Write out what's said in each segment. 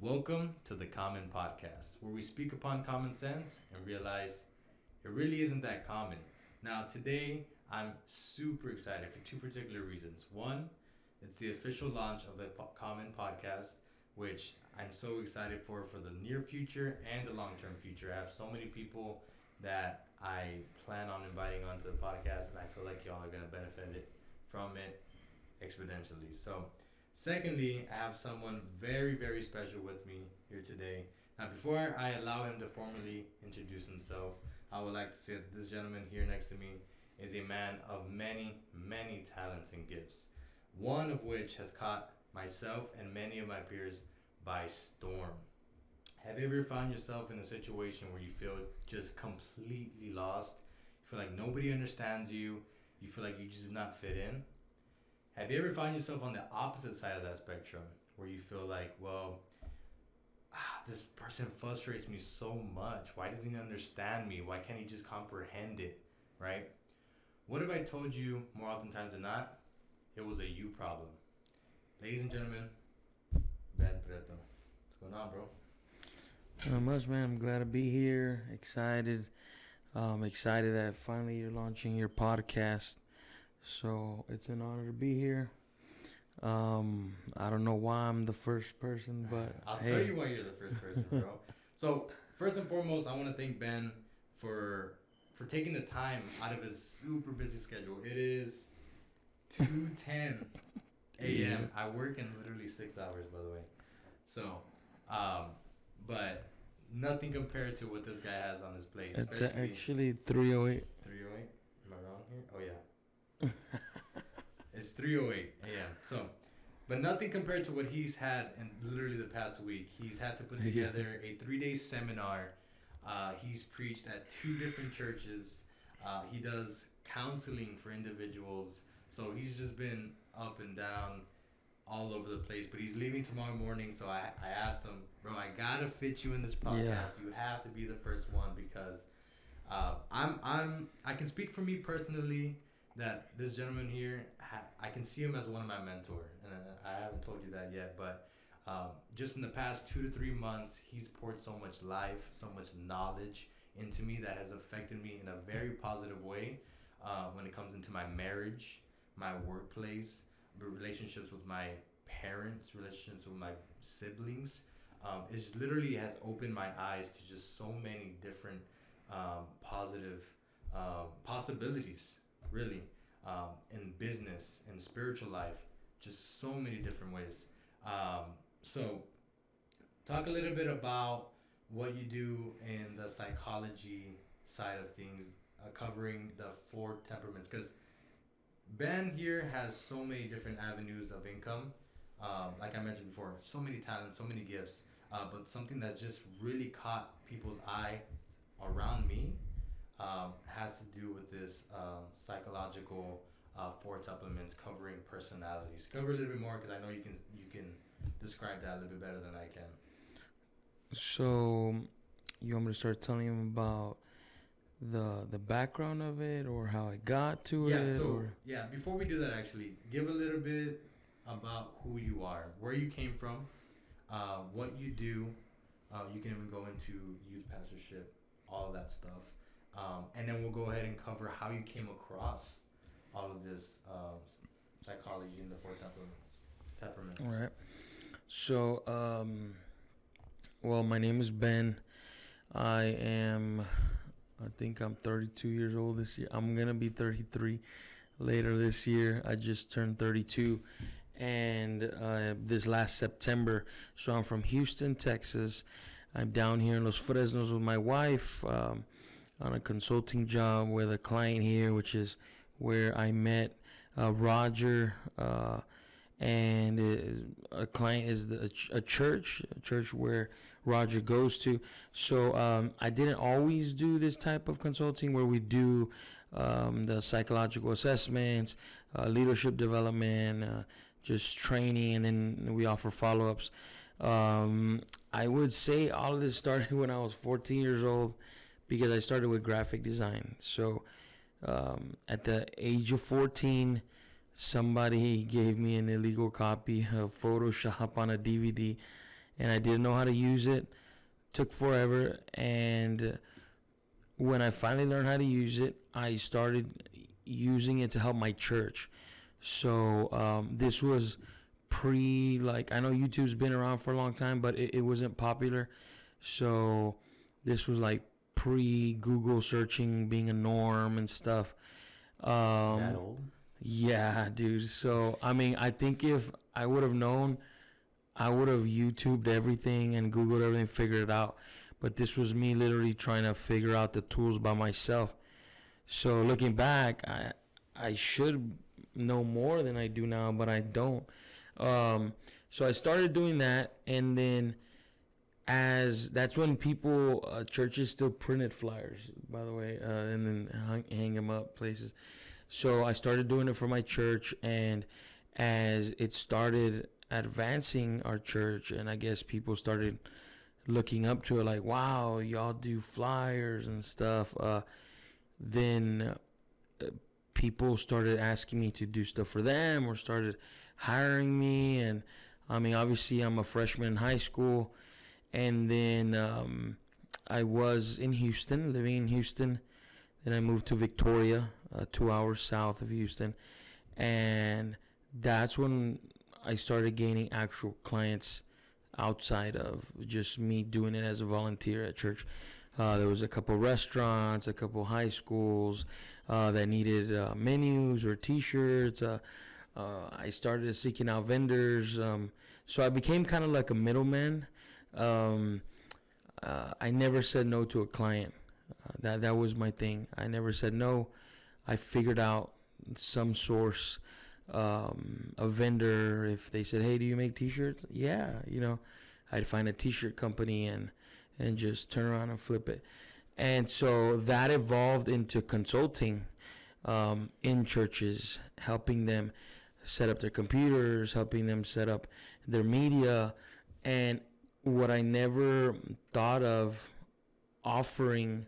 Welcome to the Common Podcast, where we speak upon common sense and realize it really isn't that common. Now, today I'm super excited for two particular reasons. One, it's the official launch of the Common Podcast, which I'm so excited for the near future and the long term future. I have so many people that I plan on inviting onto the podcast, and I feel like y'all are going to benefit from it exponentially. So, secondly, I have someone very, very special with me here today. Now, before I allow him to formally introduce himself, I would like to say that this gentleman here next to me is a man of many, many talents and gifts, one of which has caught myself and many of my peers by storm. Have you ever found yourself in a situation where you feel just completely lost? You feel like nobody understands you. You feel like you just do not fit in? Have you ever found yourself on the opposite side of that spectrum where you feel like, this person frustrates me so much. Why doesn't he understand me? Why can't he just comprehend it, right? What if I told you more oftentimes than not, it was a you problem? Ladies and gentlemen, Ben Prieto. What's going on, bro? Not much, man. I'm glad to be here. Excited. Excited that finally you're launching your podcast. So it's an honor to be here. I don't know why I'm the first person, but I'll tell you why you're the first person, bro. So first and foremost, I want to thank Ben for taking the time out of his super busy schedule. It is 2:10 a.m. Yeah. I work in literally 6 hours, by the way. So, but nothing compared to what this guy has on his plate. It's actually 3:08. 3:08. Am I wrong here? Oh yeah. It's 3:08 a.m. So, but nothing compared to what he's had in literally the past week. He's had to put together a 3-day seminar. He's preached at 2 different churches. He does counseling for individuals. So he's just been up and down all over the place. But he's leaving tomorrow morning. So I asked him, bro, I gotta fit you in this podcast. Yeah. You have to be the first one because I can speak for me personally. That this gentleman here, I can see him as one of my mentors, and I haven't told you that yet, but just in the past 2 to 3 months, he's poured so much life, so much knowledge into me that has affected me in a very positive way when it comes into my marriage, my workplace, relationships with my parents, relationships with my siblings. It literally has opened my eyes to just so many different positive possibilities. Really, in business, in spiritual life, just so many different ways. So, talk a little bit about what you do in the psychology side of things, covering the 4 temperaments. Because Ben here has so many different avenues of income. Like I mentioned before, so many talents, so many gifts. But something that just really caught people's eye around me has to do with this psychological 4 temperaments covering personalities. Cover a little bit more because I know you can describe that a little bit better than I can. So you want me to start telling him about the background of it or how I got to it? Yeah, before we do that, actually, give a little bit about who you are, where you came from, what you do. You can even go into youth pastorship, all of that stuff. And then we'll go ahead and cover how you came across all of this psychology in the 4 temperaments. All right. So, my name is Ben. I think I'm 32 years old this year. I'm going to be 33 later this year. I just turned 32. And this last September. So I'm from Houston, Texas. I'm down here in Los Fresnos with my wife. On a consulting job with a client here, which is where I met Roger, and a client is a church where Roger goes to. So I didn't always do this type of consulting where we do the psychological assessments, leadership development, just training, and then we offer follow-ups. I would say all of this started when I was 14 years old. Because I started with graphic design. So at the age of 14, somebody gave me an illegal copy of Photoshop on a DVD, and I didn't know how to use it. Took forever, and when I finally learned how to use it, I started using it to help my church. So this was like, I know YouTube's been around for a long time, but it wasn't popular. So this was like pre-Google searching being a norm and stuff. That old? Yeah, dude. So, I mean, I think if I would have known, I would have YouTubed everything and Googled everything, figured it out. But this was me literally trying to figure out the tools by myself. So looking back, I should know more than I do now, but I don't. So I started doing that, and then that's when churches still printed flyers, by the way, and then hang them up places. So I started doing it for my church, and as it started advancing our church, and I guess people started looking up to it, like, wow, y'all do flyers and stuff, then people started asking me to do stuff for them, or started hiring me. And I mean, obviously I'm a freshman in high school, and then I was in Houston, living in Houston. Then I moved to Victoria, 2 hours south of Houston, and that's when I started gaining actual clients outside of just me doing it as a volunteer at church. There was a couple restaurants, a couple high schools that needed menus or T-shirts. I started seeking out vendors. So I became kind of like a middleman. I never said no to a client. That was my thing. I never said no. I figured out some source, a vendor. If they said, hey, do you make T-shirts? Yeah, I'd find a T-shirt company and just turn around and flip it. And so that evolved into consulting in churches, helping them set up their computers, helping them set up their media. And what I never thought of offering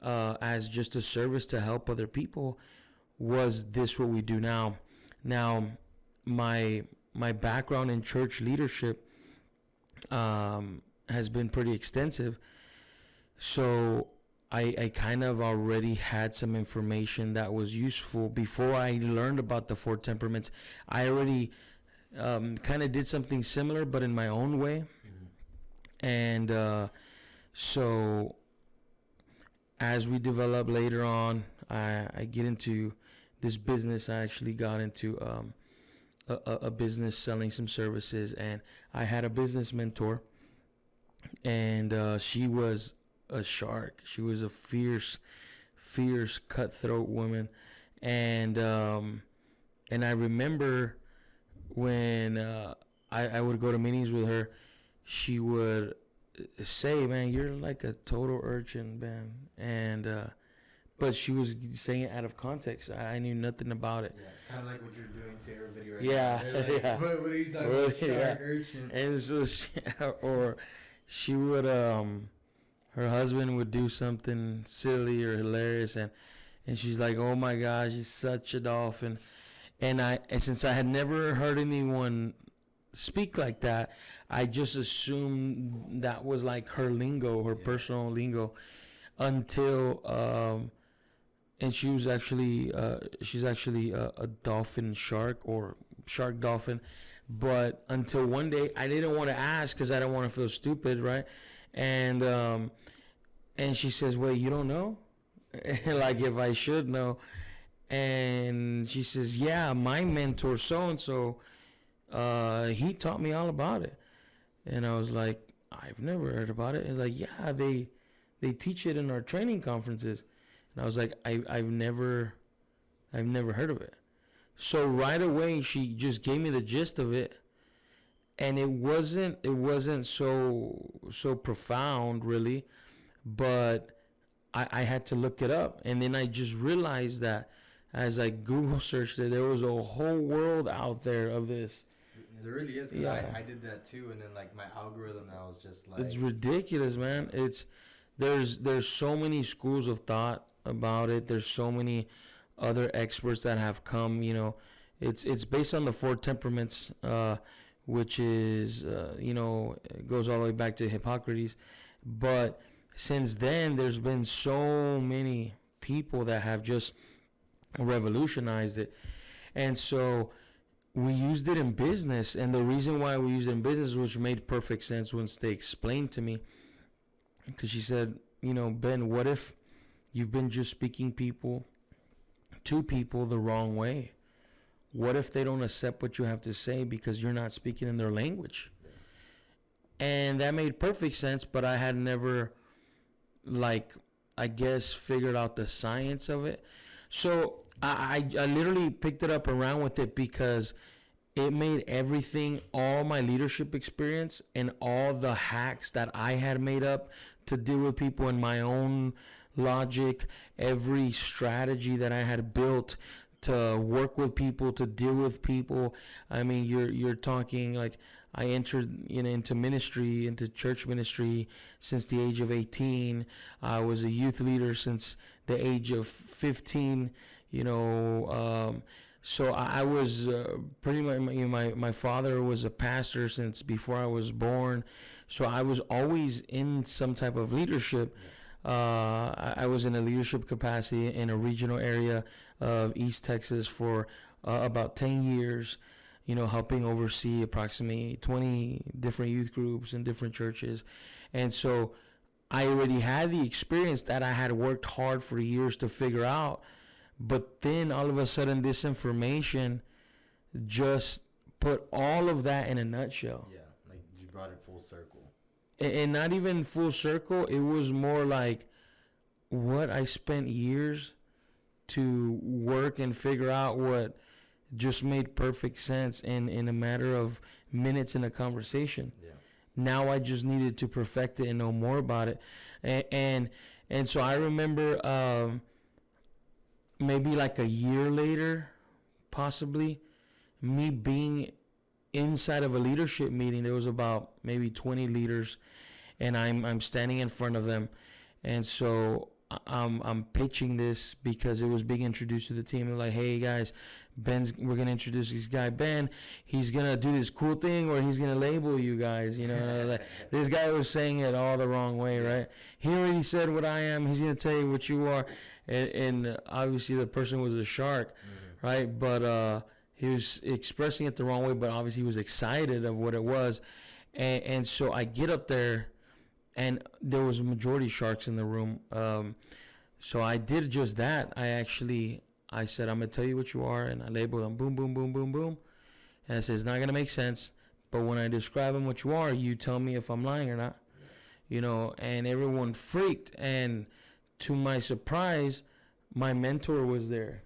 as just a service to help other people was this what we do now. Now, my background in church leadership has been pretty extensive. So I kind of already had some information that was useful before I learned about the 4 temperaments. I already kind of did something similar, but in my own way. Mm-hmm. And so as we develop later on, I get into this business. I actually got into a business selling some services, and I had a business mentor, and she was a shark. She was a fierce cutthroat woman, and I remember when I would go to meetings with her, she would say, man, you're like a total urchin, Ben. And but she was saying it out of context. I knew nothing about it. Yeah, it's kind of like what you're doing to everybody right now. Like, yeah. What are you talking about? Shark, urchin. And so she would her husband would do something silly or hilarious, and she's like, oh my gosh, he's such a dolphin. And since I had never heard anyone speak like that, I just assumed that was like her lingo, her personal lingo, until and she's actually a dolphin shark, or shark dolphin. But until one day, I didn't want to ask because I don't want to feel stupid, right? And she says, wait, you don't know? Like, if I should know. And she says, yeah, my mentor so-and-so, he taught me all about it. And I was like, I've never heard about it. It's like, yeah, they teach it in our training conferences. And I was like, I've never heard of it. So right away, she just gave me the gist of it. And it wasn't so profound, really, but I had to look it up. And then I just realized that as I Google searched it, there was a whole world out there of this. There really is. Cause yeah. I did that too, and then like my algorithm now is just like, it's ridiculous, man. There's so many schools of thought about it. There's so many other experts that have come. It's based on the 4 temperaments, which is, it goes all the way back to Hippocrates. But since then, there's been so many people that have just revolutionized it. And so we used it in business. And the reason why we used it in business, which made perfect sense once they explained to me, because she said, Ben, what if you've been just speaking to people the wrong way? What if they don't accept what you have to say because you're not speaking in their language? And that made perfect sense, but I had never, figured out the science of it. So I literally picked it up and ran with it because it made everything, all my leadership experience and all the hacks that I had made up to deal with people in my own logic, every strategy that I had built to work with people, to deal with people. I mean, you're talking like I entered into ministry, into church ministry since the age of 18. I was a youth leader since the age of 15. So I was pretty much, my father was a pastor since before I was born. So I was always in some type of leadership. I was in a leadership capacity in a regional area of East Texas for about 10 years, helping oversee approximately 20 different youth groups in different churches. And so I already had the experience that I had worked hard for years to figure out. But then all of a sudden, this information just put all of that in a nutshell. Yeah, like you brought it full circle. And not even full circle. It was more like what I spent years to work and figure out, what just made perfect sense in a matter of minutes in a conversation. Yeah. Now I just needed to perfect it and know more about it. And so I remember maybe like a year later, possibly, me being inside of a leadership meeting. There was about maybe 20 leaders, and I'm standing in front of them, and so I'm pitching this because it was being introduced to the team. They're like, hey guys, we're gonna introduce this guy Ben. He's gonna do this cool thing, or he's gonna label you guys. Like, this guy was saying it all the wrong way, right? He already said what I am. He's gonna tell you what you are, and obviously the person was a shark, right? But he was expressing it the wrong way, but obviously he was excited of what it was. And so I get up there, and there was a majority sharks in the room. So I did just that. I said, I'm going to tell you what you are, and I labeled them, boom, boom, boom, boom, boom. And I said, it's not going to make sense, but when I describe them what you are, you tell me if I'm lying or not. And everyone freaked. And to my surprise, my mentor was there.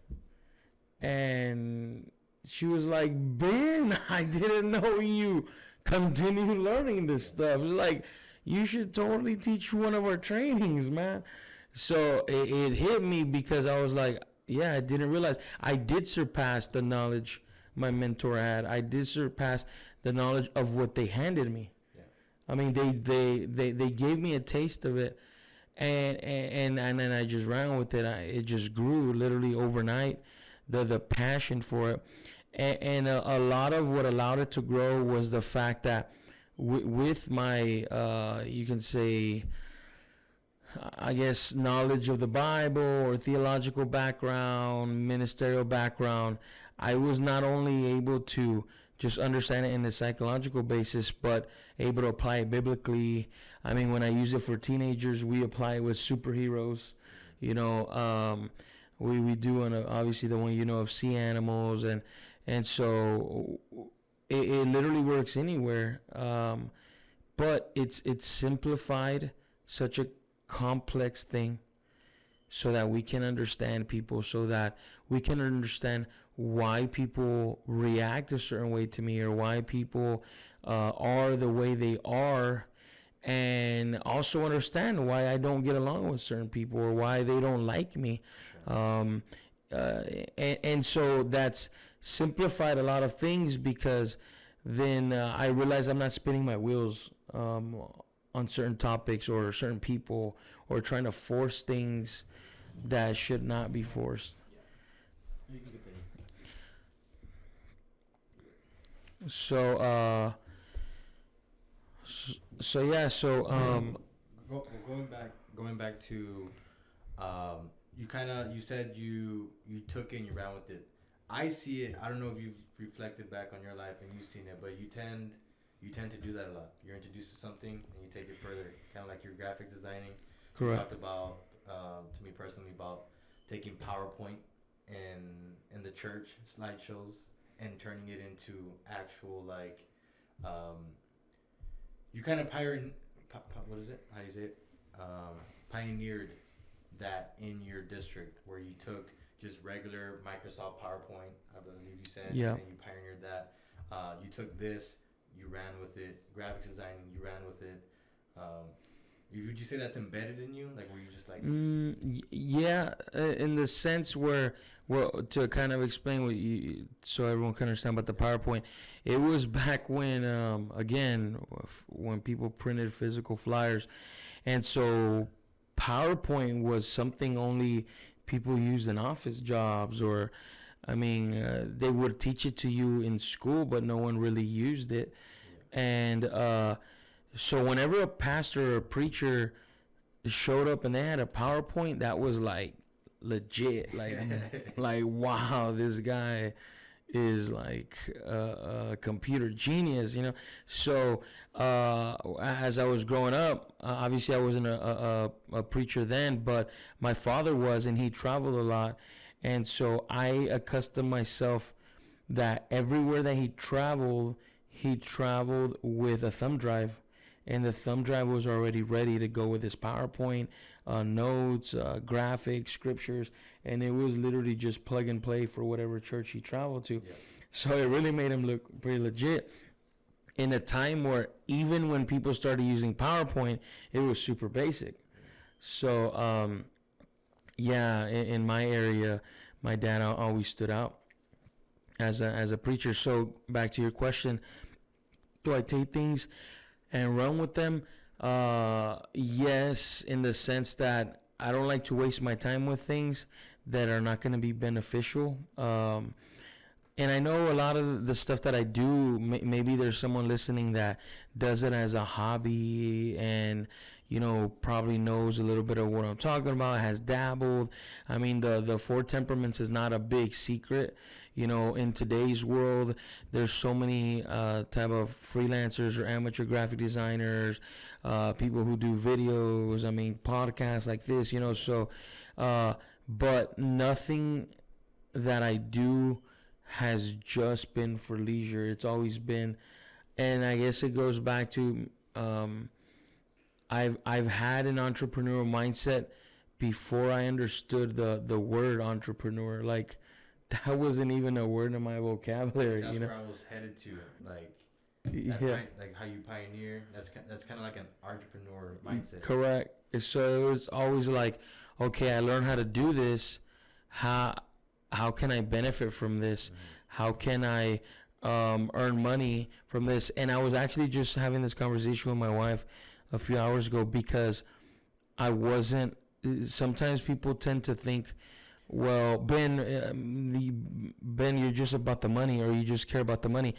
And she was like, Ben, I didn't know you continue learning this stuff. It's like, you should totally teach one of our trainings, man. So it hit me because I was like, yeah, I didn't realize. I did surpass the knowledge my mentor had. I did surpass the knowledge of what they handed me. Yeah. I mean, they gave me a taste of it, and then I just ran with it. It just grew literally overnight. The passion for it, and a lot of what allowed it to grow was the fact that with my you can say, I guess, knowledge of the Bible or theological background, ministerial background, I was not only able to just understand it in a psychological basis, but able to apply it biblically. I mean, when I use it for teenagers, we apply it with superheroes. We do obviously the one of sea animals, and so it literally works anywhere. But it's simplified such a complex thing so that we can understand people, so that we can understand why people react a certain way to me, or why people are the way they are, and also understand why I don't get along with certain people or why they don't like me. Sure. And so that's simplified a lot of things, because then I realize I'm not spinning my wheels on certain topics or certain people, or trying to force things that should not be forced. So so yeah, so Going back to, you said you took it and you ran with it. I see it. I don't know if you've reflected back on your life and you've seen it, but you tend to do that a lot. You're introduced to something and you take it further, kind of like your graphic designing. You correct. talked about, to me personally, about taking PowerPoint and the church slideshows and turning it into actual, like, um, you kind of what is it? How do you say it? Pioneered that in your district, where you took just regular Microsoft PowerPoint, I believe you said, Yeah. and you pioneered that. You took this, you ran with it. Graphics designing, you ran with it. Um, would you say that's embedded in you? Like, were you just like, Yeah, in the sense where, well, to kind of explain what you, so everyone can understand about the PowerPoint, it was back when, again, when people printed physical flyers, and so PowerPoint was something only people used in office jobs, or, I mean, they would teach it to you in school, but no one really used it, and so whenever a pastor or a preacher showed up and they had a PowerPoint, that was like legit. Like wow, this guy is like a computer genius, you know. So as I was growing up, obviously I wasn't a preacher then, but my father was, and he traveled a lot, and so I accustomed myself that everywhere that he traveled with a thumb drive, and the thumb drive was already ready to go with his PowerPoint, notes, graphics, scriptures, and it was literally just plug and play for whatever church he traveled to. yeah, So it really made him look pretty legit. In a time where even when people started using PowerPoint, it was super basic. So yeah, in my area, my dad always stood out as a preacher. So back to your question, do I take things and run with them? Yes, in the sense that I don't like to waste my time with things that are not going to be beneficial. And I know a lot of the stuff that I do, maybe there's someone listening that does it as a hobby and, you know, probably knows a little bit of what I'm talking about, has dabbled. I mean, the four temperaments is not a big secret. You know, in today's world, there's so many type of freelancers or amateur graphic designers, people who do videos, I mean, podcasts like this, you know, so, but nothing that I do has just been for leisure. It's always been, and I guess it goes back to, I've had an entrepreneurial mindset before I understood the word entrepreneur. Like, that wasn't even a word in my vocabulary. that's you know, where I was headed to. Like, yeah, like how you pioneer. That's kind of like an entrepreneur mindset. correct. So it was always like, okay, I learned how to do this. How can I benefit from this? Mm-hmm. How can I earn money from this? And I was actually just having this conversation with my wife a few hours ago, because I wasn't. Sometimes people tend to think, well, Ben, you're just about the money, or you just care about the money.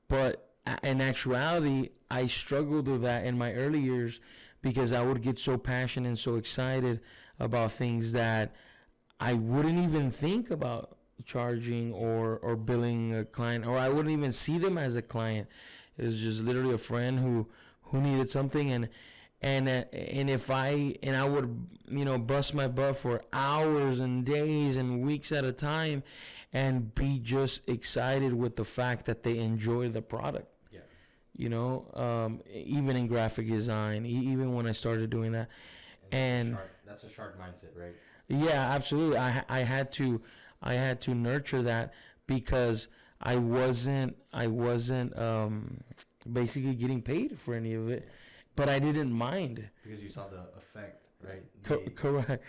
But in actuality, I struggled with that in my early years, because I would get so passionate and so excited about things that I wouldn't even think about charging or billing a client, or I wouldn't even see them as a client. It was just literally a friend who needed something, and I would, you know, bust my butt for hours and days and weeks at a time, and be just excited with the fact that they enjoy the product. Yeah. You know, even in graphic design, even when I started doing that, and that's a shark mindset, right? yeah, absolutely. I had to nurture that, because I wasn't basically getting paid for any of it, but I didn't mind. Because you saw the effect, right? Correct.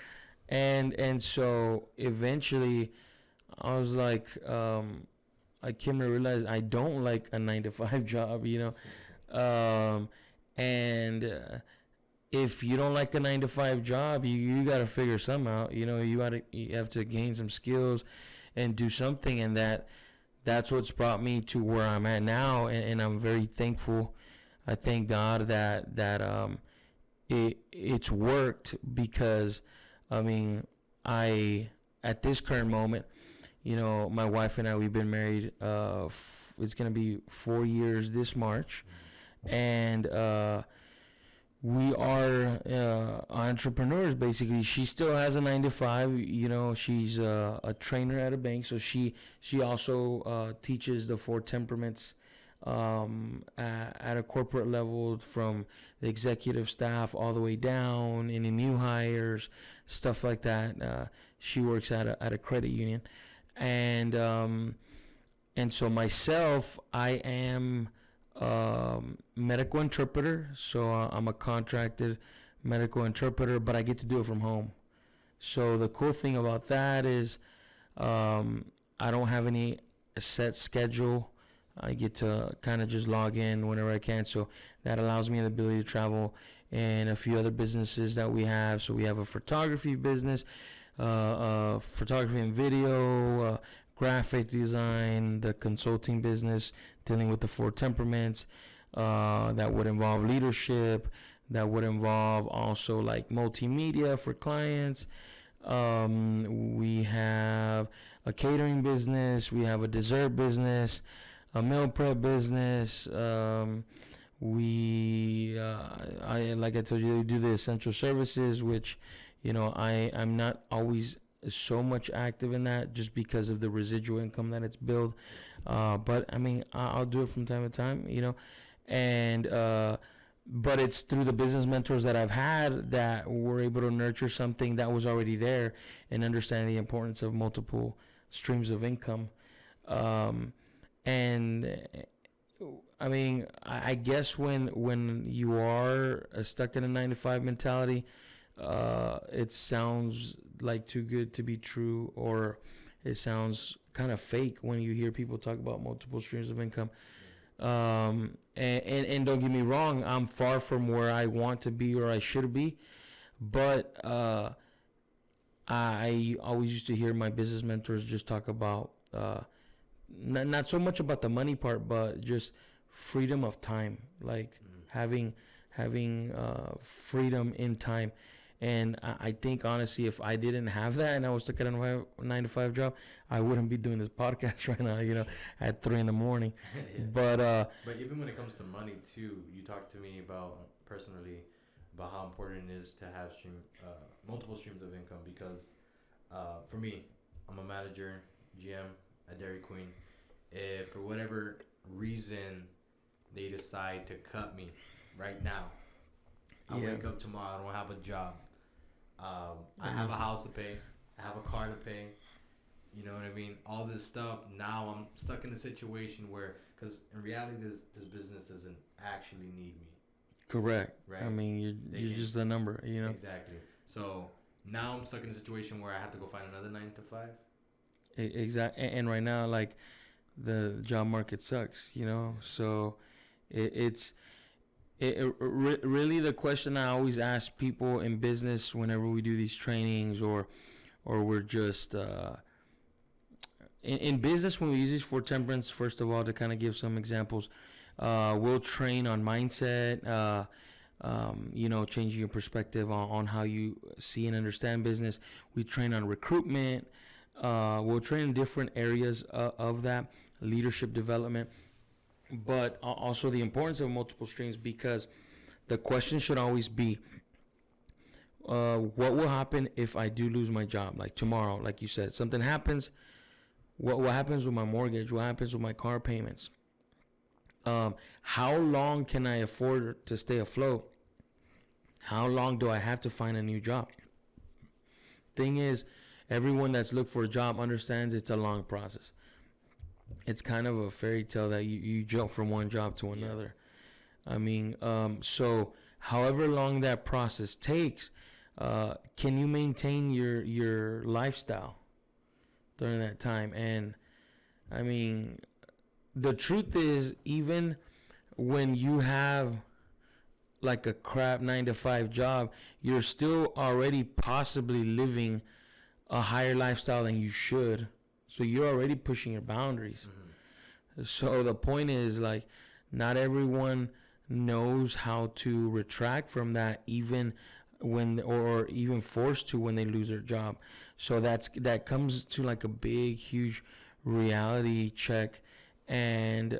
And so eventually I was like, I came to realize I don't like a 9 to 5 job, you know. And if you don't like a 9 to 5 job, you got to figure something out. You know, you have to gain some skills and do something. And that's what's brought me to where I'm at now, and I'm very thankful. I thank God that it's worked, because I mean, I at this current moment, my wife and I, we've been married. It's gonna be 4 years this March, and we are entrepreneurs. Basically, she still has a 9 to 5. She's a trainer at a bank, so she also teaches the 4 temperaments at a corporate level, from the executive staff all the way down, any new hires, stuff like that. She works at a credit union, and so myself, I am medical interpreter. So I'm a contracted medical interpreter, but I get to do it from home. So the cool thing about that is I don't have any set schedule. I get to kind of just log in whenever I can. So that allows me the ability to travel, and a few other businesses that we have. So we have a photography business, photography and video, graphic design, the consulting business dealing with the 4 temperaments, that would involve leadership, that would involve also like multimedia for clients. We have a catering business, we have a dessert business, a meal prep business. Like I told you, we do the essential services, which, I'm not always so much active in that, just because of the residual income that it's built. But I mean, I'll do it from time to time, and but it's through the business mentors that I've had that we're able to nurture something that was already there, and understand the importance of multiple streams of income. And I mean, I guess when you are stuck in a 9 to 5 mentality, it sounds like too good to be true, or it sounds kind of fake when you hear people talk about multiple streams of income. And don't get me wrong, I'm far from where I want to be or I should be, but I always used to hear my business mentors just talk about not so much about the money part, but just freedom of time, like having freedom in time. And I think, honestly, if I didn't have that and I was stuck at a 9 to 5 job, I wouldn't be doing this podcast right now, at 3 a.m. Yeah. But even when it comes to money too, you talked to me about personally about how important it is to have multiple streams of income, because for me, I'm a manager, GM at Dairy Queen. If for whatever reason they decide to cut me right now, I wake up tomorrow, I don't have a job. I have a house to pay. I have a car to pay. You know what I mean? All this stuff. Now I'm stuck in a situation where, because in reality, this business doesn't actually need me. Correct. Right. I mean, you're just a number. Exactly. So now I'm stuck in a situation where I have to go find another 9 to 5. Exactly. And right now, like, the job market sucks. So it's. Really, the question I always ask people in business whenever we do these trainings, or we're just in business, when we use these 4 temperaments, first of all, to kind of give some examples, we'll train on mindset, changing your perspective on how you see and understand business. We train on recruitment. We'll train in different areas of that, leadership development, but also the importance of multiple streams, because the question should always be, what will happen if I do lose my job? Like tomorrow, like you said, something happens. What happens with my mortgage? What happens with my car payments? How long can I afford to stay afloat? How long do I have to find a new job? Thing is, everyone that's looked for a job understands it's a long process. It's kind of a fairy tale that you jump from one job to another. I mean, so however long that process takes, can you maintain your lifestyle during that time? And I mean, the truth is, even when you have like a crap 9 to 5 job, you're still already possibly living a higher lifestyle than you should. So you're already pushing your boundaries. So the point is, like, not everyone knows how to retract from that, even when, or even forced to when they lose their job. So that comes to like a big, huge reality check. And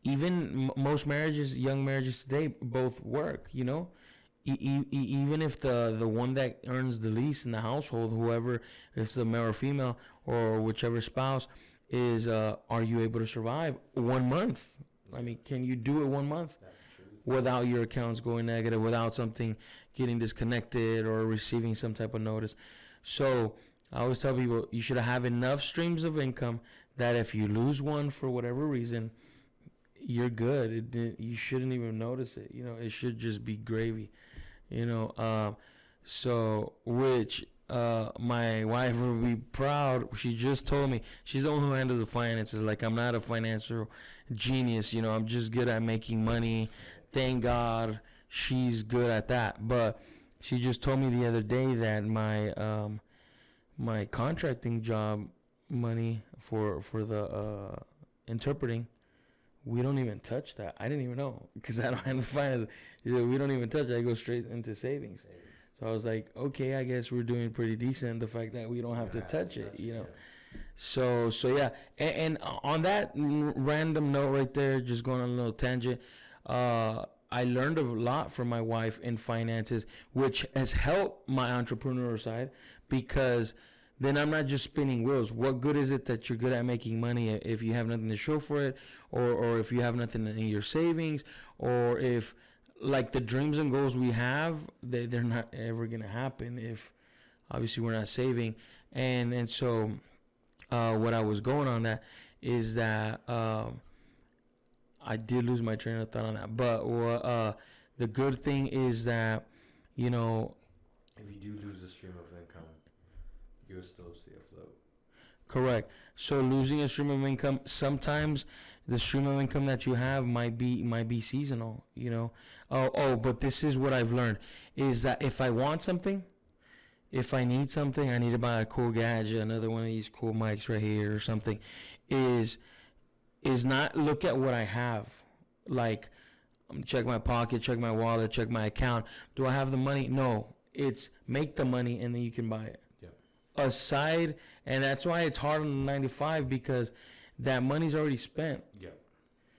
even most marriages, young marriages today, both work. Even if the one that earns the least in the household, whoever, if it's the male or female or whichever spouse, is are you able to survive 1 month? I mean, can you do it 1 month without your accounts going negative, without something getting disconnected or receiving some type of notice? So I always tell people, you should have enough streams of income that if you lose one for whatever reason, you're good. You shouldn't even notice it. It should just be gravy. So which my wife would be proud. She just told me, she's the one who handles the finances. Like, I'm not a financial genius. I'm just good at making money. Thank God she's good at that. But she just told me the other day that my contracting job money for the interpreting, we don't even touch that. I didn't even know, because I don't have the finance. We don't even touch it. I go straight into savings. So I was like, okay, I guess we're doing pretty decent. The fact that we don't have to touch it. So yeah. And on that random note right there, just going on a little tangent, I learned a lot from my wife in finances, which has helped my entrepreneurial side, because then I'm not just spinning wheels. What good is it that you're good at making money if you have nothing to show for it, or if you have nothing in your savings, or if, like, the dreams and goals we have, they're not ever going to happen if obviously we're not saving. And so what I was going on that is that I did lose my train of thought on that. But the good thing is that, if you do lose a stream of income, you'll still stay afloat. Correct. So losing a stream of income, sometimes the stream of income that you have might be seasonal. But this is what I've learned, is that if I want something, if I need something, I need to buy a cool gadget, another one of these cool mics right here or something, is not look at what I have. Like, check my pocket, check my wallet, check my account. Do I have the money? No. It's make the money and then you can buy it. Aside, and that's why it's hard on the 95, because that money's already spent.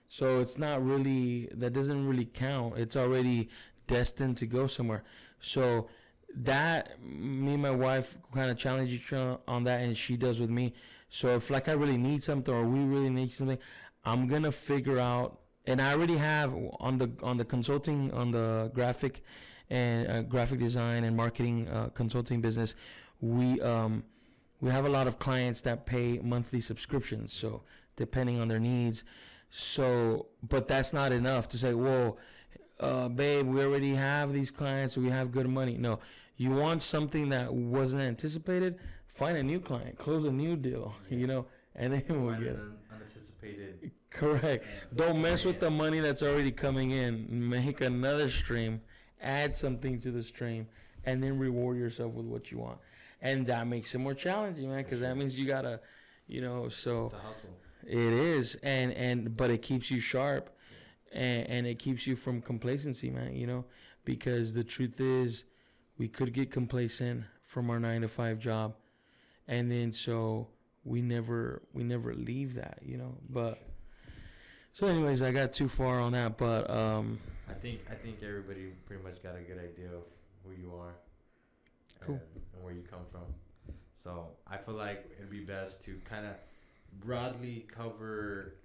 So it's not really, that doesn't really count. It's already destined to go somewhere. So that, me and my wife kind of challenge each other on that, and she does with me. So if, like, I really need something, or we really need something, I'm gonna figure out. And I already have on the consulting, on the graphic and graphic design and marketing consulting business. We have a lot of clients that pay monthly subscriptions, so depending on their needs. So, but that's not enough to say, whoa, babe, we already have these clients, so we have good money. No, you want something that wasn't anticipated, find a new client, close a new deal, and then we'll get unanticipated. Correct. Don't mess with the money that's already coming in. Make another stream, add something to the stream, and then reward yourself with what you want. And that makes it more challenging, man, because that means you gotta, so it's a hustle. It is, but it keeps you sharp, and it keeps you from complacency, man. Because the truth is, we could get complacent from our 9-to-5 job, and then so we never leave that, But so, anyways, I got too far on that, but I think everybody pretty much got a good idea of who you are. Cool. And where you come from. So I feel like it'd be best to kind of broadly cover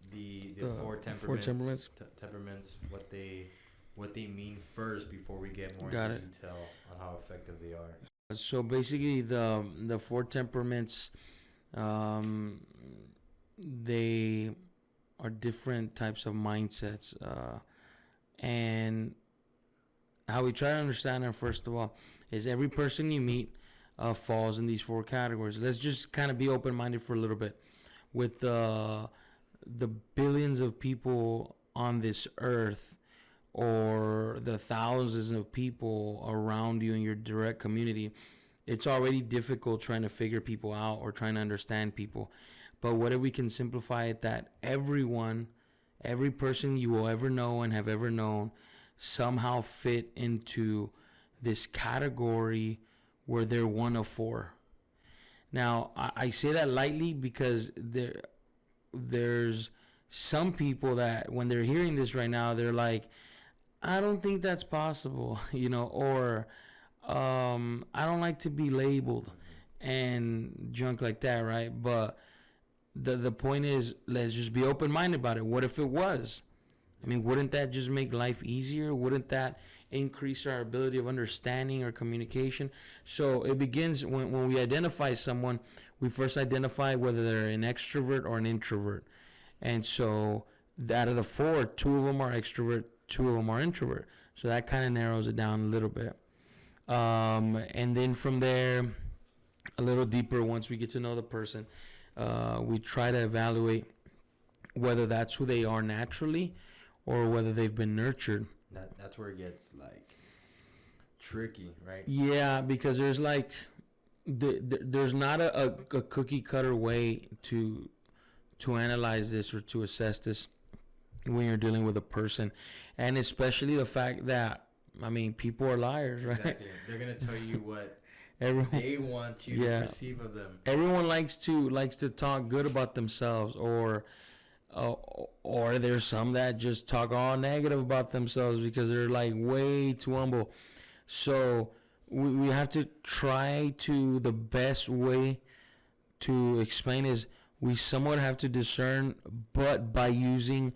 the four temperaments, temperaments, what they mean first before we get more into detail on how effective they are. So basically, the four temperaments, they are different types of mindsets, and how we try to understand them, first of all, is every person you meet falls in these four categories. Let's just kind of be open-minded for a little bit. With the billions of people on this earth, or the thousands of people around you in your direct community, it's already difficult trying to figure people out or trying to understand people. But what if we can simplify it that every person you will ever know and have ever known somehow fit into this category where they're one of four. Now, I say that lightly because there's some people that when they're hearing this right now, they're like, I don't think that's possible, or I don't like to be labeled and junk like that, right? But the point is, let's just be open-minded about it. What if it was? I mean, wouldn't that just make life easier? Wouldn't that increase our ability of understanding or communication? So it begins when we identify someone, we first identify whether they're an extrovert or an introvert. And so out of the four, two of them are extrovert, two of them are introvert. So that kind of narrows it down a little bit. And then from there, a little deeper, once we get to know the person, we try to evaluate whether that's who they are naturally or whether they've been nurtured. That's where it gets tricky, right? Yeah, because there's there's not a cookie cutter way to analyze this or to assess this when you're dealing with a person, and especially the fact that people are liars, right? Exactly. They're gonna tell you what they want you to perceive of them. Everyone likes to talk good about themselves, or there's some that just talk all negative about themselves because they're way too humble. So we have to try to, the best way to explain is we somewhat have to discern, but by using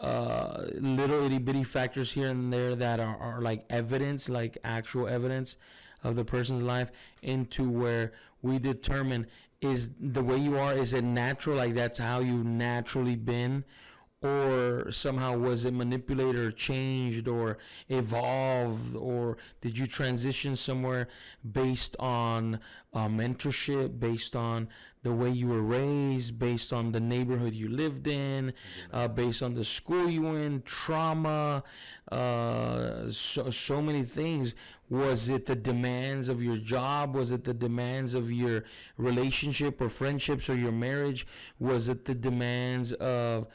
little itty bitty factors here and there that are like evidence, like actual evidence of the person's life, into where we determine, is the way you are, is it natural, like that's how you've naturally been, or somehow was it manipulated or changed or evolved, or did you transition somewhere based on mentorship, based on the way you were raised, based on the neighborhood you lived in, based on the school you were in, trauma, so many things. Was it the demands of your job? Was it the demands of your relationship or friendships or your marriage? Was it the demands of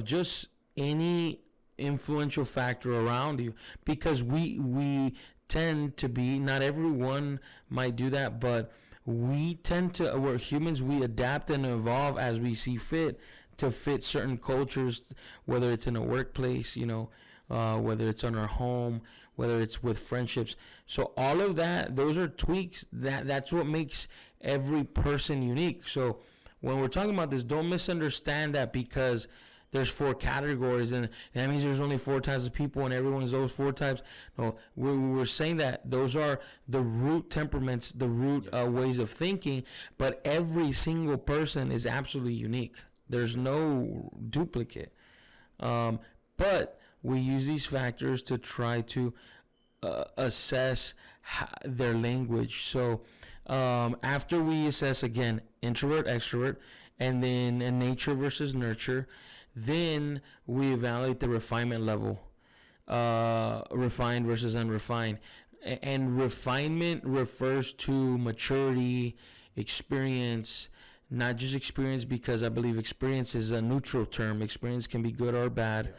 just any influential factor around you? Because we tend to be, not everyone might do that, but we tend to, we're humans, we adapt and evolve as we see fit to fit certain cultures, whether it's in a workplace, whether it's in our home, whether it's with friendships. So all of that, those are tweaks. That's what makes every person unique. So when we're talking about this, don't misunderstand that because there's four categories and that means there's only four types of people and everyone's those four types. No, we're saying that those are the root temperaments, the root ways of thinking, but every single person is absolutely unique. There's no duplicate. But we use these factors to try to assess their language. So after we assess, again, introvert, extrovert, and then nature versus nurture, then we evaluate the refinement level, refined versus unrefined. And refinement refers to maturity, experience, not just experience, because I believe experience is a neutral term. Experience can be good or bad.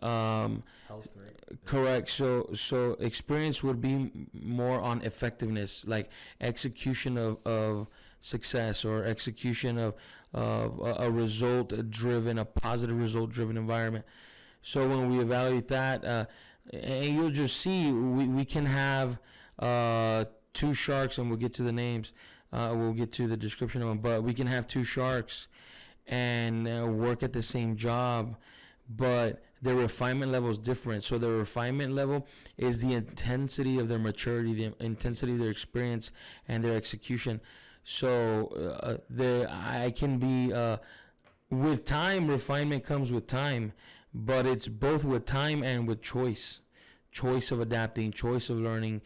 Health, right? Correct. So experience would be more on effectiveness, like execution of success, or execution of a result-driven, a positive result-driven environment. So when we evaluate that, and you'll just see, we can have two sharks, and we'll get to the names. We'll get to the description of them, but we can have two sharks and work at the same job, but their refinement level is different. So the refinement level is the intensity of their maturity, the intensity of their experience, and their execution. So I can be, with time, refinement comes with time, but it's both with time and with choice of adapting, choice of learning,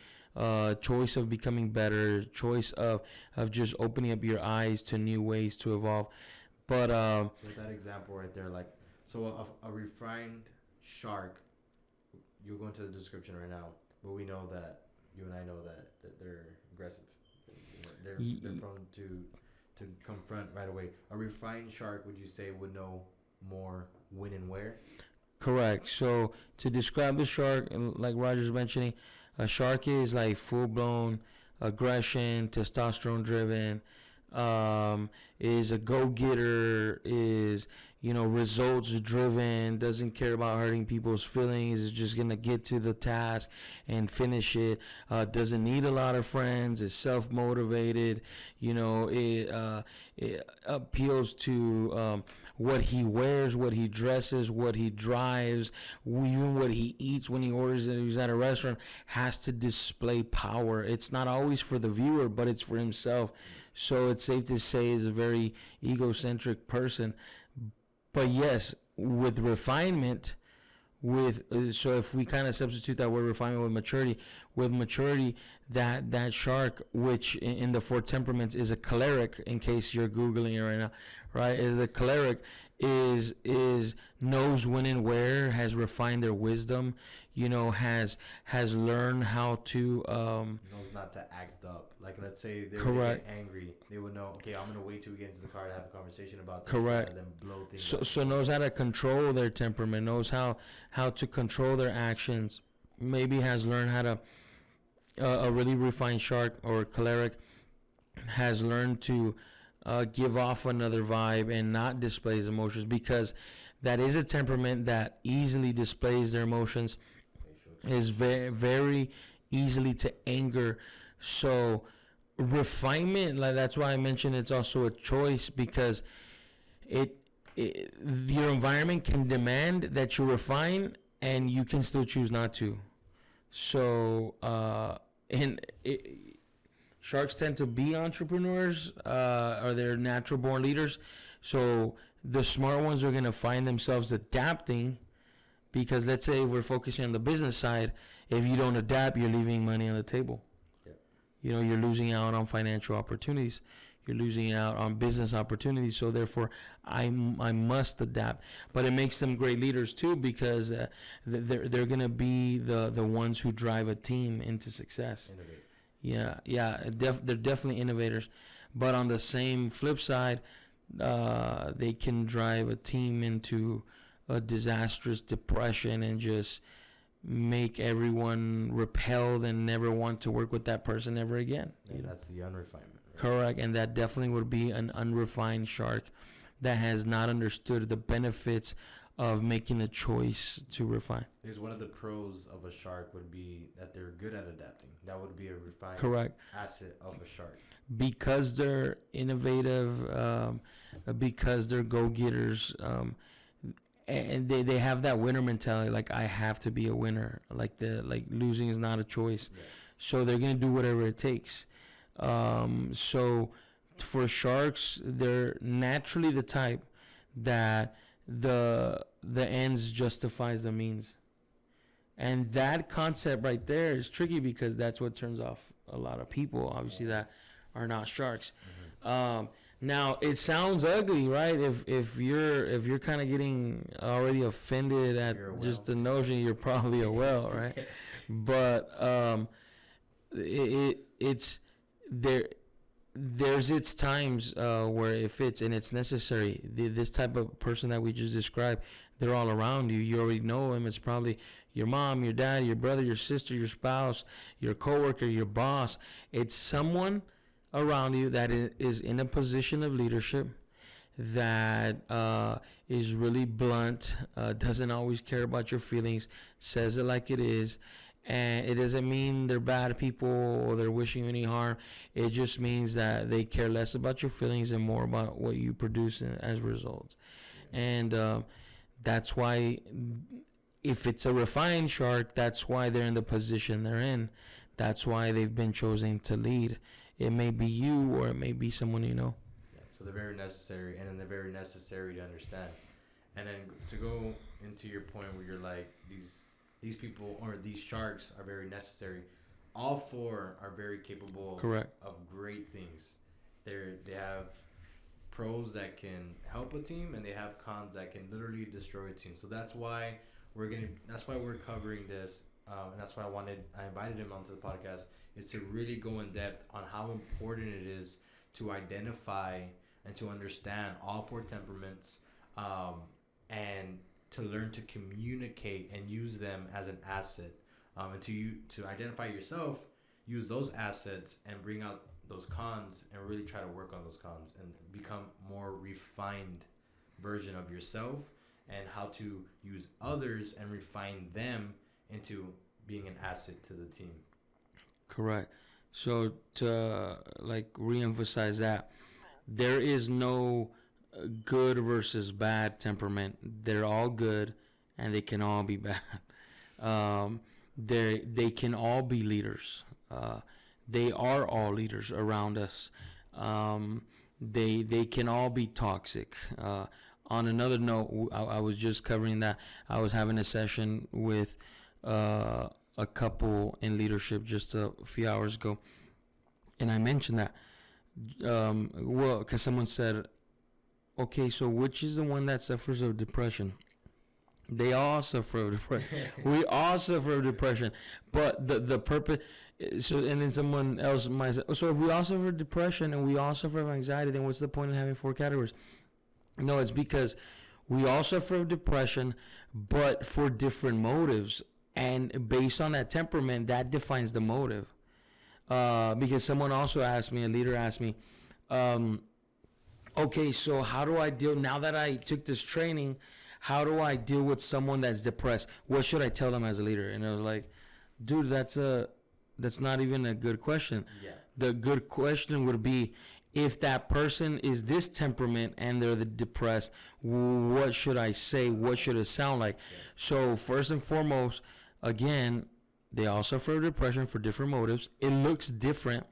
choice of becoming better, choice of just opening up your eyes to new ways to evolve. But with that example right there, so a refined shark, you'll go into the description right now, but we know that, you and I know that they're aggressive. They're prone to confront right away. A refined shark, would you say, would know more when and where? Correct. So to describe the shark, like Roger's mentioning, a shark is like full blown aggression, testosterone driven, is a go getter, is results driven, doesn't care about hurting people's feelings, is just gonna get to the task and finish it. Doesn't need a lot of friends, is self motivated. It appeals to what he wears, what he dresses, what he drives, even what he eats when he orders it. He's at a restaurant, has to display power. It's not always for the viewer, but it's for himself. So it's safe to say he's a very egocentric person. But yes, with refinement, so if we kind of substitute that word refinement with maturity, that shark, which in the four temperaments is a choleric, in case you're googling it right now, right? The choleric is knows when and where, has refined their wisdom, has learned how to knows not to act up. Like, let's say they get angry, they would know, okay, I'm gonna wait till we get into the car to have a conversation about this, correct, rather than blow things up. So knows how to control their temperament, knows how to control their actions. Maybe has learned how to a really refined shark or choleric has learned to give off another vibe and not display his emotions, because that is a temperament that easily displays their emotions, is very, very easily to anger. So refinement, like, that's why I mentioned it's also a choice, because your environment can demand that you refine and you can still choose not to. So sharks tend to be entrepreneurs, or they're natural born leaders. So the smart ones are going to find themselves adapting, because let's say we're focusing on the business side. If you don't adapt, you're leaving money on the table. Yep. You're losing out on financial opportunities. You're losing out on business opportunities. So therefore, I must adapt. But it makes them great leaders too, because they're going to be the ones who drive a team into success. Innovate. Yeah. They're definitely innovators. But on the same flip side, they can drive a team into a disastrous depression and just make everyone repelled and never want to work with that person ever again. That's the unrefinement. Right? Correct, and that definitely would be an unrefined shark that has not understood the benefits of making a choice to refine. Because one of the pros of a shark would be that they're good at adapting. That would be a refined correct asset of a shark. Because they're innovative, because they're go-getters, and they have that winner mentality. Like, I have to be a winner. Like losing is not a choice. Yeah. So they're gonna do whatever it takes. So for sharks, they're naturally the type that the ends justifies the means, and that concept right there is tricky, because that's what turns off a lot of people, obviously, that are not sharks. Mm-hmm. Now it sounds ugly, right? If you're kind of getting already offended at just the notion, you're probably a whale, right? But it's there. There's its times where it fits and it's necessary. This type of person that we just described, they're all around you. You already know them. It's probably your mom, your dad, your brother, your sister, your spouse, your coworker, your boss. It's someone around you that is in a position of leadership, that is really blunt, doesn't always care about your feelings, says it like it is. And it doesn't mean they're bad people or they're wishing you any harm. It just means that they care less about your feelings and more about what you produce as results. And that's why, if it's a refined shark, that's why they're in the position they're in. That's why they've been chosen to lead. It may be you, or it may be someone you know. Yeah, so they're very necessary, and then they're very necessary to understand. And then to go into your point where you're like, these people or these sharks are very necessary. All four are very capable Correct. Of great things. They have pros that can help a team, and they have cons that can literally destroy a team. So that's why we're covering this, and that's why I invited him onto the podcast, is to really go in depth on how important it is to identify and to understand all four temperaments, and to learn to communicate and use them as an asset, and to identify yourself, use those assets and bring out those cons and really try to work on those cons and become more refined version of yourself, and how to use others and refine them into being an asset to the team. Correct. So to reemphasize that, there is no good versus bad temperament. They're all good, and they can all be bad. They can all be leaders. They are all leaders around us. They can all be toxic. On another note, I was just covering that. I was having a session with a couple in leadership just a few hours ago, and I mentioned that. Because someone said, okay, so which is the one that suffers of depression? They all suffer of depression. We all suffer of depression, but the purpose. So, and then someone else might say, so if we all suffer of depression and we all suffer of anxiety, then what's the point in having 4 categories? No, it's because we all suffer of depression, but for different motives, and based on that temperament, that defines the motive. Because someone also asked me, a leader asked me, okay, so how do I deal, now that I took this training, how do I deal with someone that's depressed? What should I tell them as a leader? And I was like, dude, that's not even a good question. Yeah. The good question would be, if that person is this temperament and they're depressed, what should I say? What should it sound like? Yeah. So first and foremost, again, they all suffer depression for different motives. It looks different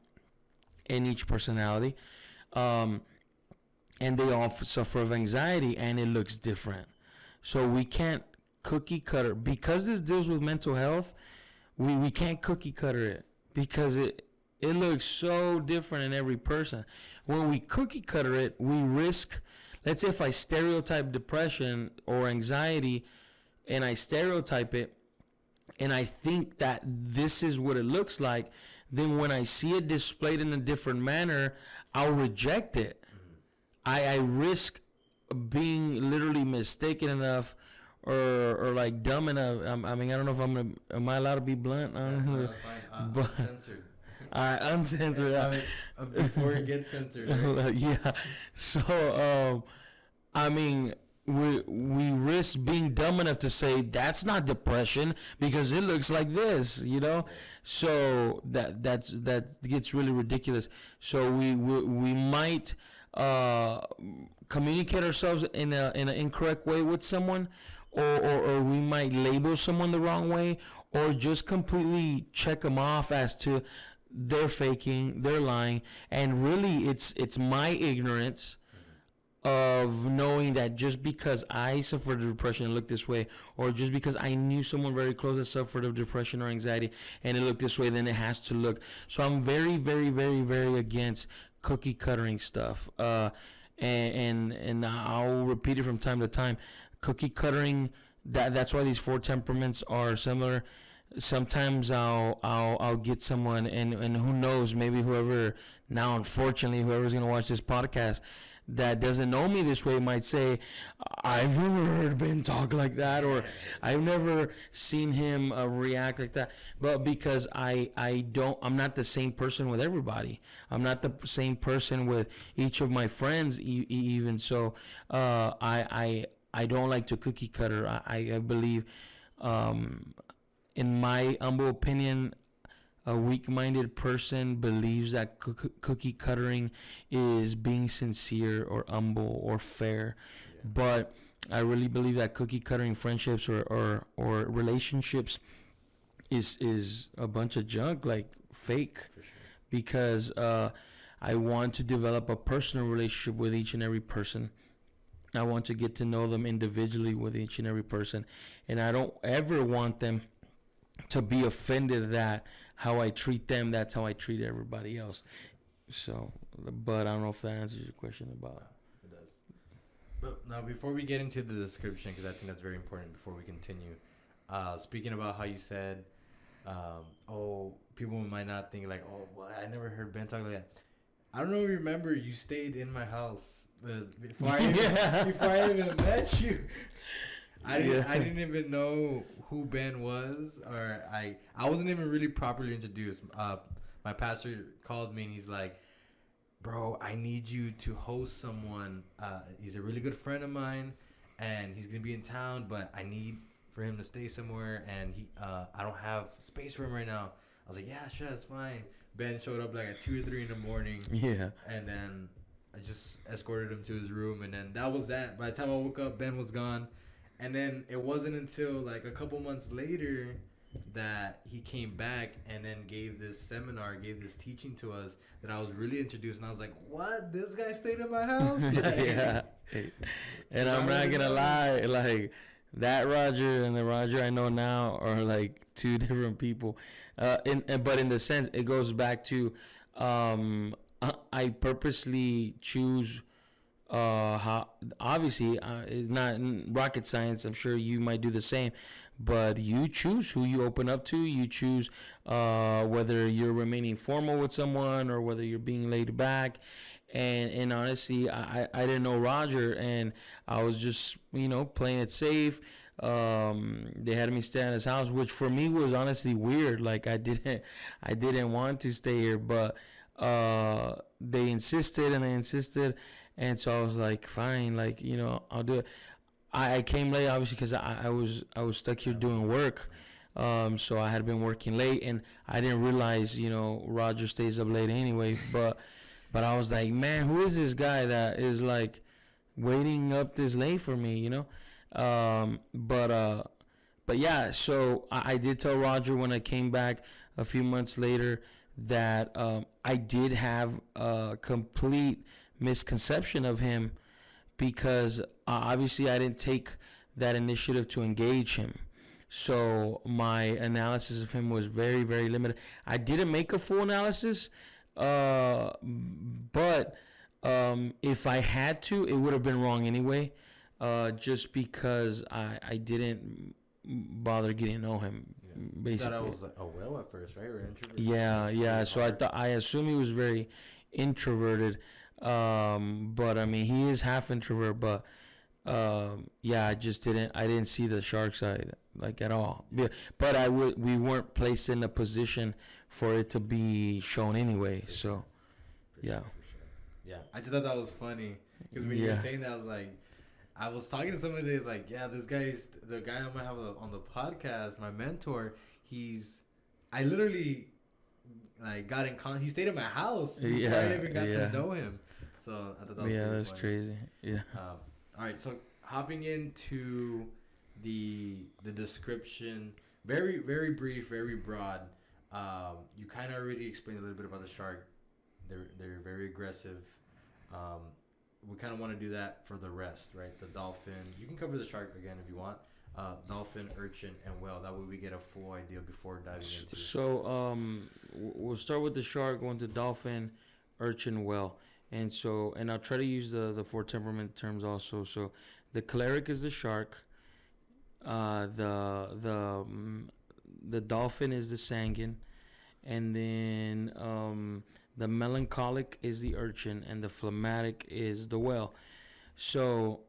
in each personality. And they all suffer of anxiety, and it looks different. So we can't cookie cutter. Because this deals with mental health, we can't cookie cutter it, because it looks so different in every person. When we cookie cutter it, we risk, let's say if I stereotype depression or anxiety, and I stereotype it, and I think that this is what it looks like, then when I see it displayed in a different manner, I'll reject it. I risk being literally mistaken enough, or like dumb enough. I mean, I don't know if am I allowed to be blunt? No, fine. But Uncensored. Uncensored. Before it gets censored. Right? Yeah. So, I mean, we risk being dumb enough to say that's not depression because it looks like this, you know. So that gets really ridiculous. So we might communicate ourselves in an incorrect way with someone, or we might label someone the wrong way, or just completely check them off as to they're faking, they're lying, and really it's my ignorance of knowing that just because I suffered of depression and looked this way, or just because I knew someone very close that suffered of depression or anxiety and it looked this way, then it has to look. So I'm very, very, very, very against cookie cuttering stuff. And I'll repeat it from time to time. Cookie cuttering, that's why these 4 temperaments are similar. Sometimes I'll get someone, and who knows, maybe unfortunately whoever's gonna watch this podcast that doesn't know me this way might say, I've never heard Ben talk like that, or I've never seen him react like that. But because I'm not the same person with everybody. I'm not the same person with each of my friends, even so. I don't like to cookie cutter. I believe, in my humble opinion, a weak-minded person believes that cookie cuttering is being sincere or humble or fair. Yeah. But I really believe that cookie cuttering friendships or relationships is a bunch of junk, like fake. For sure. Because I want to develop a personal relationship with each and every person. I want to get to know them individually with each and every person. And I don't ever want them to be offended that how I treat them, that's how I treat everybody else. So, but I don't know if that answers your question about. It does. But now, before we get into the description, because I think that's very important before we continue, speaking about how you said, people might not think like, oh, well, I never heard Ben talk like that. I don't know if you remember, you stayed in my house before I even met you. I didn't even know who Ben was, or I wasn't even really properly introduced. My pastor called me and he's like, "Bro, I need you to host someone. He's a really good friend of mine, and he's gonna be in town, but I need for him to stay somewhere, and I don't have space for him right now." I was like, "Yeah, sure, that's fine." Ben showed up like at 2 or 3 in the morning. Yeah. And then I just escorted him to his room, and then that was that. By the time I woke up, Ben was gone. And then it wasn't until like a couple months later that he came back and then gave this teaching to us that I was really introduced. And I was like, what? This guy stayed in my house? Like, Yeah. And I'm not going to lie. Like, that Roger and the Roger I know now are like two different people. But in the sense, it goes back to I purposely choose how, obviously it's not rocket science. I'm sure you might do the same, but you choose who you open up to. You choose whether you're remaining formal with someone or whether you're being laid back. And honestly, I didn't know Roger, and I was just playing it safe. They had me stay at his house, which for me was honestly weird. Like I didn't want to stay here, but they insisted, and so I was like, fine, like I'll do it. I came late obviously because I was stuck here doing work. So I had been working late, and I didn't realize Roger stays up late anyway. But I was like, man, who is this guy that is like waiting up this late for me? But yeah. So I did tell Roger when I came back a few months later that I did have a complete misconception of him because obviously I didn't take that initiative to engage him. So my analysis of him was very, very limited. I didn't make a full analysis, but if I had to, it would have been wrong anyway, just because I didn't bother getting to know him. Yeah. Basically, I thought I was like a whale at first, right? Or introvert. Yeah. So I assume he was very introverted, but I mean he is half introvert, but yeah, I didn't see the shark side like at all. Yeah, but we weren't placed in a position for it to be shown anyway. So, yeah. Yeah, I just thought that was funny because when you were saying that, I was talking to somebody that's like, yeah, this guy's the guy I'm gonna have on the podcast, my mentor. I literally like got in he stayed at my house before I even got to know him. So I thought that was that's funny. crazy. Yeah. All right, so hopping into the description, very very brief, very broad. You kind of already explained a little bit about the shark. They're very aggressive. We kind of want to do that for the rest, right? The dolphin. You can cover the shark again if you want. Dolphin, urchin, and whale. That way we get a full idea before diving into. So we'll start with the shark, going to dolphin, urchin, whale, and I'll try to use the 4 temperament terms also. So the choleric is the shark. The dolphin is the sanguine, and then the melancholic is the urchin, and the phlegmatic is the whale. So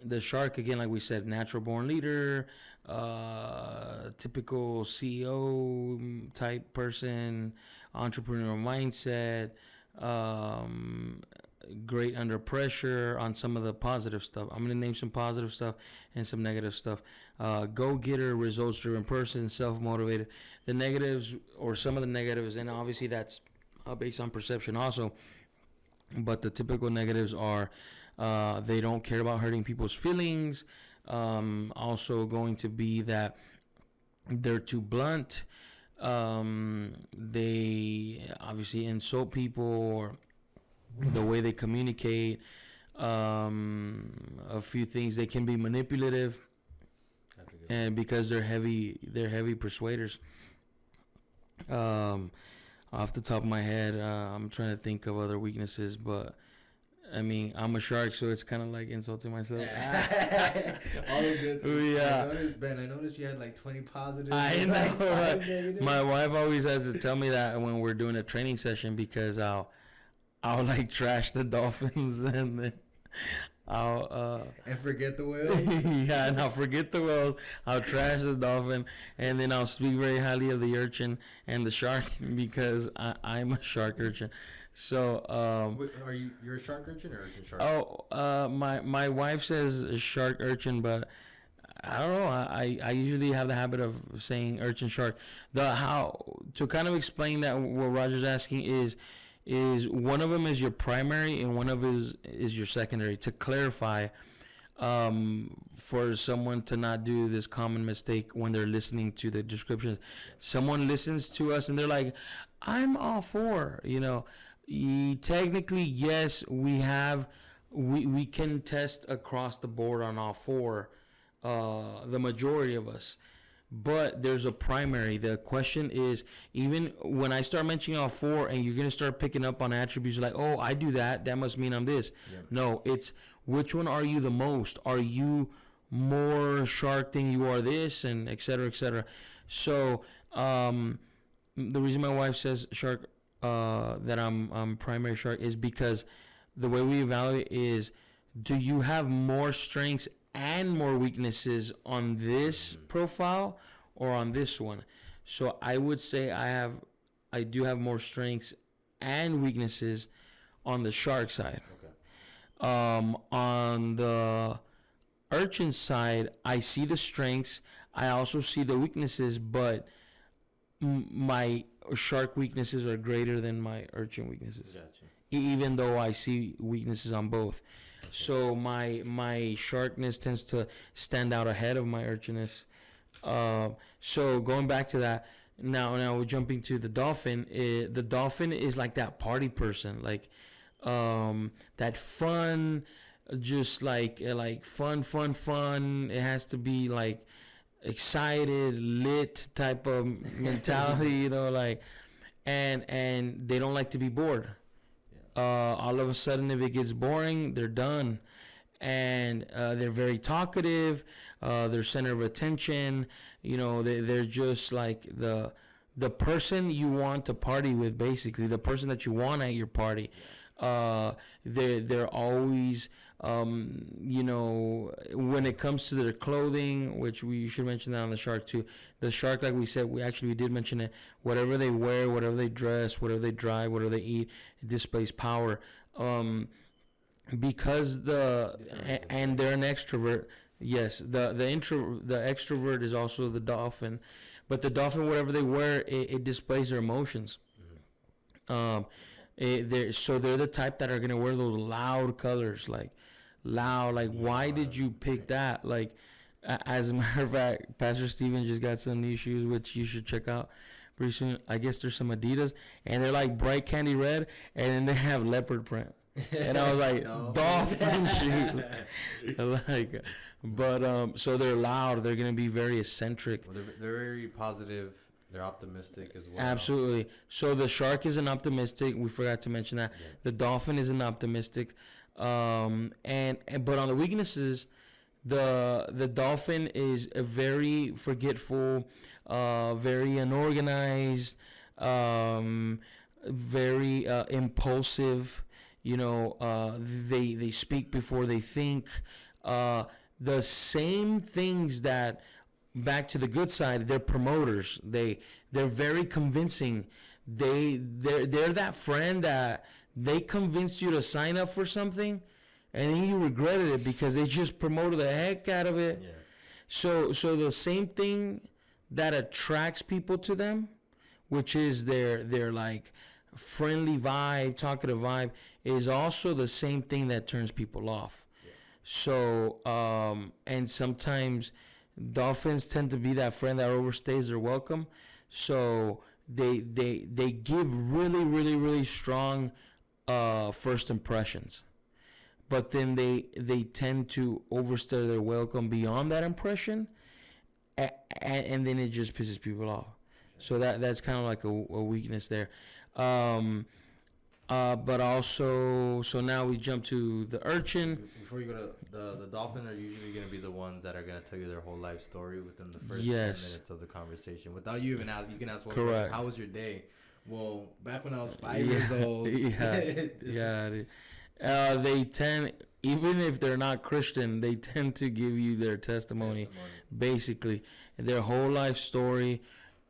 the shark, again, like we said, natural born leader, typical CEO type person, entrepreneurial mindset, great under pressure on some of the positive stuff. I'm going to name some positive stuff and some negative stuff. Go-getter, results-driven person, self-motivated. The negatives, or some of the negatives, and obviously that's based on perception also, but the typical negatives are they don't care about hurting people's feelings. Also going to be that they're too blunt. They obviously insult people, or the way they communicate. A few things, they can be manipulative, and because they're heavy persuaders. Off the top of my head, I'm trying to think of other weaknesses, but I mean, I'm a shark, so it's kind of like insulting myself. All good. Yeah. I noticed you had like 20 positives. I know. Like 5 My wife always has to tell me that when we're doing a training session, because I'll like trash the dolphins and then I'll and forget the whales. yeah, and I'll forget the whales. I'll trash the dolphin, and then I'll speak very highly of the urchin and the shark because I'm a shark urchin. So you're a shark urchin or urchin shark? My wife says shark urchin, but I don't know. I usually have the habit of saying urchin shark. To kind of explain that what Roger's asking is one of them is your primary and one of it is your secondary. To clarify, for someone to not do this common mistake when they're listening to the descriptions, someone listens to us and they're like, "I'm all for," technically, yes, we can test across the board on all four, the majority of us. But there's a primary. The question is, even when I start mentioning all four and you're going to start picking up on attributes like, oh, I do that, that must mean I'm this. Yep. No, it's which one are you the most? Are you more shark than you are this, and et cetera, et cetera. So the reason my wife says shark, that I'm primary shark, is because the way we evaluate is, do you have more strengths and more weaknesses on this profile or on this one? So I would say I do have more strengths and weaknesses on the shark side. Okay. On the urchin side, I see the strengths. I also see the weaknesses, but my shark weaknesses are greater than my urchin weaknesses. Gotcha. Even though I see weaknesses on both. So my sharkness tends to stand out ahead of my urchinness. So going back to that, now we're jumping to the dolphin. The dolphin is like that party person, like that fun, just like fun. It has to be like excited, lit type of mentality, like, and they don't like to be bored. All of a sudden, if it gets boring, they're done. And they're very talkative. They're center of attention. They're just like the person you want to party with, basically. The person that you want at your party. They're always, when it comes to their clothing, which we should mention that on the shark too. The shark, like we said, we did mention it. Whatever they wear, whatever they dress, whatever they drive, whatever they eat, it displays power. Because and they're an extrovert. Yes, the extrovert is also the dolphin, but the dolphin, whatever they wear, it displays their emotions. Mm-hmm. They're the type that are gonna wear those loud colors, like why did you pick that? Like, as a matter of fact, Pastor Steven just got some new shoes, which you should check out pretty soon. I guess there's some Adidas, and they're like bright candy red, and then they have leopard print. And I was like, dolphin shoes. So they're loud. They're gonna be very eccentric. Well, they're very positive. They're optimistic as well. Absolutely. So the shark is an optimistic. We forgot to mention that. Yeah. The dolphin is an optimistic. But on the weaknesses, the dolphin is a very forgetful, very unorganized, very impulsive. They speak before they think. The same things that. Back to the good side, they're promoters. They're very convincing. They're that friend that they convinced you to sign up for something, and then you regretted it because they just promoted the heck out of it. Yeah. So the same thing that attracts people to them, which is their like friendly vibe, talkative vibe, is also the same thing that turns people off. Yeah. So and sometimes dolphins tend to be that friend that overstays their welcome, so they give really, really, really strong first impressions, but then they tend to overstay their welcome beyond that impression, and then it just pisses people off. So that's kind of like a weakness there. But also, so now we jump to the Urchin. Before you go to the Dolphin, are usually going to be the ones that are going to tell you their whole life story within the first 10 minutes of the conversation. Without you even asking, you can ask, Correct. How was your day? Well, back when I was 5 years old. They tend, even if they're not Christian, they tend to give you their testimony. Basically. Their whole life story.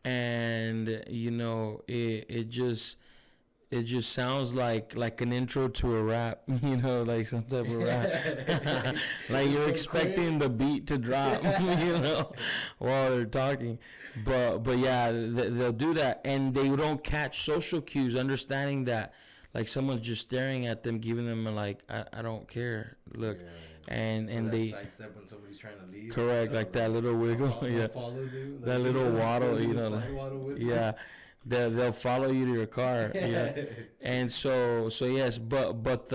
And, you know, it just sounds like an intro to a rap, you know, like some type of rap. Like you're expecting the beat to drop, you know, while they're talking. But yeah, they'll do that, and they don't catch social cues, understanding that like someone's just staring at them, giving them like, I don't care, look. Yeah. And they sidestep when somebody's trying to leave. Correct, like that little wiggle, follow you, that little waddle, you know, like, yeah. They'll follow you to your car, yeah. And so yes, but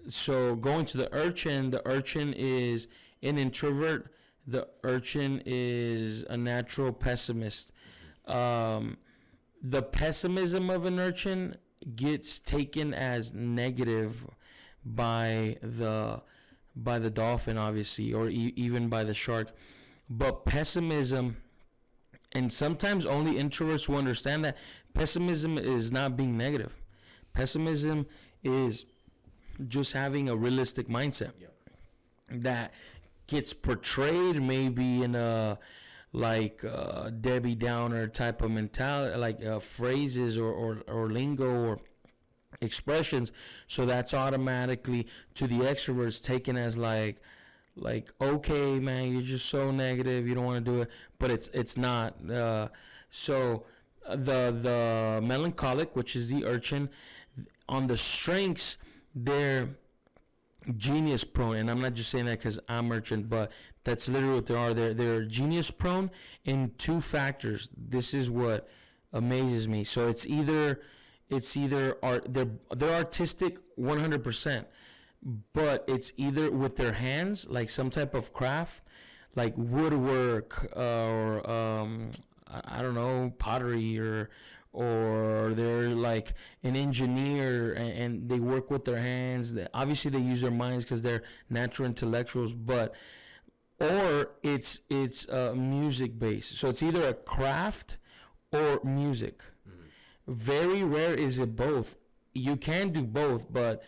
so going to the Urchin is an introvert. The Urchin is a natural pessimist. The pessimism of an Urchin gets taken as negative by the Dolphin, obviously, or even by the shark. But pessimism, and sometimes only introverts will understand that pessimism is not being negative. Pessimism is just having a realistic mindset. Yep. That gets portrayed maybe in a Debbie Downer type of mentality, like phrases or lingo or expressions. So that's automatically to the extroverts taken as like, okay, man, you're just so negative, you don't want to do it, but it's not. So the melancholic, which is the Urchin, on the strengths, they're genius prone, and I'm not just saying that because I'm Urchin, but that's literally what they are. They're genius prone in two factors. This is what amazes me. So it's either art, they're artistic 100%. But it's either with their hands, like some type of craft, like woodwork, or I don't know, pottery, or they're like an engineer and they work with their hands. Obviously, they use their minds because they're natural intellectuals. Or it's music based. So it's either a craft or music. Mm-hmm. Very rare is it both. You can do both, but.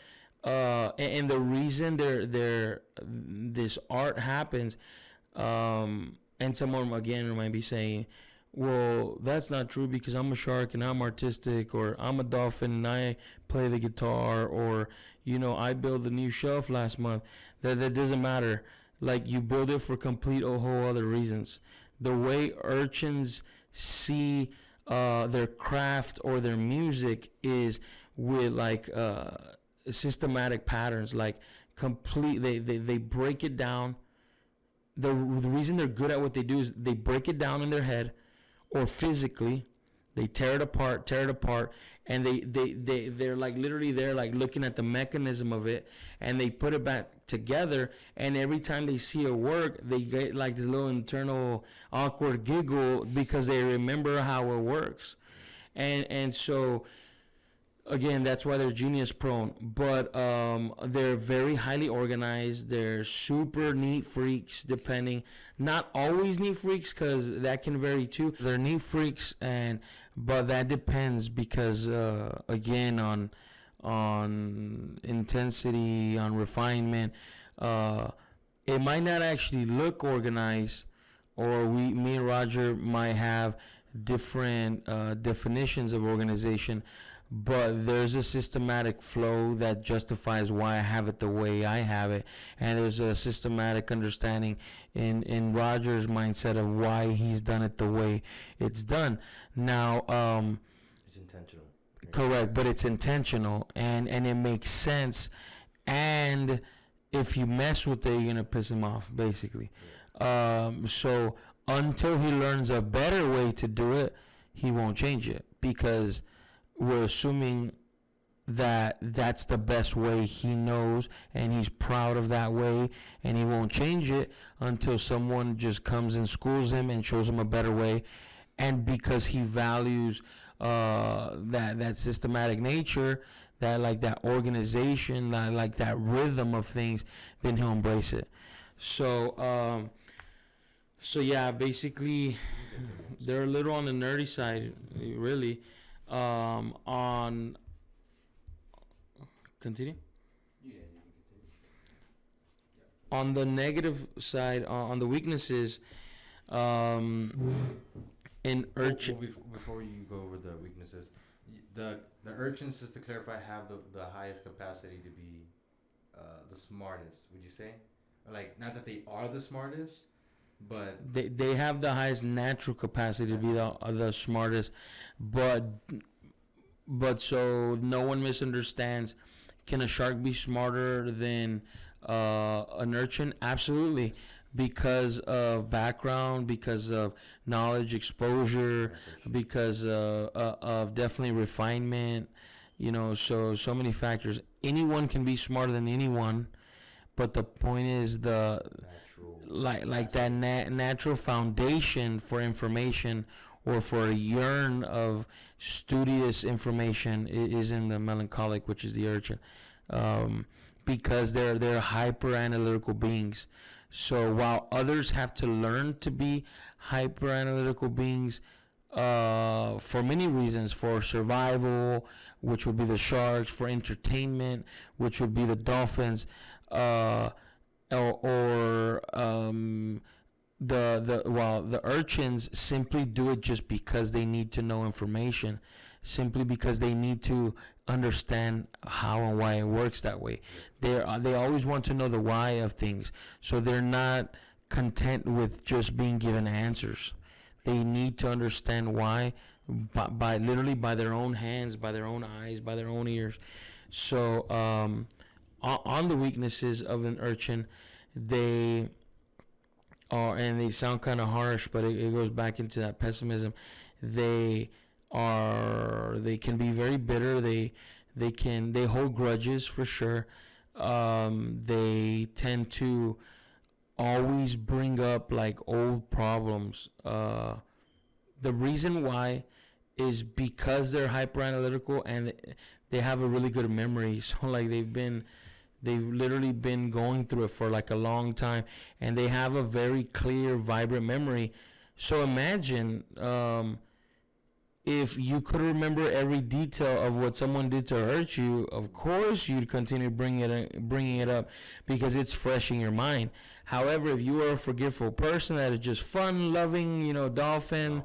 And the reason this art happens, and someone again might be saying, well, that's not true because I'm a shark and I'm artistic, or I'm a dolphin and I play the guitar, or, you know, I built a new shelf last month. That doesn't matter. Like, you build it for complete whole other reasons. The way Urchins see their craft or their music is with like systematic patterns, like they break it down. The reason they're good at what they do is they break it down in their head or physically. They tear it apart, and they're like literally they're like looking at the mechanism of it, and they put it back together. And every time they see it work, they get like this little internal awkward giggle because they remember how it works. And so again, that's why they're genius prone, but they're very highly organized. They're super neat freaks, depending. Not always neat freaks, because that can vary too. They're neat freaks, but that depends because again, on intensity, on refinement. It might not actually look organized, or me and Roger might have different definitions of organization. But there's a systematic flow that justifies why I have it the way I have it. And there's a systematic understanding in Roger's mindset of why he's done it the way it's done. Now, it's intentional. Correct, but it's intentional, and it makes sense. And if you mess with it, you're going to piss him off, basically. Yeah. So until he learns a better way to do it, he won't change it, because we're assuming that that's the best way he knows, and he's proud of that way, and he won't change it until someone just comes and schools him and shows him a better way. and because he values that systematic nature, that like that organization, that like that rhythm of things, then he'll embrace it. So so yeah, basically they're a little on the nerdy side, really. On continue. Yeah, you can continue. On the negative side, on the weaknesses, in Urchin. Before you go over the weaknesses, the urchins, just to clarify, have the highest capacity to be the smartest. Would you say, like, not that they are the smartest, but They have the highest natural capacity to be the smartest, but so no one misunderstands. Can a shark be smarter than an urchin? Absolutely, because of background, because of knowledge, exposure, because of definitely refinement. So many factors. Anyone can be smarter than anyone, but the point is the natural, like that natural foundation for information, or for a yearn of studious information, is in the melancholic, which is the urchin, because they're hyper analytical beings. So while others have to learn to be hyper analytical beings, for many reasons, for survival, which would be the sharks, for entertainment, which would be the dolphins, uh, or the urchins simply do it just because they need to know information, simply because they need to understand how and why it works that way. They always want to know the why of things, so they're not content with just being given answers. They need to understand why, by literally by their own hands, by their own eyes, by their own ears. So on the weaknesses of an urchin, they and they sound kind of harsh, but it goes back into that pessimism. They can be very bitter. They hold grudges for sure. They tend to always bring up like old problems. The reason why is because they're hyper analytical, and they have a really good memory. So like they've literally been going through it for like a long time, and they have a very clear, vibrant memory. So imagine if you could remember every detail of what someone did to hurt you. Of course, you'd continue bringing it up because it's fresh in your mind. However, if you are a forgetful person that is just fun loving, dolphin,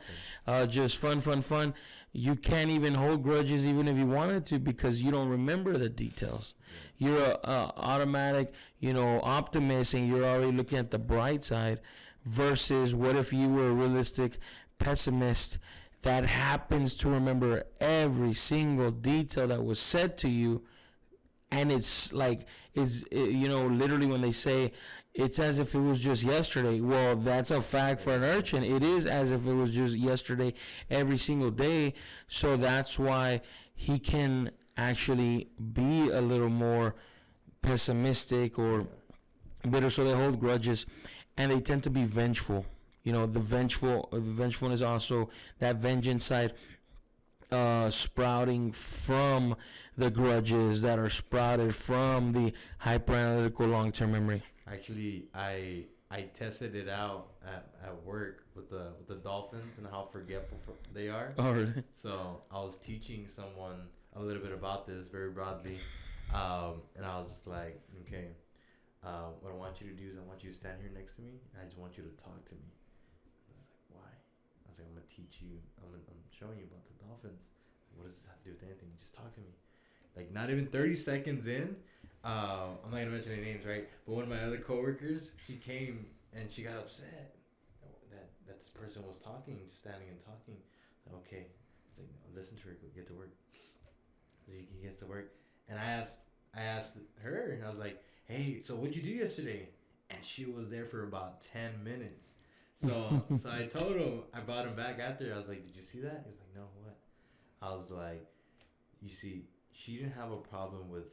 just fun, you can't even hold grudges even if you wanted to, because you don't remember the details. You're a automatic, optimist, and you're already looking at the bright side. Versus, what if you were a realistic pessimist that happens to remember every single detail that was said to you, and it's like, literally when they say it's as if it was just yesterday. Well, that's a fact for an urchin. It is as if it was just yesterday every single day. So that's why he can actually be a little more pessimistic or bitter. So they hold grudges, and they tend to be vengeful. The vengefulness, also that vengeance side, sprouting from the grudges that are sprouted from the hyperanalytical long-term memory. Actually, I tested it out at work with the dolphins and how forgetful they are. Oh, really? So I was teaching someone a little bit about this very broadly, and I was just like, okay, what I want you to do is I want you to stand here next to me, and I just want you to talk to me. I was like, why? I was like, I'm gonna teach you. I'm showing you about the dolphins. What does this have to do with anything? Just talk to me. Like, not even 30 seconds in, I'm not gonna mention any names, right? But one of my other coworkers, she came and she got upset that this person was talking, just standing and talking. So, okay, it's like, no, listen to her, go get to work. He gets to work, and I asked her, and I was like, hey, so what'd you do yesterday? And she was there for about 10 minutes. So I told him, I brought him back after. I was like, did you see that? He was like, no, what? I was like, you see, she didn't have a problem with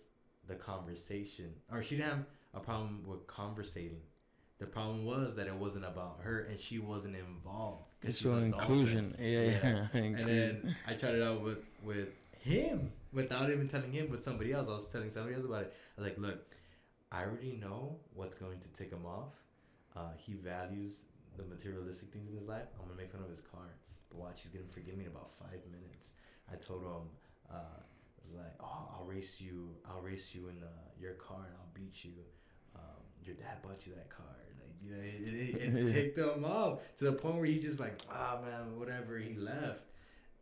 the conversation, or she didn't have a problem with conversating, The problem was that it wasn't about her and she wasn't involved. It's so inclusion. Yeah. And then I tried it out with him without even telling him, with somebody else. I was telling somebody else about it. I was like, look, I already know what's going to tick him off. He values the materialistic things in his life. I'm going to make fun of his car. But watch, he's going to forgive me in about 5 minutes. I told him, I was like, oh, I'll race you in your car and I'll beat you. Your dad bought you that car. Like, you know, it ticked him off to the point where he just like, man, whatever. He left.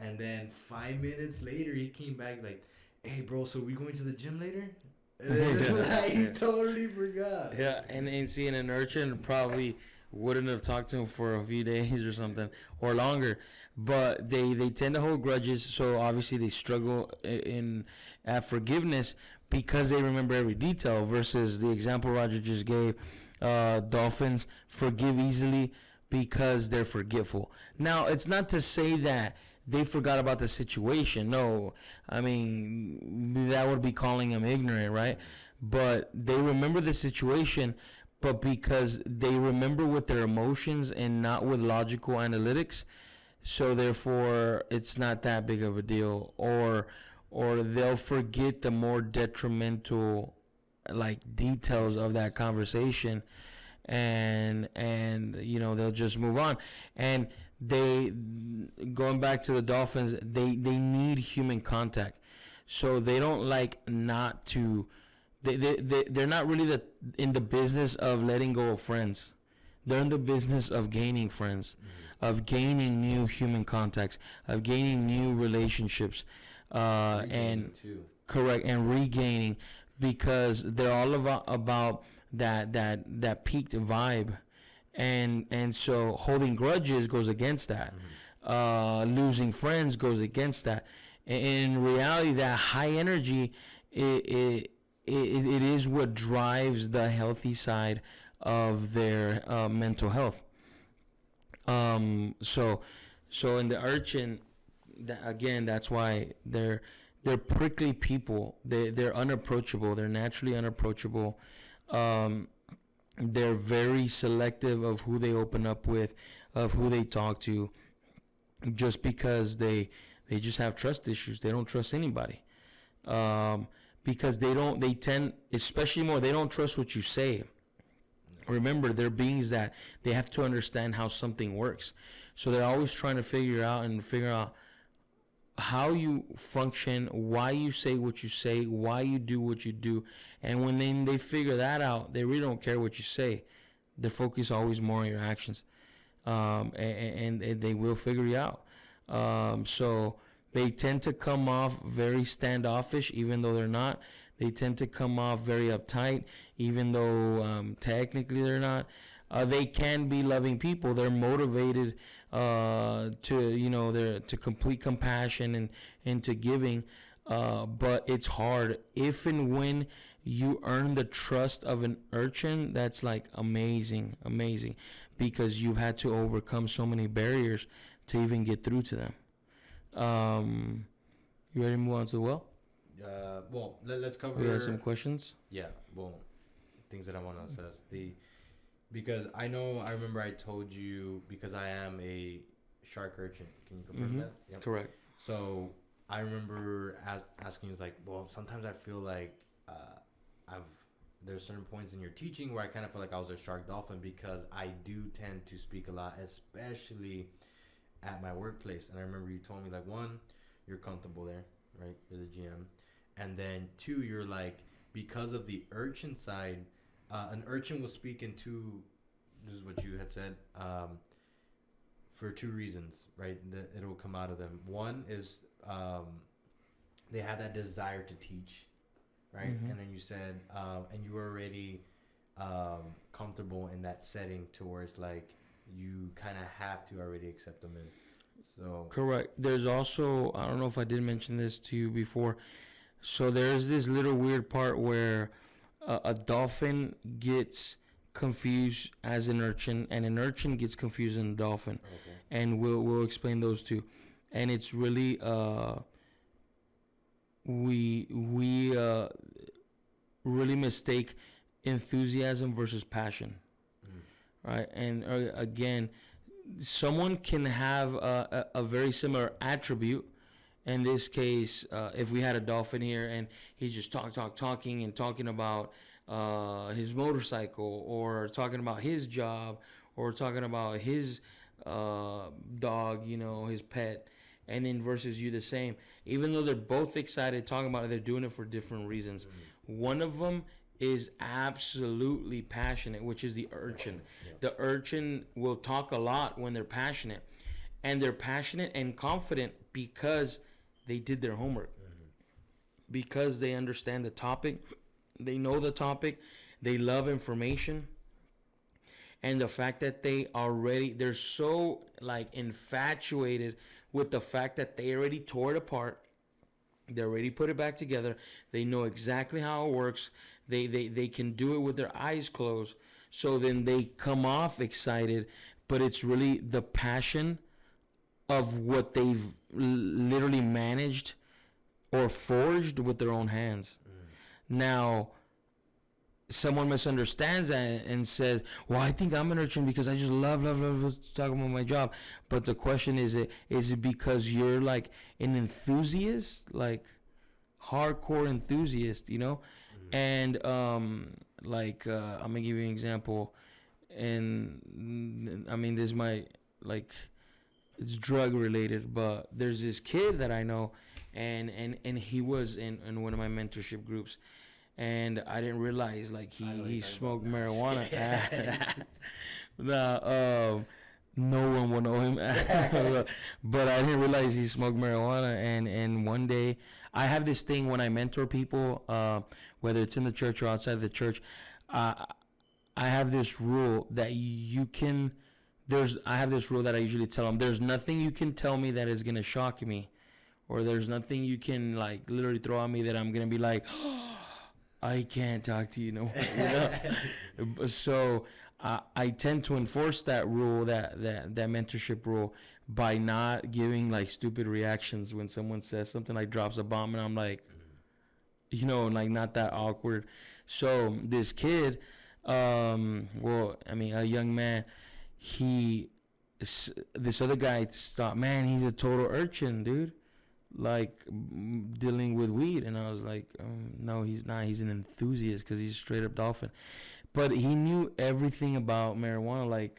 And then 5 minutes later, he came back like, hey, bro, so we going to the gym later? He totally forgot. Yeah, and seeing an Urchin probably wouldn't have talked to him for a few days or something, or longer. But they tend to hold grudges, so obviously they struggle at forgiveness because they remember every detail, versus the example Roger just gave, Dolphins forgive easily because they're forgetful. Now, it's not to say that they forgot about the situation. No, I mean, that would be calling them ignorant, right? But they remember the situation, but because they remember with their emotions and not with logical analytics, so therefore it's not that big of a deal. Or they'll forget the more detrimental like details of that conversation, and you know, they'll just move on. And they, going back to the Dolphins, they need human contact, so they don't like not to. They're not really in the business of letting go of friends. They're in the business of gaining friends, of gaining new human contacts, of gaining new relationships, and too. Correct, and regaining, because they're all about that peaked vibe. And so holding grudges goes against that. Losing friends goes against that. In reality, that high energy, it is what drives the healthy side of their mental health. So in the Urchin, again, that's why they're prickly people. They're unapproachable. They're naturally unapproachable. They're very selective of who they open up with, of who they talk to, just because they just have trust issues. They don't trust anybody. Because they tend, especially more, they don't trust what you say. Remember, they're beings that they have to understand how something works. So they're always trying to figure out how you function, why you say what you say, why you do what you do. And when they figure that out, they really don't care what you say. Their focus always more on your actions. And they will figure you out. So they tend to come off very standoffish, even though they're not. They tend to come off very uptight, even though technically they're not. They can be loving people. They're motivated to complete compassion and to giving. But it's hard. If and when you earn the trust of an Urchin, that's like amazing, because you've had to overcome so many barriers to even get through to them. You ready to move on to the well? Well, let's cover. We have some questions. Yeah, well, things that I want to assess. Because I remember I told you, because I am a shark urchin. Can you confirm that? Yep. Correct. So I remember asking you, like, well, sometimes I feel like there's certain points in your teaching where I kind of feel like I was a shark dolphin, because I do tend to speak a lot, especially at my workplace. And I remember you told me, like, one, you're comfortable there, right? You're the GM. And then two, you're like, because of the Urchin side, an Urchin will speak in two, this is what you had said, for two reasons, right? That it'll come out of them. One is they have that desire to teach, right? Mm-hmm. And then you said, and you were already comfortable in that setting towards, like, you kind of have to already accept them in. So correct. There's also, I don't know if I did mention this to you before. So there's this little weird part where a dolphin gets confused as an Urchin, and an Urchin gets confused in a dolphin. okay. And we'll explain those two. And it's really we really mistake enthusiasm versus passion. right? And again, someone can have a very similar attribute. In this case, if we had a dolphin here and he's just talking and talking about his motorcycle, or talking about his job, or talking about his dog, his pet, and then versus you the same. Even though they're both excited talking about it, they're doing it for different reasons. One of them is absolutely passionate, which is the urchin. The urchin will talk a lot when they're passionate, and they're passionate and confident because they did their homework, because they understand the topic, they know the topic, they love information, and the fact that they're so infatuated with the fact that they already tore it apart, they already put it back together, they know exactly how it works, they can do it with their eyes closed. So then they come off excited, but it's really the passion of what they've literally managed or forged with their own hands. Now, someone misunderstands that and says, well, I think I'm an urchin because I just love talking about my job. But the question is it because you're like an enthusiast, like hardcore enthusiast, And I'm gonna give you an example, and I mean this might it's drug related, but there's this kid that I know, and he was in one of my mentorship groups, and I didn't realize he smoked marijuana. No one will know him, but I didn't realize he smoked marijuana. And one day, I have this thing when I mentor people, whether it's in the church or outside the church. I have this rule that I have this rule that I usually tell them: there's nothing you can tell me that is gonna shock me, or there's nothing you can literally throw at me that I'm gonna be like, oh, I can't talk to you no more. So I tend to enforce that rule, that mentorship rule, by not giving stupid reactions when someone says something, drops a bomb, and I'm like, not that awkward. So this kid, a young man, this other guy thought, man, he's a total urchin, dude, dealing with weed. And I was like, no, he's not. He's an enthusiast because he's a straight up dolphin. But he knew everything about marijuana.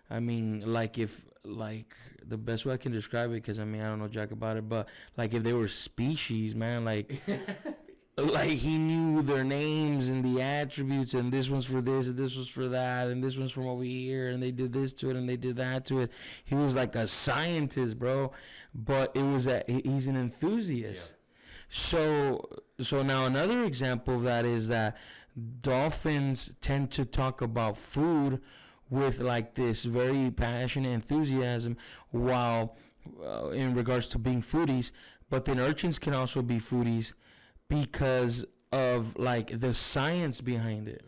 If the best way I can describe it, because I don't know jack about it, but if they were species, man, he knew their names and the attributes, and this one's for this and this one's for that, and this one's from over here, and they did this to it and they did that to it. He was like a scientist, bro. But it was that he's an enthusiast. Yeah. So now another example of that is that dolphins tend to talk about food with this very passionate enthusiasm, while in regards to being foodies. But then urchins can also be foodies because of the science behind it.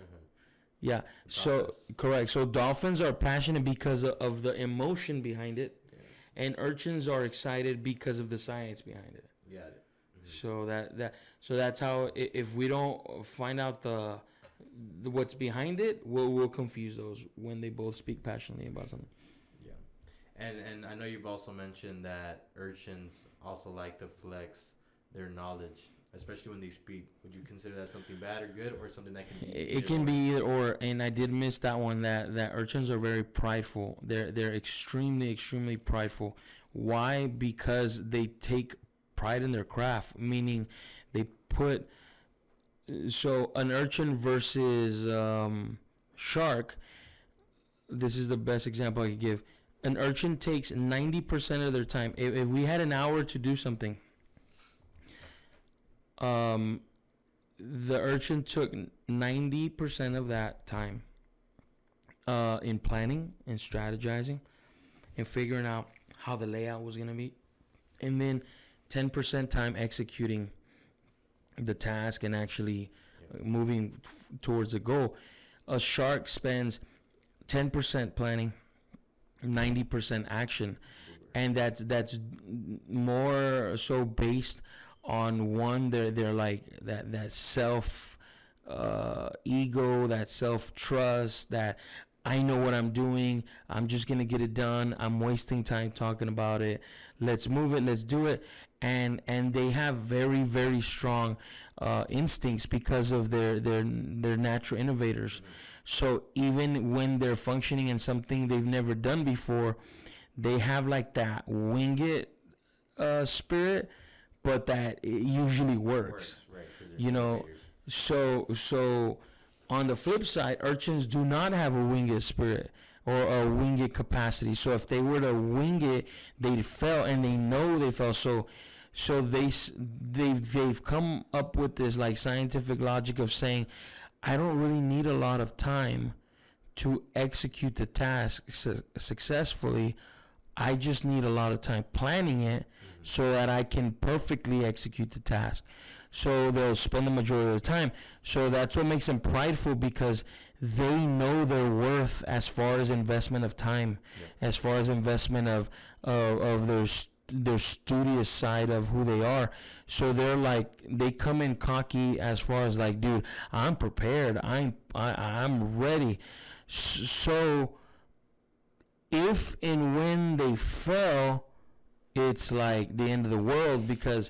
Yeah. So correct. So dolphins are passionate because of the emotion behind it, and urchins are excited because of the science behind it. Yeah. So that's how, if we don't find out the what's behind it, we'll confuse those when they both speak passionately about something. Yeah. And I know you've also mentioned that urchins also like to flex their knowledge, especially when they speak. Would you consider that something bad or good, or something that can be it can be either or? And I did miss that one, that urchins are very prideful. They're extremely prideful. Why? Because they take pride in their craft, meaning they put, so an urchin versus shark, this is the best example I could give. An urchin takes 90% of their time. If we had an hour to do something, the urchin took 90% of that time in planning and strategizing and figuring out how the layout was going to be, and then 10% time executing the task and actually moving towards the goal. A shark spends 10% planning, 90% action, and that's more so based on one, they're like that self ego, that self trust, that I know what I'm doing. I'm just going to get it done. I'm wasting time talking about it. Let's move it. Let's do it. And they have very, very strong instincts because of their natural innovators. So even when they're functioning in something they've never done before, they have like that wing it spirit, but that it usually works. Right, you know, so on the flip side, urchins do not have a wing it spirit or a wing it capacity. So if they were to wing it, they'd fail, and they know they fell. So they've come up with this like scientific logic of saying, I don't really need a lot of time to execute the task successfully. I just need a lot of time planning it so that I can perfectly execute the task. So they'll spend the majority of the time. So that's what makes them prideful, because they know their worth as far as investment of time, as far as investment of their studious side of who they are. So they're like, they come in cocky as far as like, dude, I'm prepared. I'm ready. So if and when they fail, it's like the end of the world, because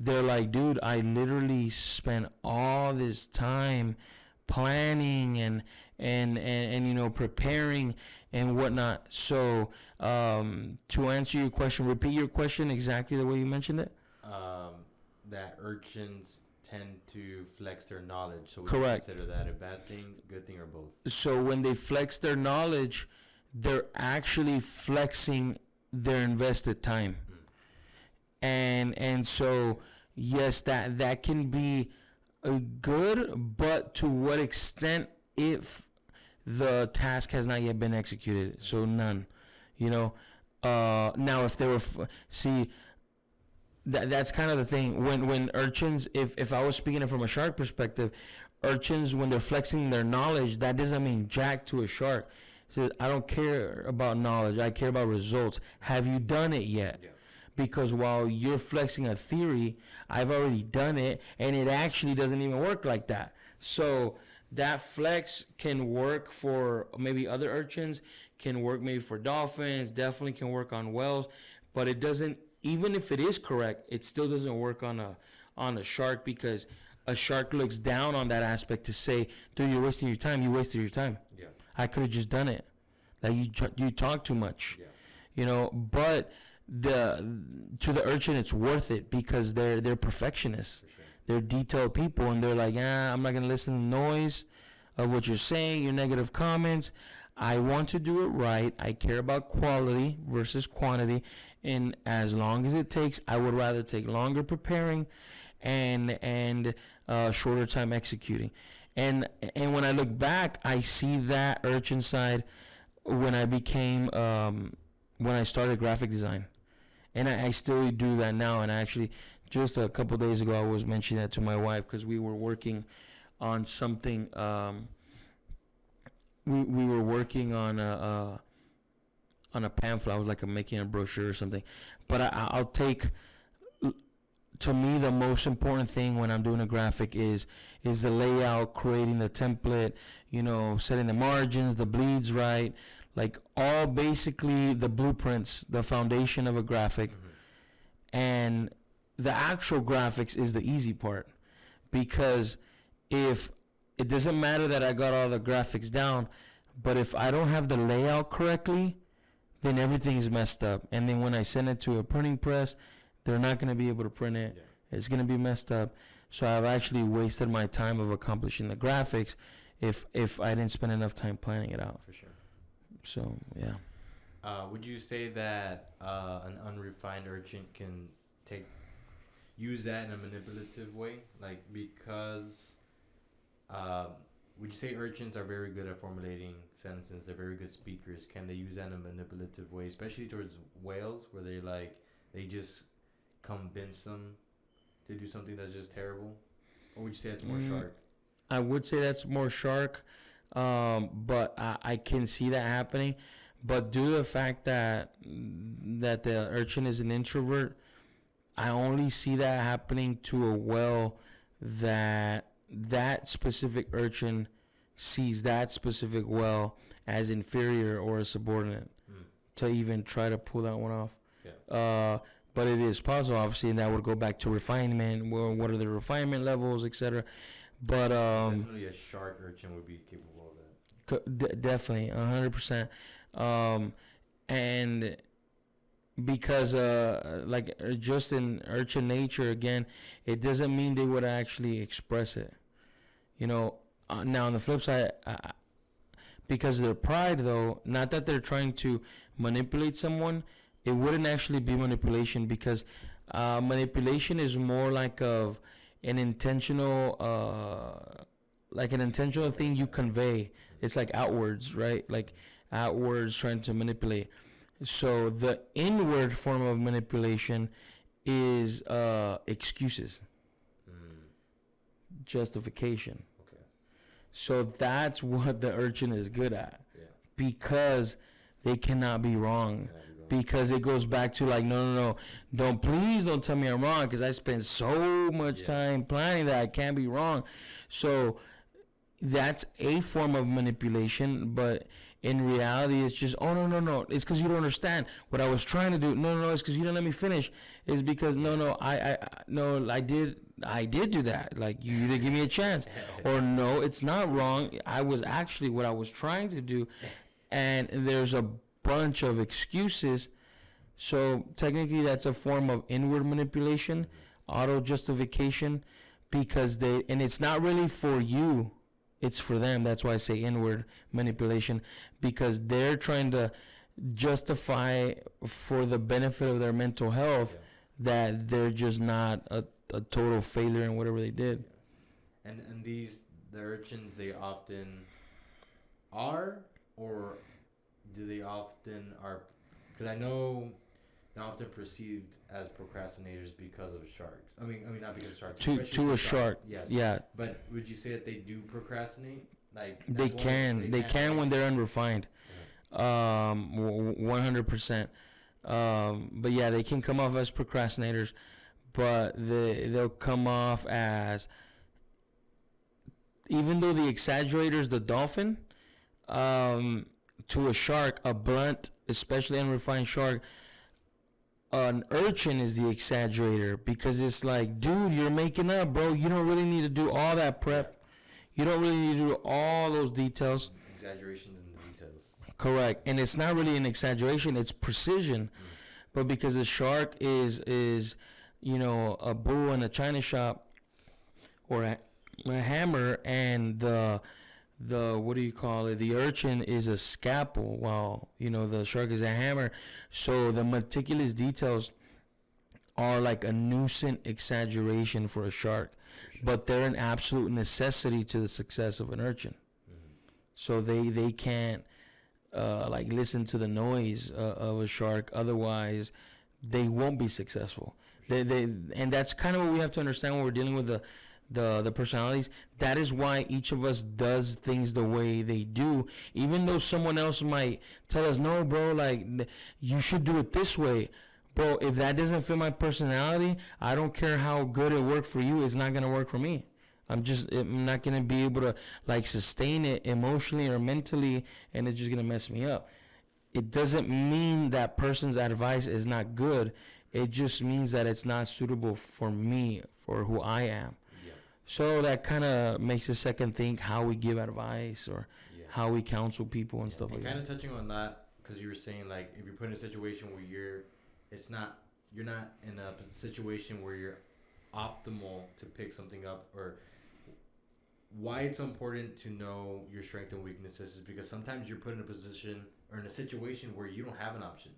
they're like, dude, I literally spent all this time planning and you know, preparing and whatnot. So to answer your question, repeat your question exactly the way you mentioned it. That urchins tend to flex their knowledge. So we Correct. consider that a bad thing, good thing, or both? So when they flex their knowledge, they're actually flexing their invested time. And so yes, that can be good, but to what extent if the task has not yet been executed? So none, you know. Now if they were that's kind of the thing when urchins, if I was speaking it from a shark perspective, urchins, when they're flexing their knowledge, that doesn't mean jack to a shark. So I don't care about knowledge, I care about results. Have you done it yet? Yeah. Because while you're flexing a theory, I've already done it, and it actually doesn't even work like that. So that flex can work for maybe other urchins, can work maybe for dolphins, definitely can work on whales, but it doesn't, even if it is correct, it still doesn't work on a shark, because a shark looks down on that aspect to say, dude, you're wasting your time. You wasted your time. Yeah. I could have just done it. Like you talk too much. Yeah. You know, but to the urchin, it's worth it, because they're perfectionists. Sure. They're detailed people, and they're like, I'm not gonna listen to the noise of what you're saying, your negative comments. I want to do it right. I care about quality versus quantity, and as long as it takes, I would rather take longer preparing and shorter time executing. And when I look back, I see that urchin side when I became when I started graphic design. And I still do that now. And actually, just a couple of days ago, I was mentioning that to my wife, because we were working on something. We were working on a pamphlet. I was like making a brochure or something. But I'll take, to me, the most important thing when I'm doing a graphic is the layout, creating the template, you know, setting the margins, the bleeds right. Like all basically the blueprints, the foundation of a graphic. And the actual graphics is the easy part, because if it doesn't matter that I got all the graphics down, but if I don't have the layout correctly, then everything is messed up. And then when I send it to a printing press, they're not going to be able to print it. Yeah. It's going to be messed up. So I've actually wasted my time of accomplishing the graphics if I didn't spend enough time planning it out. For sure. So, yeah. Would you say that an unrefined urchin can use that in a manipulative way? Like, because would you say urchins are very good at formulating sentences? They're very good speakers. Can they use that in a manipulative way, especially towards whales, where they just convince them to do something that's just terrible? Or would you say that's more shark? I would say that's more shark. But I can see that happening. But due to the fact that the urchin is an introvert, I only see that happening to a whale that specific urchin sees that specific whale as inferior or a subordinate to even try to pull that one off. Yeah. But it is possible, obviously, and that would go back to refinement. Well, what are the refinement levels, etc. But definitely a shark urchin would be capable of that. Definitely, 100%. And because like just in urchin nature, again, it doesn't mean they would actually express it. Now on the flip side, because of their pride, though, not that they're trying to manipulate someone, it wouldn't actually be manipulation, because manipulation is more like of an intentional thing you convey. It's like outwards, right? Like outwards trying to manipulate. So the inward form of manipulation is excuses, justification. Okay. So that's what the urchin is good at, because they cannot be wrong. Because it goes back to like, no, please don't tell me I'm wrong, because I spent so much time planning that I can't be wrong. So that's a form of manipulation, but in reality, it's just, oh, no, it's because you don't understand what I was trying to do. No, it's because you didn't let me finish. It's because, I did do that. Like, you didn't give me a chance. Or no, it's not wrong. I was actually what I was trying to do. And there's a bunch of excuses. So technically that's a form of inward manipulation, auto justification, because and it's not really for you, it's for them. That's why I say inward manipulation, because they're trying to justify for the benefit of their mental health that they're just not a total failure in whatever they did. And the urchins, they often are, or do they often are? Because I know they're often perceived as procrastinators because of sharks. I mean not because of sharks. To a shark. Yes. Yeah. But would you say that they do procrastinate? Like they can when they're unrefined. 100%. But yeah, they can come off as procrastinators, but they'll come off as, even though the exaggerator's the dolphin, to a shark, a blunt, especially unrefined shark, an urchin is the exaggerator, because it's like, dude, you're making up, bro. You don't really need to do all that prep. You don't really need to do all those details. Exaggerations in the details. Correct. And it's not really an exaggeration, it's precision. But because the shark is a bull in a china shop, or a hammer, and the what do you call it? The urchin is a scalpel, while the shark is a hammer. So the meticulous details are like a nuisance exaggeration for a shark, but they're an absolute necessity to the success of an urchin. So they can't listen to the noise of a shark, otherwise they won't be successful. And that's kind of what we have to understand when we're dealing with the personalities. That is why each of us does things the way they do, even though someone else might tell us, no, bro, like, you should do it this way. Bro, if that doesn't fit my personality, I don't care how good it worked for you, it's not going to work for me. I'm not going to be able to sustain it emotionally or mentally, and it's just going to mess me up. It doesn't mean that person's advice is not good. It just means that it's not suitable for me, for who I am. So that kind of makes us second think how we give advice, or how we counsel people and stuff like that. Kind of touching on that, because you were saying, like, if you're put in a situation where you're not in a situation where you're optimal to pick something up, or why it's so important to know your strengths and weaknesses is because sometimes you're put in a position or in a situation where you don't have an option.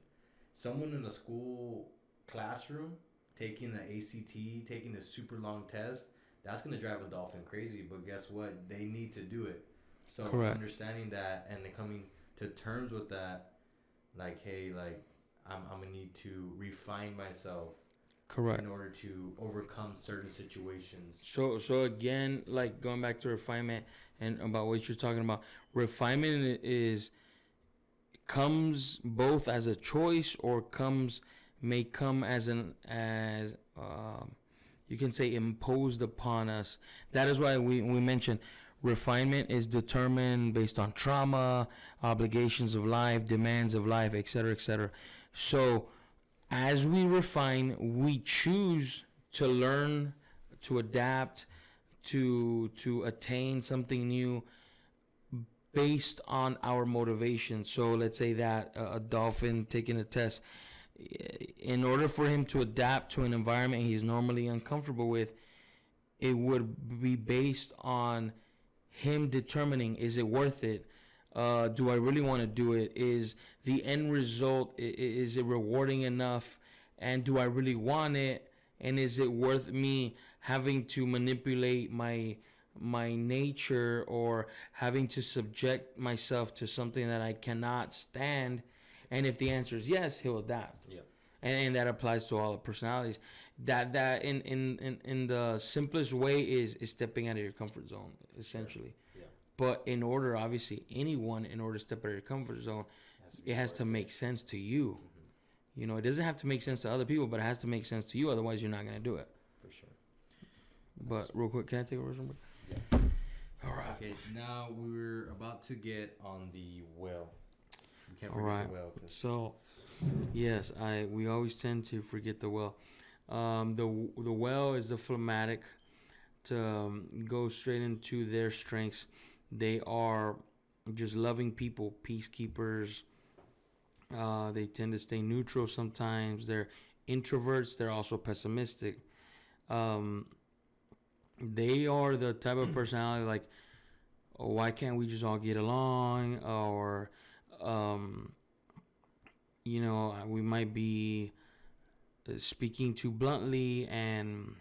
Someone in a school classroom taking the ACT, taking a super long test, that's going to drive a dolphin crazy, but guess what? They need to do it. So Correct. Understanding that and then coming to terms with that, like, hey, like, I'm going to need to refine myself. Correct. In order to overcome certain situations. So again, like, going back to refinement and about what you're talking about, refinement comes both as a choice, or may come as you can say imposed upon us. That is why we mentioned refinement is determined based on trauma, obligations of life, demands of life, etc., etc. So as we refine, we choose to learn, to adapt, to attain something new based on our motivation. So let's say that a dolphin taking a test, in order for him to adapt to an environment he's normally uncomfortable with, it would be based on him determining, is it worth it? Do I really want to do it? Is the end result, is it rewarding enough? And do I really want it? And is it worth me having to manipulate my nature, or having to subject myself to something that I cannot stand? And if the answer is yes, he'll adapt. Yeah. And that applies to all the personalities. That in the simplest way is stepping out of your comfort zone, essentially. Yeah. But in order to step out of your comfort zone, it has to make sense to you. Mm-hmm. You know, it doesn't have to make sense to other people, but it has to make sense to you. Otherwise, you're not going to do it. For sure. But real quick, can I take a resume? Yeah. All right. Okay, now we're about to get on the whale. We can't All forget right. the whale. So, yes, we always tend to forget the whale. The whale is the phlegmatic, to go straight into their strengths. They are just loving people, peacekeepers. They tend to stay neutral sometimes. They're introverts. They're also pessimistic. They are the type of personality like, oh, why can't we just all get along? Or, we might be speaking too bluntly and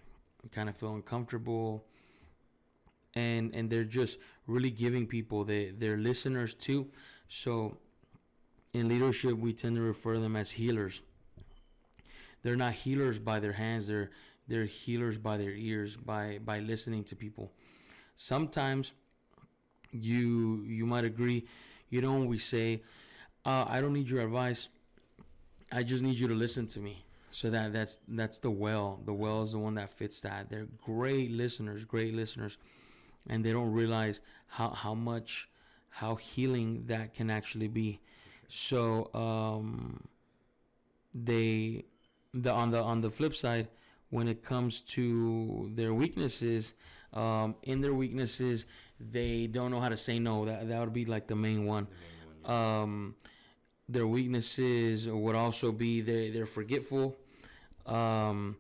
kind of feel uncomfortable. And they're just really giving people, they're listeners too. So in leadership, we tend to refer to them as healers. They're not healers by their hands. They're healers by their ears, by listening to people. Sometimes you might agree, when we say, I don't need your advice, I just need you to listen to me. So that's the whale. The whale is the one that fits that. They're great listeners, and they don't realize how healing that can actually be. So on the flip side, when it comes to their weaknesses, they don't know how to say no. That would be like the main one. Their weaknesses would also be they're forgetful. On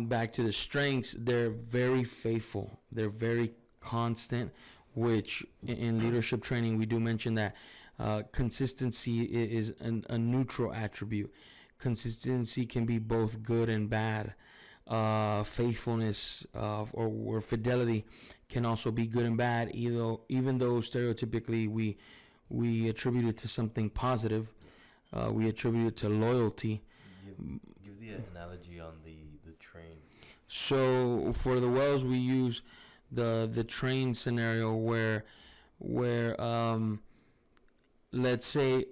back to the strengths, they're very faithful. They're very constant, which in leadership training we do mention that consistency is a neutral attribute. Consistency can be both good and bad. Faithfulness or fidelity can also be good and bad, even though stereotypically we attribute it to something positive. We attribute it to loyalty. Give the analogy on the train. So for the whales, we use the train scenario where let's say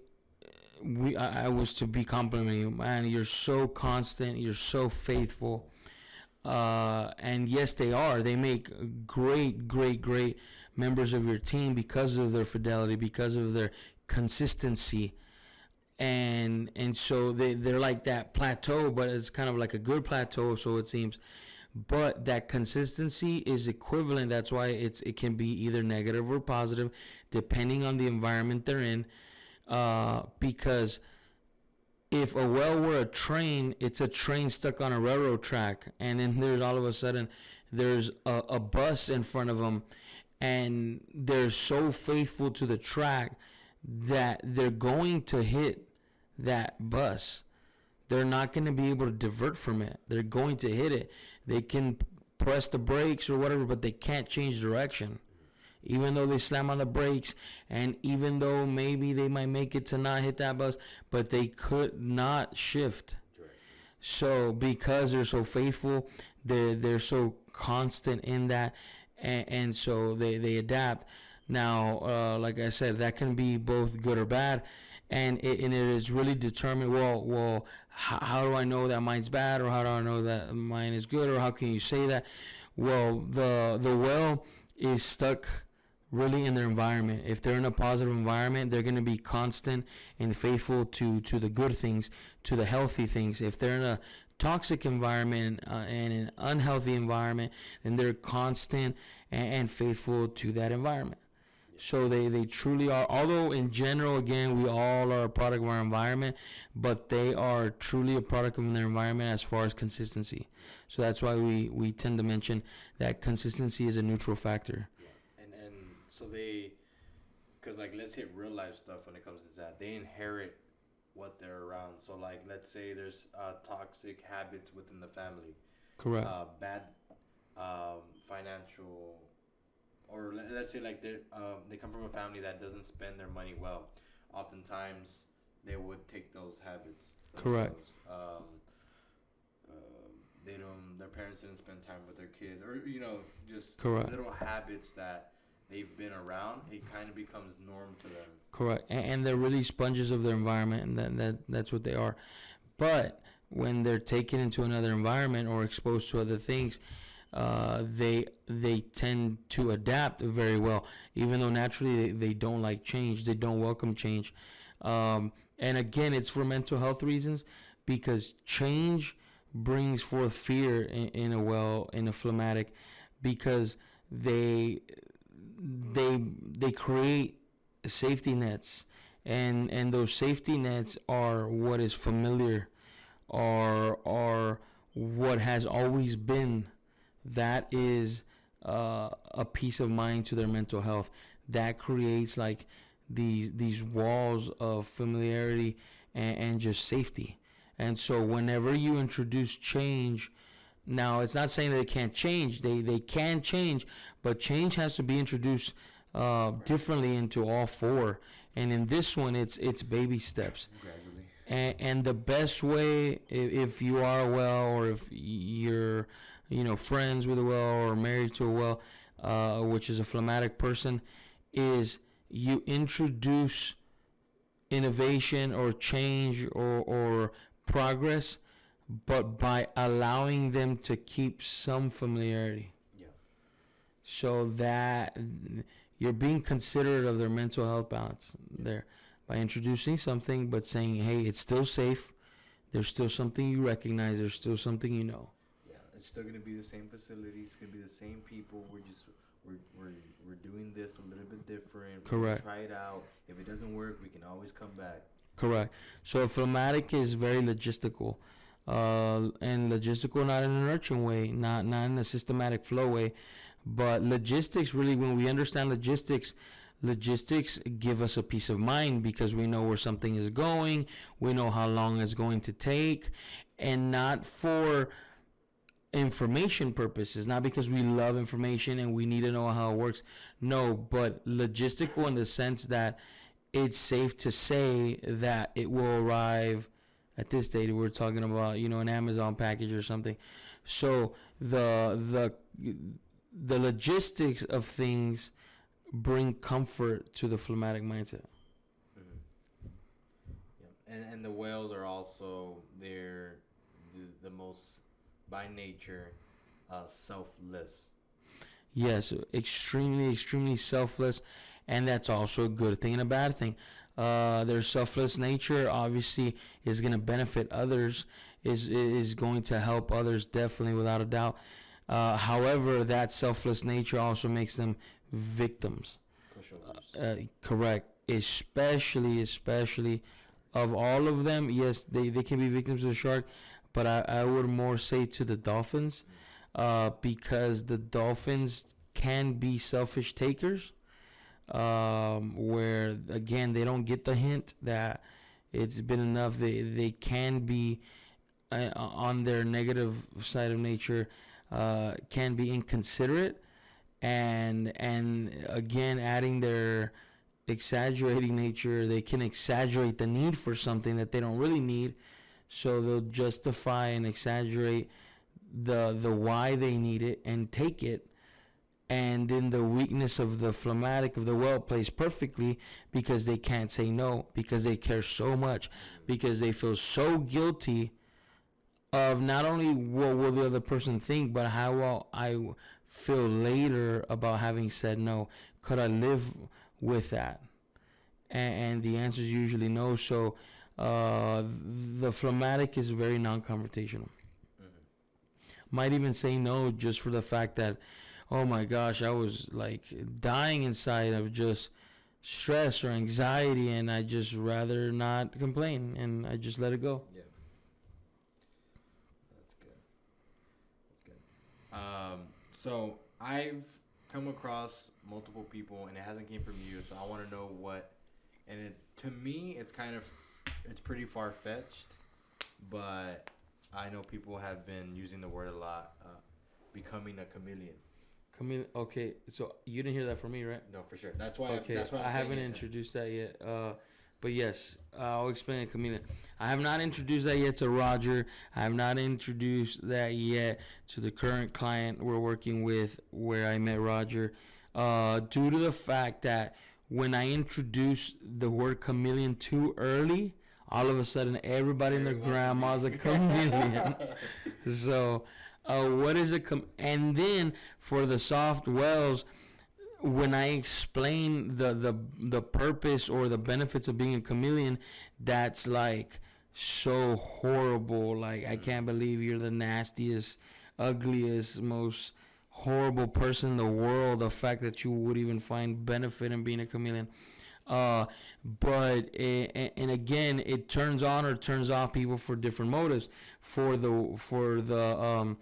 I was to be complimenting you, man, you're so constant, you're so faithful. And yes, they are. They make great members of your team because of their fidelity, because of their consistency. And so they're like that plateau, but it's kind of like a good plateau, so it seems. But that consistency is equivalent. That's why it can be either negative or positive, depending on the environment they're in. Because if a well were a train, it's a train stuck on a railroad track, and then there's all of a sudden there's a bus in front of them, and they're so faithful to the track that they're going to hit that bus. They're not going to be able to divert from it. They're going to hit it. They can press the brakes or whatever, but they can't change direction. Even though they slam on the brakes, and even though maybe they might make it to not hit that bus, but they could not shift. So because they're so faithful, they're so constant in that, and so they adapt. Now, like I said, that can be both good or bad, and it is really determined. Well, how do I know that mine's bad, or how do I know that mine is good, or how can you say that? Well, the well is stuck really in their environment. If they're in a positive environment, they're going to be constant and faithful to the good things, to the healthy things. If they're in a toxic environment and an unhealthy environment, then they're constant and faithful to that environment. So they truly are, although in general, again, we all are a product of our environment, but they are truly a product of their environment as far as consistency. So that's why we tend to mention that consistency is a neutral factor. Yeah. And so they, because like let's hit real life stuff when it comes to that, they inherit what they're around. So like let's say there's toxic habits within the family. Correct. Bad financial, or let's say like they come from a family that doesn't spend their money well. Oftentimes they would take those habits themselves. Correct. Their parents didn't spend time with their kids, or just Correct. little habits that they've been around. It kind of becomes norm to them. Correct. And they're really sponges of their environment, and that's what they are. But when they're taken into another environment or exposed to other things, they tend to adapt very well, even though naturally they don't like change. They don't welcome change. And again, it's for mental health reasons, because change brings forth fear in a phlegmatic, because they create safety nets, and those safety nets are what is familiar, or what has always been. That is a peace of mind to their mental health. That creates like these walls of familiarity and just safety. And so whenever you introduce change, now it's not saying that they can't change. They can change, but change has to be introduced differently into all four. And in this one, it's baby steps. Gradually. And the best way, if you are well, or if you're friends with a well or married to a well, which is a phlegmatic person, is you introduce innovation or change or progress, but by allowing them to keep some familiarity. Yeah. So that you're being considerate of their mental health balance there by introducing something, but saying, hey, it's still safe. There's still something you recognize. There's still something you know. It's still gonna be the same facility. It's gonna be the same people. We're doing this a little bit different. Correct. Try it out. If it doesn't work, we can always come back. Correct. So a phlegmatic is very logistical, and logistical not in an Urchin way, not in a systematic flow way, but logistics. Really, when we understand logistics give us a peace of mind, because we know where something is going. We know how long it's going to take, and not for information purposes, not because we love information and we need to know how it works. No, but logistical in the sense that it's safe to say that it will arrive at this date. We're talking about, an Amazon package or something. So the logistics of things bring comfort to the phlegmatic mindset. Mm-hmm. Yeah. And the whales are also they're the most by nature selfless. Yes, extremely, extremely selfless, and that's also a good thing and a bad thing. Their selfless nature obviously is going to benefit others, is going to help others, definitely, without a doubt. However, that selfless nature also makes them victims. Pushovers. Correct. Especially of all of them, yes, they can be victims of the shark, but I would more say to the dolphins, because the dolphins can be selfish takers, where, again, they don't get the hint that it's been enough. They can be, on their negative side of nature, can be inconsiderate, and again, adding their exaggerating nature, they can exaggerate the need for something that they don't really need. So they'll justify and exaggerate the why they need it and take it. And then the weakness of the phlegmatic of the well plays perfectly, because they can't say no, because they care so much, because they feel so guilty of not only what will the other person think, but how will I feel later about having said no? Could I live with that? And the answer is usually no. So the phlegmatic is very non-confrontational. Might even say no just for the fact that, oh my gosh, I was like dying inside of just stress or anxiety, and I just rather not complain, and I just let it go. Yeah. That's good. So I've come across multiple people, and it hasn't came from you, so I want to know what. And to me, it's pretty far fetched, but I know people have been using the word a lot. Becoming a chameleon. Okay, so you didn't hear that from me, right? No, for sure. That's why. Okay, that's why I haven't introduced that yet. But yes, I'll explain a chameleon. I have not introduced that yet to Roger. I have not introduced that yet to the current client we're working with, where I met Roger. Due to the fact that when I introduced the word chameleon too early, all of a sudden everybody and their grandma's a chameleon. So, what is a and then for the soft wells, when I explain the purpose or the benefits of being a chameleon, that's like so horrible. Like, I can't believe you're the nastiest, ugliest, most horrible person in the world. The fact that you would even find benefit in being a chameleon. But and again, it turns on or turns off people for different motives. For the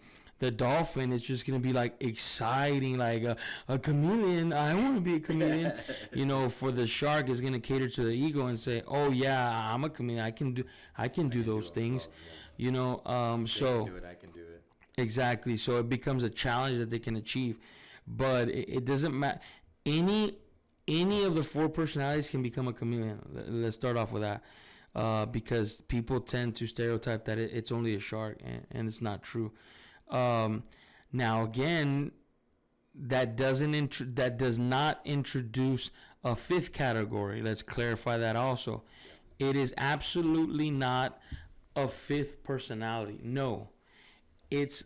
dolphin, it's just gonna be like exciting, like a chameleon. I want to be a chameleon. For the shark, it's gonna cater to the ego and say, "Oh yeah, I'm a chameleon. I can do those things." So do it, I can do it. Exactly. So it becomes a challenge that they can achieve, but it doesn't matter. Any of the four personalities can become a chameleon. Let's start off with that, because people tend to stereotype that it's only a shark, and it's not true. Now again, that does not introduce a fifth category. Let's clarify that also. It is absolutely not a fifth personality. No, it's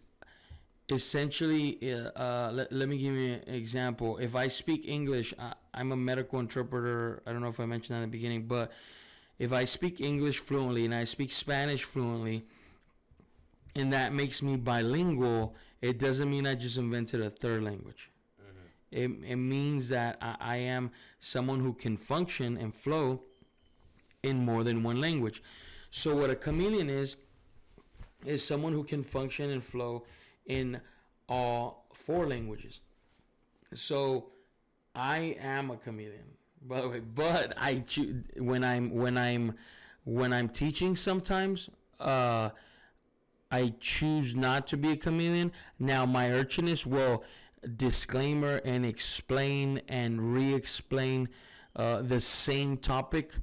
essentially, let me give you an example. If I speak English, I'm a medical interpreter. I don't know if I mentioned that in the beginning, but if I speak English fluently and I speak Spanish fluently, and that makes me bilingual, it doesn't mean I just invented a third language. It means that I am someone who can function and flow in more than one language. So what a chameleon is someone who can function and flow in all four languages. So I am a chameleon, by the way. But I when I'm teaching sometimes, I choose not to be a chameleon. Now my urchiness will disclaimer and explain and re-explain the same topic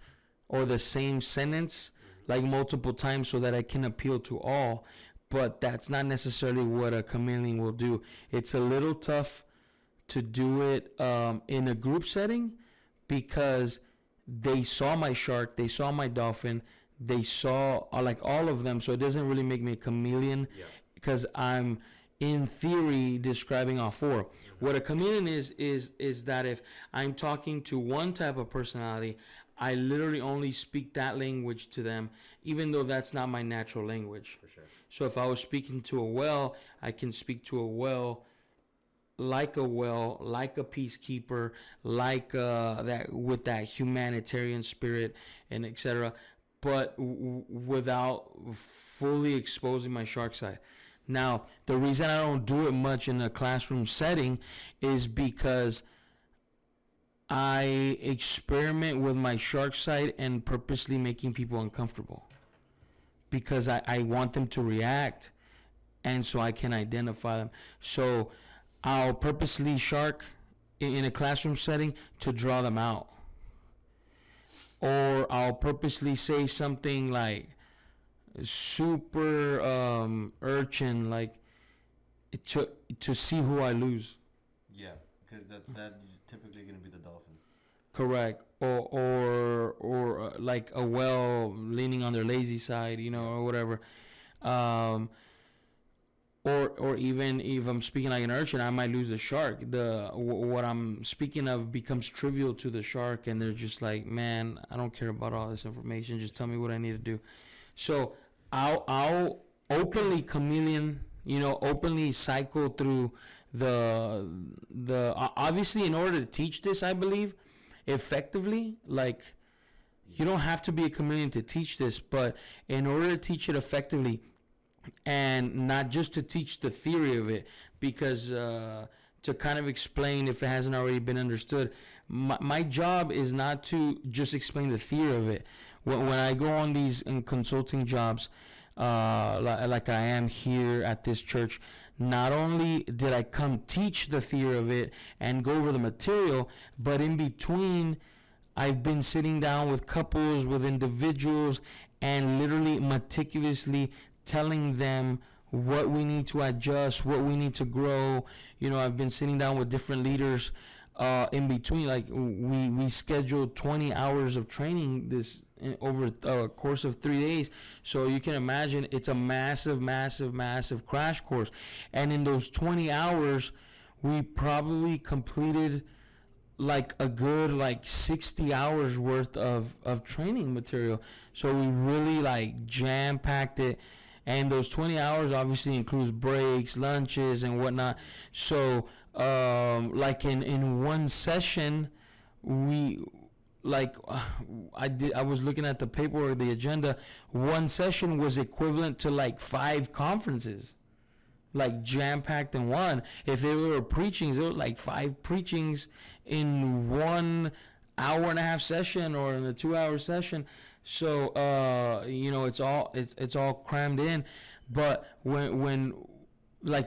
or the same sentence like multiple times so that I can appeal to all. But that's not necessarily what a chameleon will do. It's a little tough to do it in a group setting because they saw my shark, they saw my dolphin, they saw like all of them. So it doesn't really make me a chameleon because I'm in theory describing all four. What a chameleon is that if I'm talking to one type of personality, I literally only speak that language to them, even though that's not my natural language. For sure. So if I was speaking to a whale, I can speak to a whale, like a peacekeeper, like that with that humanitarian spirit and etc. But without fully exposing my shark side. Now, the reason I don't do it much in a classroom setting is because I experiment with my shark side and purposely making people uncomfortable because I want them to react, and so I can identify them. So I'll purposely shark in a classroom setting to draw them out, or I'll purposely say something like super urchin, like to see who I lose. Yeah, because that typically going to be the dolphin. Correct. Or like a whale leaning on their lazy side, or whatever. Or or even if I'm speaking like an urchin, I might lose the shark. What I'm speaking of becomes trivial to the shark, and they're just like, man, I don't care about all this information. Just tell me what I need to do. So I'll openly chameleon, openly cycle through the obviously, in order to teach this, I believe effectively, like, you don't have to be a chameleon to teach this, but in order to teach it effectively, and not just to teach the theory of it, because to kind of explain if it hasn't already been understood, my job is not to just explain the theory of it. When I go on these consulting jobs, like I am here at this church, not only did I come teach the theory of it and go over the material, but in between, I've been sitting down with couples, with individuals, and literally meticulously telling them what we need to adjust, what we need to grow. I've been sitting down with different leaders in between. Like, we scheduled 20 hours of training over a course of 3 days. So you can imagine it's a massive, massive, massive crash course. And in those 20 hours, we probably completed like a good 60 hours worth of training material. So we really jam packed it. And those 20 hours obviously includes breaks, lunches, and whatnot. So in one session, I was looking at the paperwork, the agenda. One session was equivalent to 5 conferences, jam-packed in one. If it were preachings, it was 5 preachings in 1 hour and a half session, or in a 2-hour session. So it's all crammed in. But when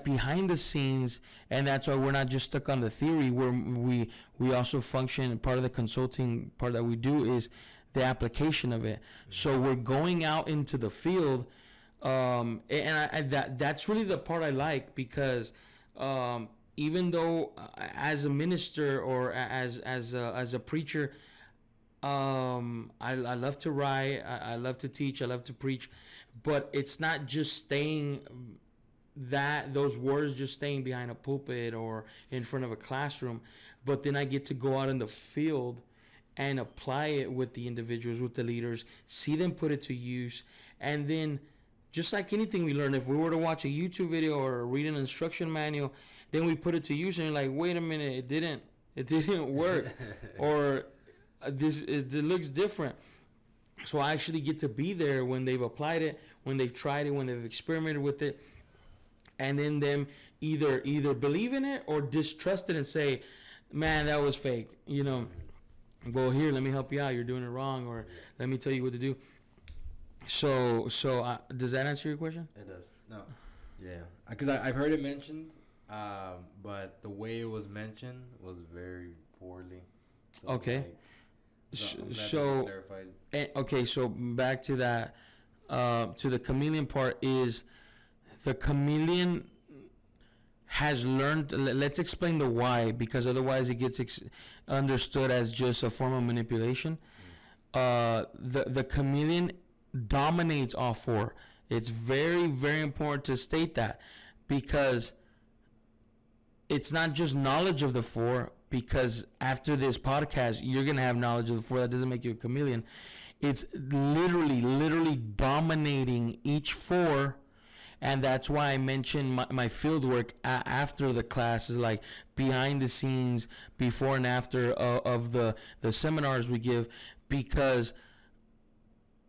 behind the scenes, and that's why we're not just stuck on the theory, where we also function. Part of the consulting part that we do is the application of it. So we're going out into the field, and that's really the part I like, because even though as a minister or as a preacher, I love to write, I love to teach, I love to preach, but it's not just staying those words just staying behind a pulpit or in front of a classroom, but then I get to go out in the field and apply it with the individuals, with the leaders, see them put it to use. And then, just like anything we learn, if we were to watch a YouTube video or read an instruction manual, then we put it to use, and you're like, wait a minute, it didn't work, or it looks different. So I actually get to be there when they've applied it, when they've tried it, when they've experimented with it, and then them either believe in it or distrust it and say, man, that was fake. Well, here, let me help you out. You're doing it wrong, or let me tell you what to do. So does that answer your question? It does. No. Yeah. Because I've heard it mentioned, but the way it was mentioned was very poorly. So okay. So back to that, to the chameleon part, is the chameleon has learned. Let's explain the why, because otherwise it gets understood as just a form of manipulation. The chameleon dominates all 4. It's very, very important to state that, because it's not just knowledge of the 4, because after this podcast, you're going to have knowledge of the 4. That doesn't make you a chameleon. It's literally dominating each 4. And that's why I mentioned my field work after the classes, like behind the scenes, before and after of the seminars we give, because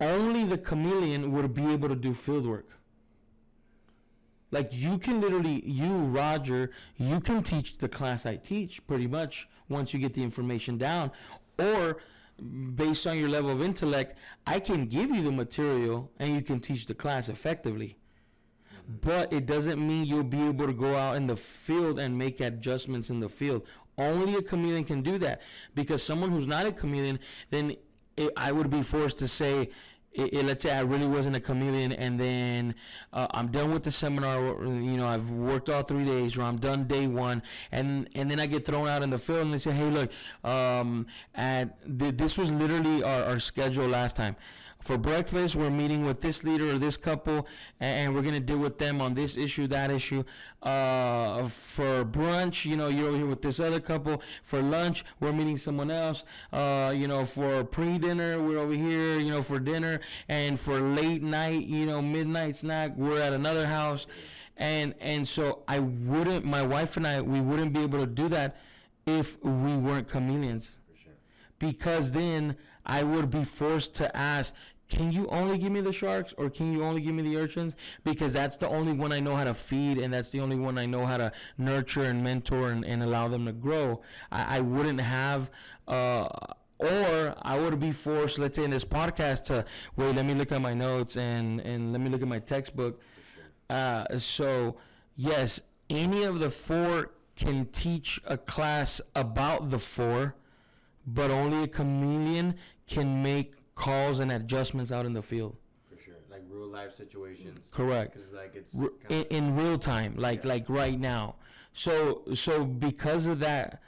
only the chameleon would be able to do field work. Like, you can literally, Roger, you can teach the class I teach pretty much once you get the information down, or based on your level of intellect, I can give you the material and you can teach the class effectively. But it doesn't mean you'll be able to go out in the field and make adjustments in the field. Only a chameleon can do that, because someone who's not a chameleon, then I would be forced to say, let's say I really wasn't a chameleon, and then I'm done with the seminar, I've worked all 3 days, or I'm done day 1, and then I get thrown out in the field, and they say, hey, look, this was literally our schedule last time. for breakfast, we're meeting with this leader or this couple, and we're gonna deal with them on this issue, that issue. For brunch, you're over here with this other couple. For lunch, we're meeting someone else. For pre-dinner, we're over here. For dinner, and for late night, midnight snack, we're at another house. And so my wife and I, we wouldn't be able to do that if we weren't chameleons. For sure. Because then I would be forced to ask, can you only give me the sharks or can you only give me the urchins? Because that's the only one I know how to feed, and that's the only one I know how to nurture and mentor and allow them to grow. I wouldn't have, or I would be forced, let's say in this podcast, to wait, let me look at my notes and let me look at my textbook. So, yes, any of the four can teach a class about the four, but only a chameleon can make calls and adjustments out in the field. For sure, like real life situations. Correct. Because like it's in real time, like right now. So because of that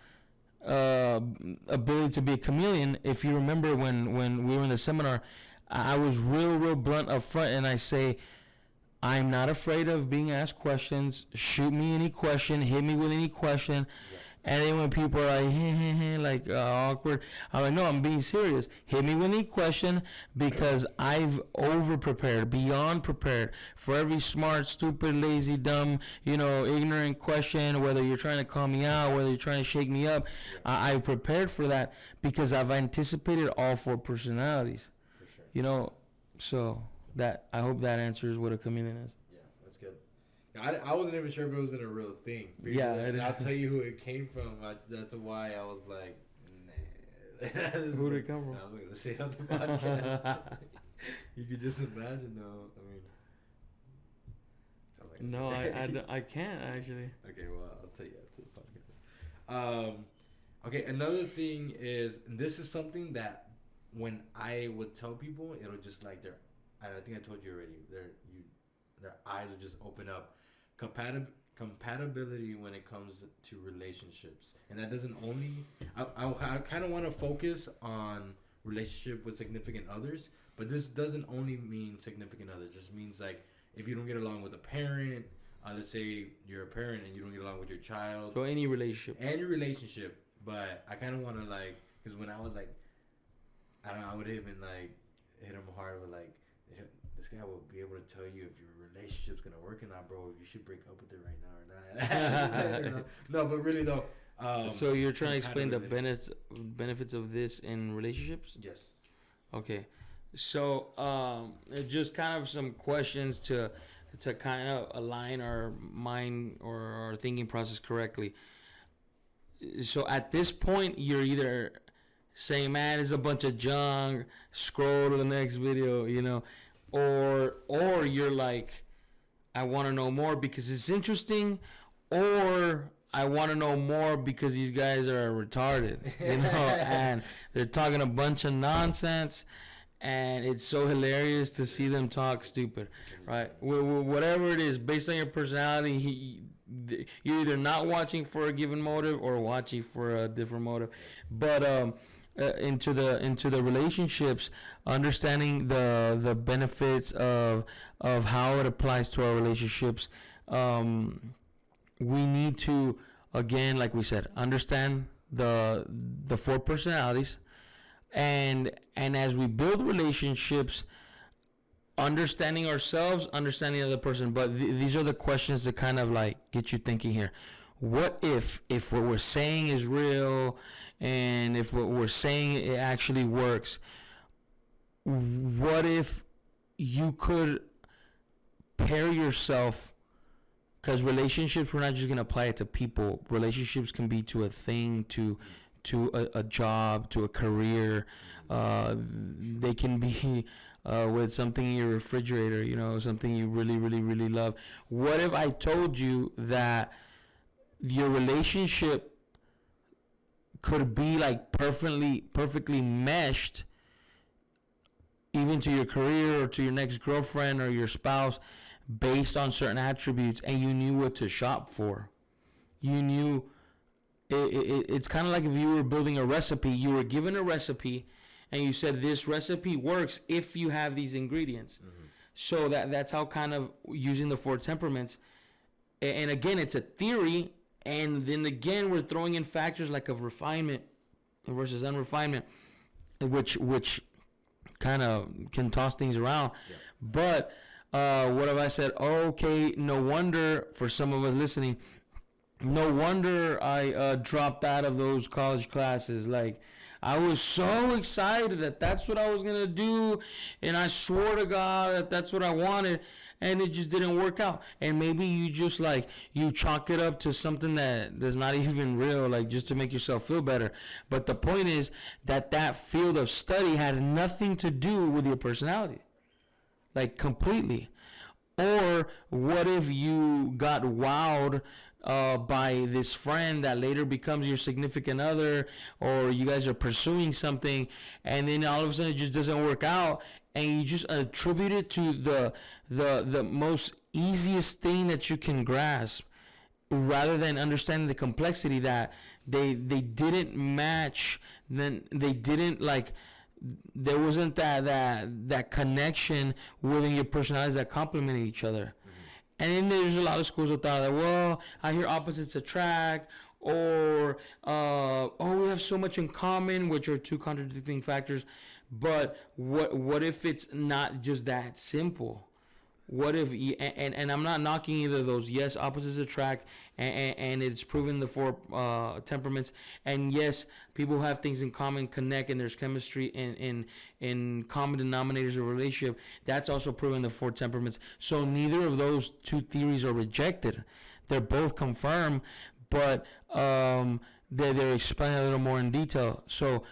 ability to be a chameleon, if you remember when we were in the seminar, I was real blunt up front, and I say, I'm not afraid of being asked questions. Shoot me any question. Hit me with any question. Yeah. And then when people are like, awkward, I'm like, no, I'm being serious. Hit me with any question, because I've over-prepared, beyond prepared for every smart, stupid, lazy, dumb, ignorant question, whether you're trying to call me out, whether you're trying to shake me up. Yeah. I've prepared for that because I've anticipated all four personalities. For sure. So... that I hope that answers what a chameleon is. Yeah, that's good. I wasn't even sure if it was a real thing. Yeah, it is. I'll tell you who it came from. That's why I was like, nah. Who did it come from? I'm not gonna say it on the podcast. You could just imagine, though. No, I can't actually. Okay, well, I'll tell you after the podcast. Okay, another thing is, and this is something that when I would tell people, it'll just like I think I told you already. Their eyes will just open up. Compatibility when it comes to relationships, and that doesn't only. I kind of want to focus on relationship with significant others, but this doesn't only mean significant others. This means like if you don't get along with a parent. Let's say you're a parent and you don't get along with your child. So any relationship. But I kind of want to because when I was I don't know, I would even hit him hard with this guy will be able to tell you if your relationship's gonna work or not, bro. You should break up with it right now or not. No, but really though. So you're trying to explain the benefits of this in relationships? Yes. Okay. So just kind of some questions to kind of align our mind or our thinking process correctly. So at this point, you're either saying, man, it's a bunch of junk, scroll to the next video, or you're like, I want to know more because it's interesting, or I want to know more because these guys are retarded, and they're talking a bunch of nonsense, and it's so hilarious to see them talk stupid, right? Whatever it is, based on your personality, you're either not watching for a given motive or watching for a different motive. But into the relationships, understanding the benefits of how it applies to our relationships, we need to, again, like we said, understand the four personalities, and as we build relationships, understanding ourselves, understanding the other person. But these are the questions that kind of get you thinking here. What if what we're saying is real, and if what we're saying it actually works? What if you could pair yourself? Because relationships, we're not just going to apply it to people. Relationships can be to a thing, to a job, to a career. They can be with something in your refrigerator, something you really, really, really love. What if I told you that your relationship could be perfectly meshed, even to your career or to your next girlfriend or your spouse, based on certain attributes, and you knew what to shop for? You knew it's kind of like if you were building a recipe. You were given a recipe, and you said this recipe works if you have these ingredients. So that's how kind of using the 4 temperaments. And again, it's a theory, and then again we're throwing in factors like of refinement versus unrefinement, which kind of can toss things around. Yeah. But what have I said? Okay, no wonder for some of us listening, no wonder I dropped out of those college classes. Like, I was so excited that that's what I was going to do, and I swore to God that that's what I wanted, and it just didn't work out. And maybe you just, like, you chalk it up to something that's not even real, like, just to make yourself feel better. But the point is that field of study had nothing to do with your personality, like, completely. Or what if you got wowed by this friend that later becomes your significant other, or you guys are pursuing something, and then all of a sudden it just doesn't work out, and you just attribute it to the most easiest thing that you can grasp, rather than understanding the complexity that they didn't match, then they didn't, like, there wasn't that connection within your personalities that complemented each other. And then there's a lot of schools of thought that, well, I hear opposites attract, or we have so much in common, which are two contradicting factors. But what if it's not just that simple? What if and I'm not knocking either of those. Yes, opposites attract, and it's proven the 4 temperaments. And yes, people who have things in common connect, and there's chemistry in common denominators of relationship. That's also proven the 4 temperaments. So neither of those two theories are rejected. They're both confirmed, but they're explained a little more in detail. So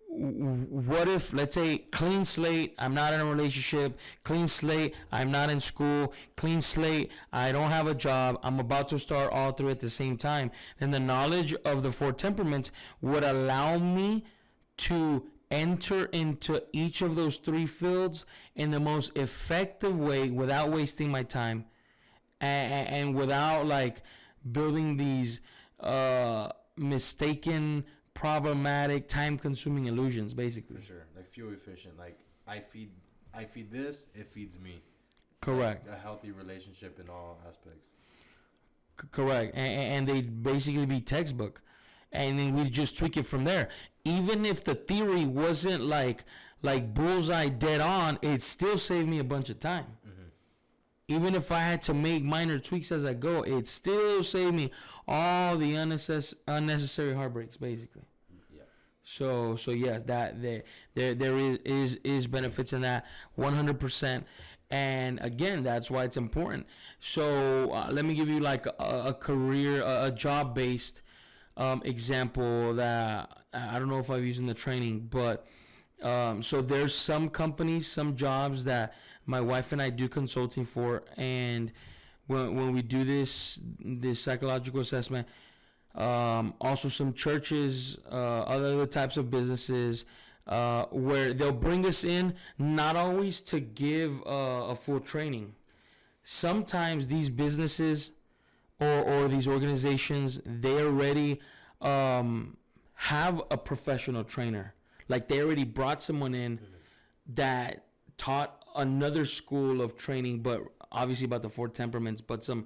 what if, let's say, clean slate, I'm not in a relationship, clean slate, I'm not in school, clean slate, I don't have a job, I'm about to start all 3 at the same time, then the knowledge of the 4 temperaments would allow me to enter into each of those 3 fields in the most effective way without wasting my time, and without, like, building these mistaken, problematic, time-consuming illusions, basically. For sure, like fuel efficient. Like, I feed this, it feeds me. Correct. Like a healthy relationship in all aspects. Correct, and they basically be textbook, and then we just tweak it from there. Even if the theory wasn't like bullseye dead on, it still saved me a bunch of time. Even if I had to make minor tweaks as I go, it still saved me all the unnecessary heartbreaks, basically. Yeah. So yes, that there is benefits in that 100%. And again, that's why it's important. So let me give you like a career, a job-based example that I don't know if I've used in the training, but so there's some companies, some jobs that my wife and I do consulting for, and when we do this psychological assessment, also some churches, other types of businesses, where they'll bring us in, not always to give a full training. Sometimes these businesses or these organizations, they already have a professional trainer. Like, they already brought someone in that taught another school of training, but obviously about the 4 temperaments, but some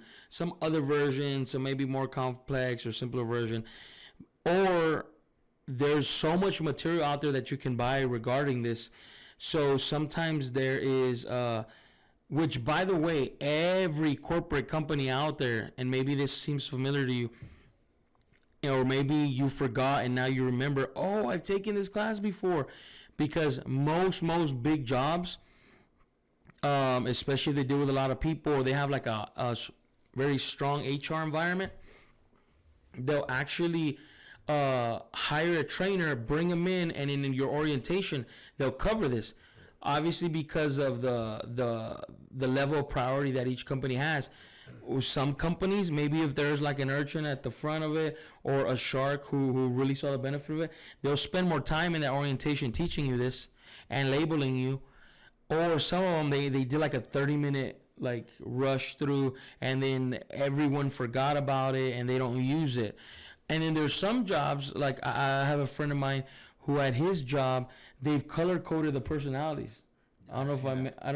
other version, some maybe more complex or simpler version. Or there's so much material out there that you can buy regarding this. So sometimes there is, which, by the way, every corporate company out there, and maybe this seems familiar to you, or maybe you forgot and now you remember, oh, I've taken this class before. Because most big jobs, especially if they deal with a lot of people, or they have like a very strong HR environment, they'll actually hire a trainer, bring them in, and in your orientation, they'll cover this. Obviously, because of the level of priority that each company has. Some companies, maybe if there's like an Urchin at the front of it, or a shark who really saw the benefit of it, they'll spend more time in that orientation teaching you this and labeling you. Or some of them, they did like a 30-minute like rush through, and then everyone forgot about it and they don't use it. And then there's some jobs, like I have a friend of mine who at his job, they've color coded the personalities. I don't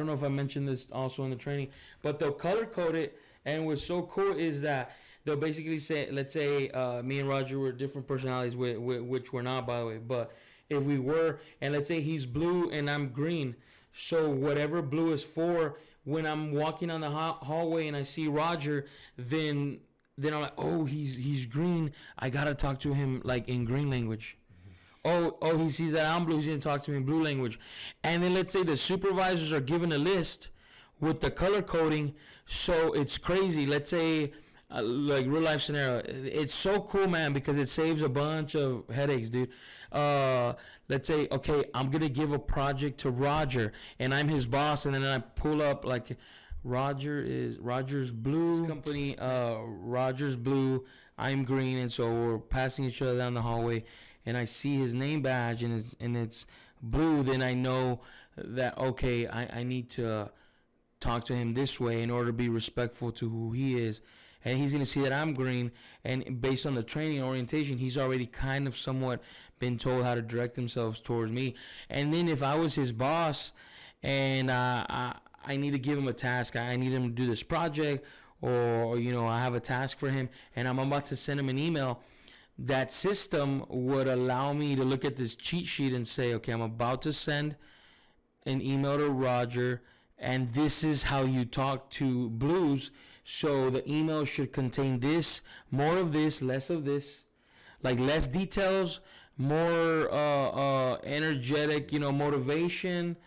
know if I mentioned this also in the training, but they'll color code it. And what's so cool is that they'll basically say, let's say me and Roger were different personalities, which we're not, by the way. But if we were, and let's say he's blue and I'm green, so whatever blue is for, when I'm walking on the hallway and I see Roger, then I'm like, oh, he's green. I gotta talk to him like in green language. Oh, he sees that I'm blue. He's going to talk to me in blue language. And then let's say the supervisors are given a list with the color coding. So it's crazy. Let's say, like real life scenario. It's so cool, man, because it saves a bunch of headaches, dude. Let's say, okay, I'm going to give a project to Roger, and I'm his boss. And then I pull up like Roger's blue. This company, Roger's blue. I'm green. And so we're passing each other down the hallway. And I see his name badge and it's blue, then I know that, okay, I need to talk to him this way in order to be respectful to who he is. And he's going to see that I'm green. And based on the training and orientation, he's already kind of somewhat been told how to direct themselves towards me. And then if I was his boss and I need to give him a task, I need him to do this project, or, I have a task for him and I'm about to send him an email, that system would allow me to look at this cheat sheet and say, okay, I'm about to send an email to Roger, and this is how you talk to blues. So the email should contain this, more of this, less of this, like less details, more energetic, motivation,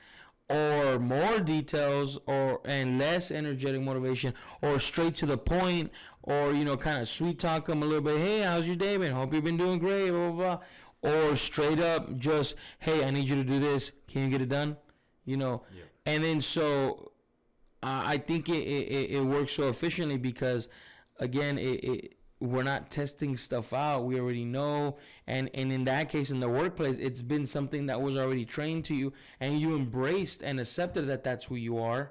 or more details, and less energetic motivation, or straight to the point, or kind of sweet talk them a little bit. Hey, how's your day been? Hope you've been doing great. Blah blah blah. Or straight up, just, hey, I need you to do this. Can you get it done? Yeah. And then so I think it works so efficiently because, again, we're not testing stuff out. We already know. And in that case, in the workplace, it's been something that was already trained to you, and you embraced and accepted that that's who you are.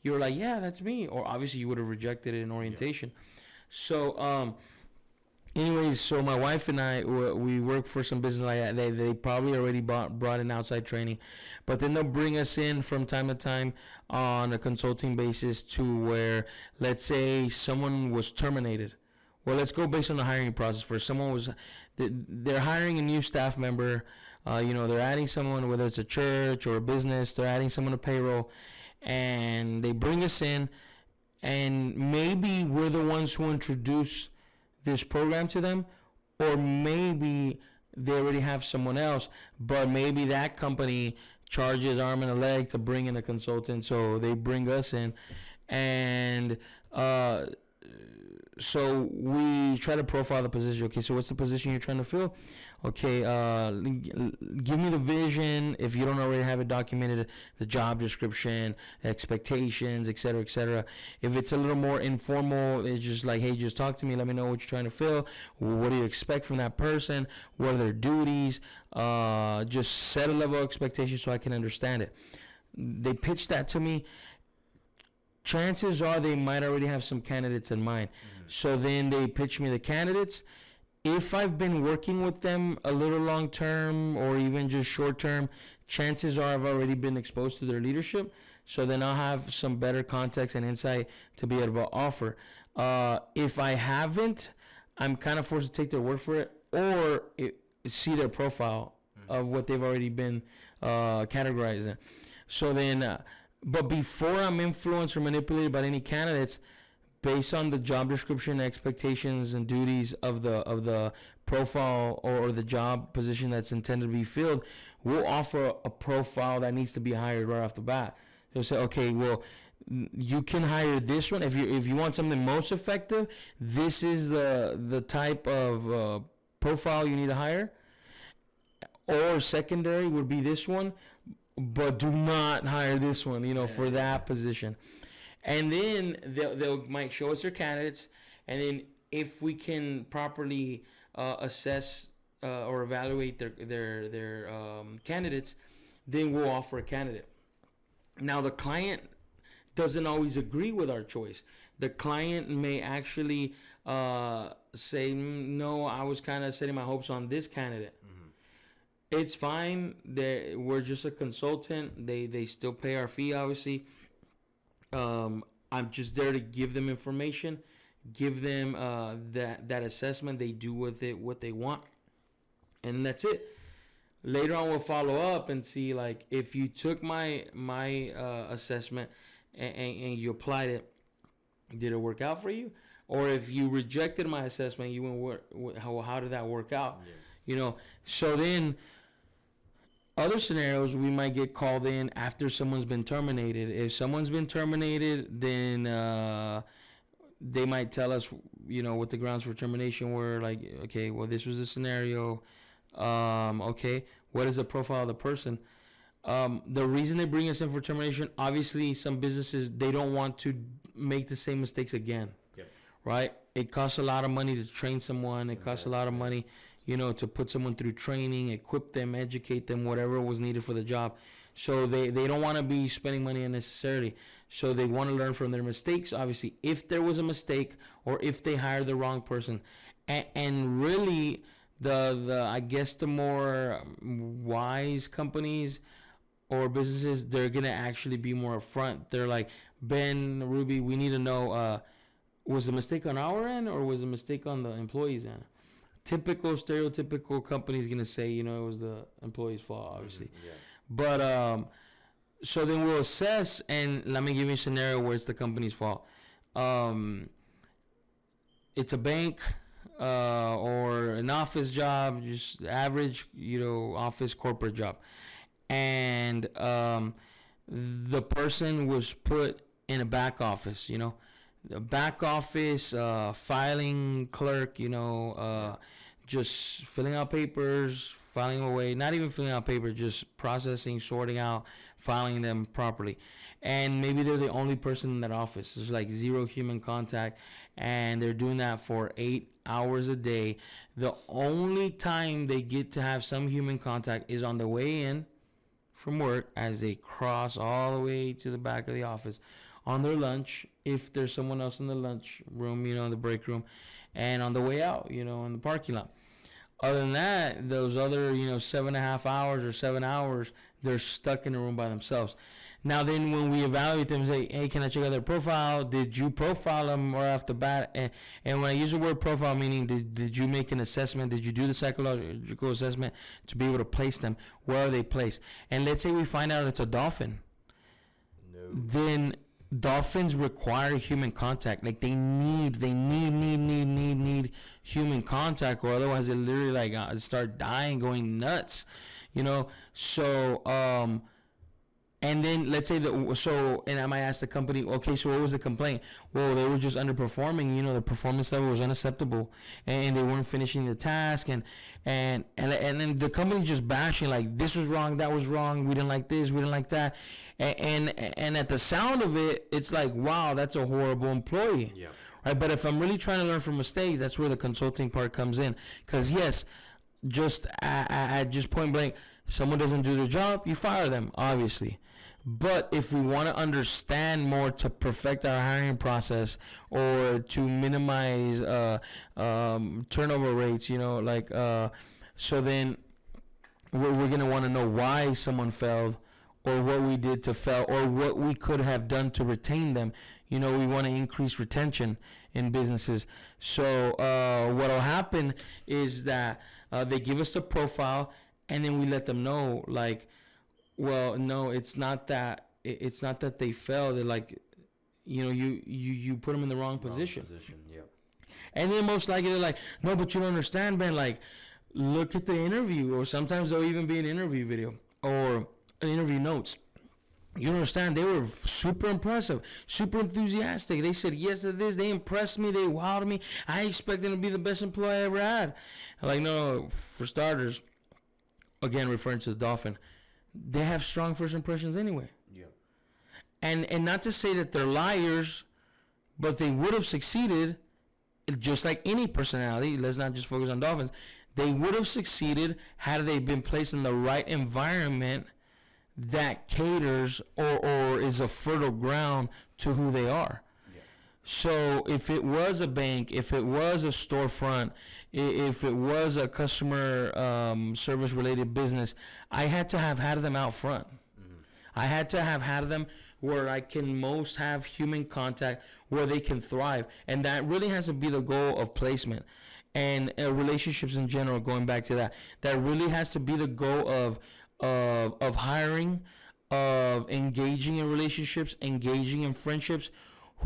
You were like, yeah, that's me. Or obviously you would have rejected it in orientation. Yeah. So, anyways, so my wife and I, we work for some business like that. They probably already brought in outside training, but then they'll bring us in from time to time on a consulting basis to where, let's say, someone was terminated. Well, let's go based on the hiring process first. They're hiring a new staff member. They're adding someone, whether it's a church or a business, they're adding someone to payroll, and they bring us in, and maybe we're the ones who introduce this program to them, or maybe they already have someone else, but maybe that company charges arm and a leg to bring in a consultant, so they bring us in, and so we try to profile the position. Okay, so what's the position you're trying to fill? Okay, give me the vision. If you don't already have it documented, the job description, expectations, etc., etc. If it's a little more informal, it's just like, hey, just talk to me. Let me know what you're trying to fill. What do you expect from that person? What are their duties? Just set a level of expectation so I can understand it. They pitch that to me. Chances are they might already have some candidates in mind. So then they pitch me the candidates. If I've been working with them a little long term or even just short term, chances are I've already been exposed to their leadership. So then I'll have some better context and insight to be able to offer. If I haven't, I'm kind of forced to take their word for it or see their profile of what they've already been categorized in. So then, but before I'm influenced or manipulated by any candidates, based on the job description, expectations, and duties of the profile or the job position that's intended to be filled, we'll offer a profile that needs to be hired right off the bat. They'll say, okay, well, you can hire this one. If you want something most effective, this is the type of profile you need to hire. Or secondary would be this one, but do not hire this one, for that position. And then they'll might show us their candidates, and then if we can properly assess or evaluate their candidates, then we'll offer a candidate. Now the client doesn't always agree with our choice. The client may actually say, no, I was kind of setting my hopes on this candidate. It's fine. We're just a consultant. They still pay our fee, obviously. I'm just there to give them information, give them that assessment. They do with it what they want, and that's it. Later on, we'll follow up and see, like, if you took my assessment and you applied it, did it work out for you? Or if you rejected my assessment, you went, how did that work out? Yeah. You know, so then other scenarios, we might get called in after someone's been terminated. If someone's been terminated, then they might tell us, you know, what the grounds for termination were. Like, okay, well, this was the scenario. Okay, what is the profile of the person? The reason they bring us in for termination, obviously, some businesses, they don't want to make the same mistakes again. Yep. Right? It costs a lot of money to train someone. It costs a lot of money, you know, to put someone through training, equip them, educate them, whatever was needed for the job. So they don't want to be spending money unnecessarily. So they want to learn from their mistakes, obviously, if there was a mistake or if they hired the wrong person. And really, the I guess the more wise companies or businesses, they're going to actually be more upfront. They're like, Ben, Ruby, we need to know, was the mistake on our end or was the mistake on the employee's end? Typical, stereotypical companies going to say, you know, it was the employee's fault, obviously. Mm-hmm, yeah. But, so then we'll assess, and let me give you a scenario where it's the company's fault. It's a bank or an office job, just average, you know, office corporate job. And the person was put in a back office, you know, the back office, filing clerk, you know, just filling out papers, filing away, not even filling out papers, just processing, sorting out, filing them properly. And maybe they're the only person in that office. There's like zero human contact, and they're doing that for 8 hours a day. The only time they get to have some human contact is on the way in from work as they cross all the way to the back of the office, on their lunch, if there's someone else in the lunch room, you know, the break room, and on the way out, you know, in the parking lot. Other than that, those other, you know, 7.5 hours or 7 hours, they're stuck in a room by themselves. Now then, when we evaluate them, say, hey, can I check out their profile? Did you profile them right off the bat? And when I use the word profile, meaning did you make an assessment? Did you do the psychological assessment to be able to place them? Where are they placed? And let's say we find out it's a dolphin. No. Then dolphins require human contact. Like they need human contact, or otherwise they literally like start dying, going nuts, you know. So and then let's say and I might ask the company, okay, so what was the complaint? Well, they were just underperforming, you know, the performance level was unacceptable, and they weren't finishing the task, and then the company's just bashing, like, this was wrong, that was wrong, we didn't like this, we didn't like that, and at the sound of it, it's like, wow, that's a horrible employee. Yeah. Right? But if I'm really trying to learn from mistakes, that's where the consulting part comes in, because yes, just at just point blank, someone doesn't do their job, you fire them, obviously. But if we want to understand more to perfect our hiring process or to minimize turnover rates, you know, like, so then we're going to want to know why someone failed, or what we did to fail, or what we could have done to retain them. You know, we want to increase retention in businesses. So what will happen is that they give us the profile, and then we let them know, like, well, no, it's not that they failed. They're like, you know, you put them in the wrong position. Yeah. And then most likely they're like, no, but you don't understand, Ben. Like, look at the interview, or sometimes there'll even be an interview video or an interview notes. You don't understand. They were super impressive, super enthusiastic. They said yes to this. They impressed me. They wowed me. I expect them to be the best employee I ever had. I'm like, no, for starters, again, referring to the Dolphin, they have strong first impressions anyway. Yeah. And not to say that they're liars, but they would have succeeded, just like any personality. Let's not just focus on Dolphins. They would have succeeded had they been placed in the right environment that caters or is a fertile ground to who they are. Yeah. So if it was a bank, if it was a storefront, if it was a customer service related business, I had to have had them out front. I had to have had them where I can most have human contact, where they can thrive. And that really has to be the goal of placement and relationships in general, going back to that. That really has to be the goal of hiring, of engaging in relationships, engaging in friendships.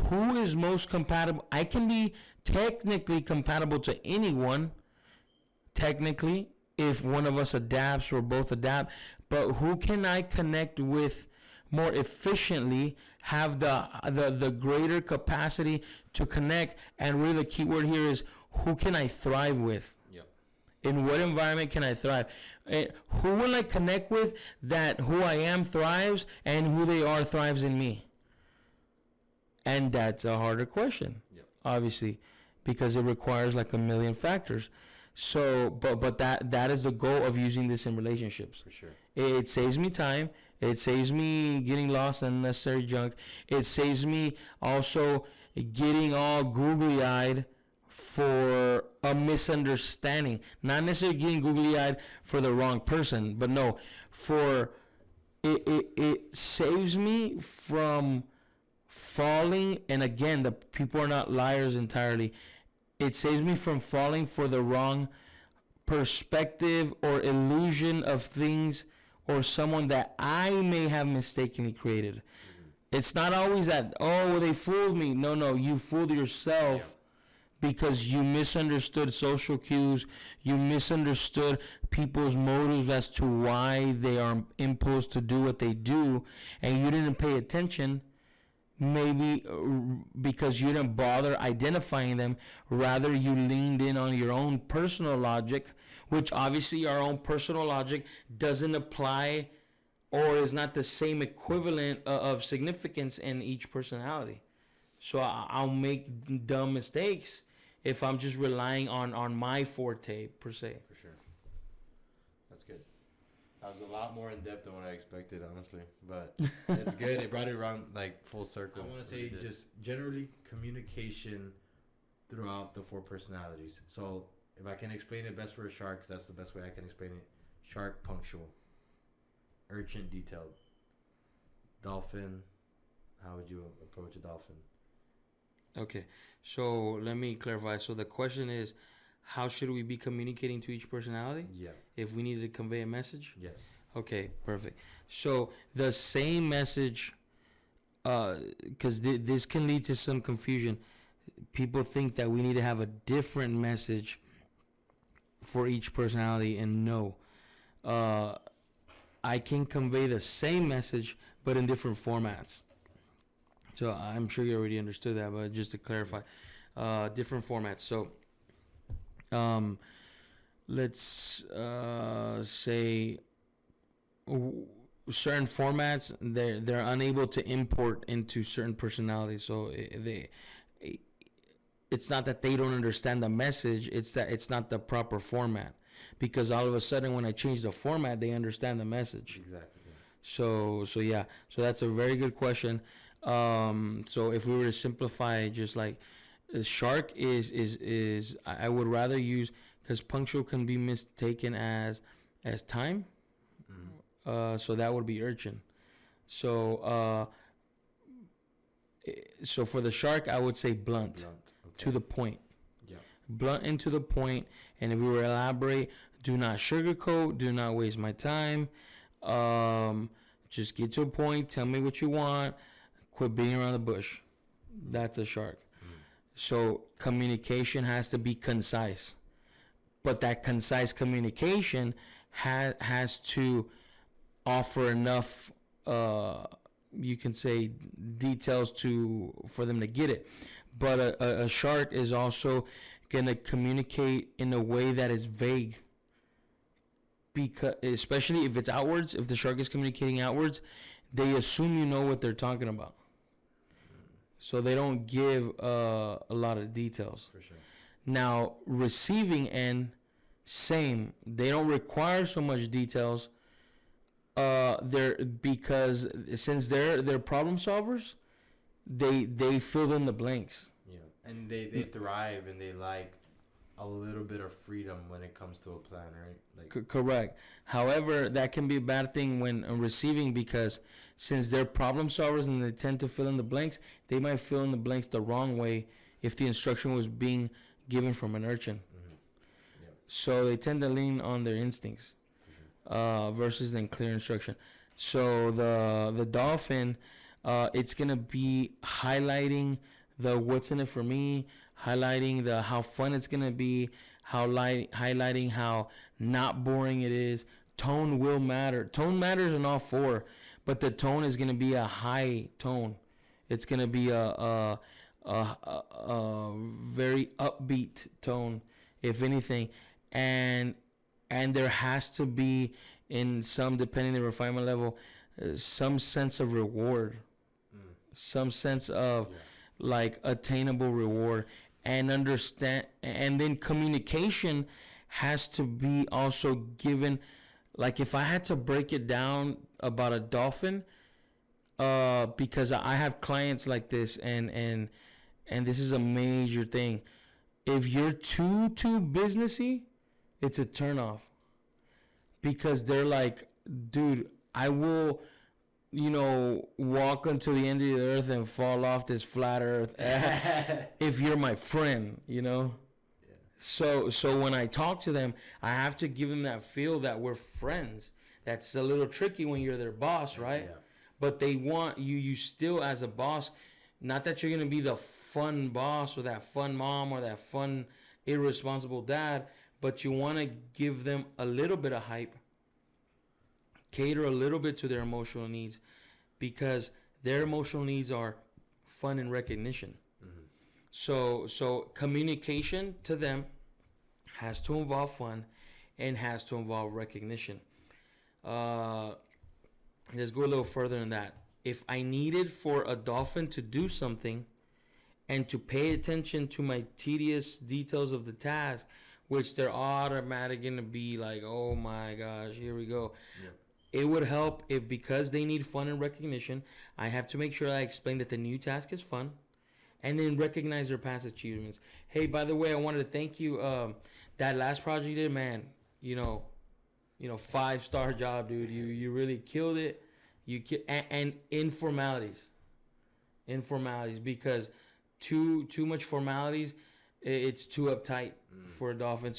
Who is most compatible? I can be technically compatible to anyone, technically, if one of us adapts or both adapt. But who can I connect with more efficiently, have the greater capacity to connect? And really the key word here is, who can I thrive with? Yep. In what environment can I thrive? Who will I connect with that who I am thrives and who they are thrives in me? And that's a harder question, Yep. obviously, because it requires like a million factors. So, but that is the goal of using this in relationships. For sure. It saves me time. It saves me getting lost in unnecessary junk. It saves me also getting all googly-eyed for a misunderstanding. Not necessarily getting googly-eyed for the wrong person, but no, for it saves me from falling. And again, the people are not liars entirely. It saves me from falling for the wrong perspective or illusion of things or someone that I may have mistakenly created. It's not always that, oh, they fooled me. No, you fooled yourself because you misunderstood social cues. You misunderstood people's motives as to why they are imposed to do what they do, and you didn't pay attention. Maybe because you didn't bother identifying them, rather you leaned in on your own personal logic, which obviously our own personal logic doesn't apply or is not the same equivalent of significance in each personality. So I'll make dumb mistakes if I'm just relying on my forte, per se. For sure. That's good. That was a lot more in depth than what I expected, honestly. But it's good. It brought it around like full circle. I want to say just generally communication throughout the four personalities. So if I can explain it best for a shark, 'cause that's the best way I can explain it. Shark, punctual. Urchin, detailed. Dolphin, how would you approach a dolphin? Okay, so let me clarify. So the question is, how should we be communicating to each personality? Yeah. If we need to convey a message? Yes. Okay, perfect. So the same message, because this can lead to some confusion. People think that we need to have a different message for each personality, and no. I can convey the same message, but in different formats. So I'm sure you already understood that, but just to clarify, different formats. So let's say certain formats they're unable to import into certain personalities. So it's not that they don't understand the message, it's that it's not the proper format. Because all of a sudden when I change the format, they understand the message. Exactly. Yeah. So yeah. So that's a very good question. So if we were to simplify, just like shark is I would rather use, because punctual can be mistaken as time. Mm-hmm. So that would be urchin. So so for the shark, I would say blunt. Okay. To the point. Yeah. Blunt and to the point. And if we were to elaborate, do not sugarcoat, do not waste my time. Just get to a point, tell me what you want, quit beating around the bush. That's a shark. So communication has to be concise. But that concise communication has to offer enough, you can say, details for them to get it. But a shark is also going to communicate in a way that is vague. Because, especially if it's outwards, if the shark is communicating outwards, they assume you know what they're talking about. So they don't give a lot of details. For sure. Now, receiving end, same. They don't require so much details. Because since they're problem solvers, they fill in the blanks. Yeah, and they thrive and they like a little bit of freedom when it comes to a plan, right? Like Correct. However, that can be a bad thing when receiving, because since they're problem solvers and they tend to fill in the blanks, they might fill in the blanks the wrong way if the instruction was being given from an urchin. Mm-hmm. Yeah. So they tend to lean on their instincts versus then clear instruction. So the dolphin, it's gonna be highlighting the what's in it for me, highlighting the how fun it's gonna be, highlighting how not boring it is. Tone will matter. Tone matters in all four, but the tone is gonna be a high tone. It's gonna be a very upbeat tone, if anything, and there has to be, in some, depending on the refinement level, some sense of reward, some sense of like attainable reward, and understand, and then communication has to be also given. Like if I had to break it down about a dolphin, because I have clients like this, and this is a major thing. If you're too businessy, it's a turnoff, because they're like, dude, I will, walk until the end of the earth and fall off this flat earth if you're my friend, Yeah. So when I talk to them, I have to give them that feel that we're friends. That's a little tricky when you're their boss, right? Yeah. But they want you still as a boss, not that you're going to be the fun boss or that fun mom or that fun irresponsible dad, but you want to give them a little bit of hype, cater a little bit to their emotional needs, because their emotional needs are fun and recognition. Mm-hmm. So communication to them has to involve fun and has to involve recognition. Let's go a little further than that. If I needed for a dolphin to do something and to pay attention to my tedious details of the task, which they're automatic going to be like, oh my gosh, here we go. Yeah. It would help if, because they need fun and recognition, I have to make sure I explain that the new task is fun, and then recognize their past achievements. Hey, by the way, I wanted to thank you. That last project you did, man, 5-star job, dude. You really killed it. And informalities, because too much formalities, it's too uptight for a dolphin.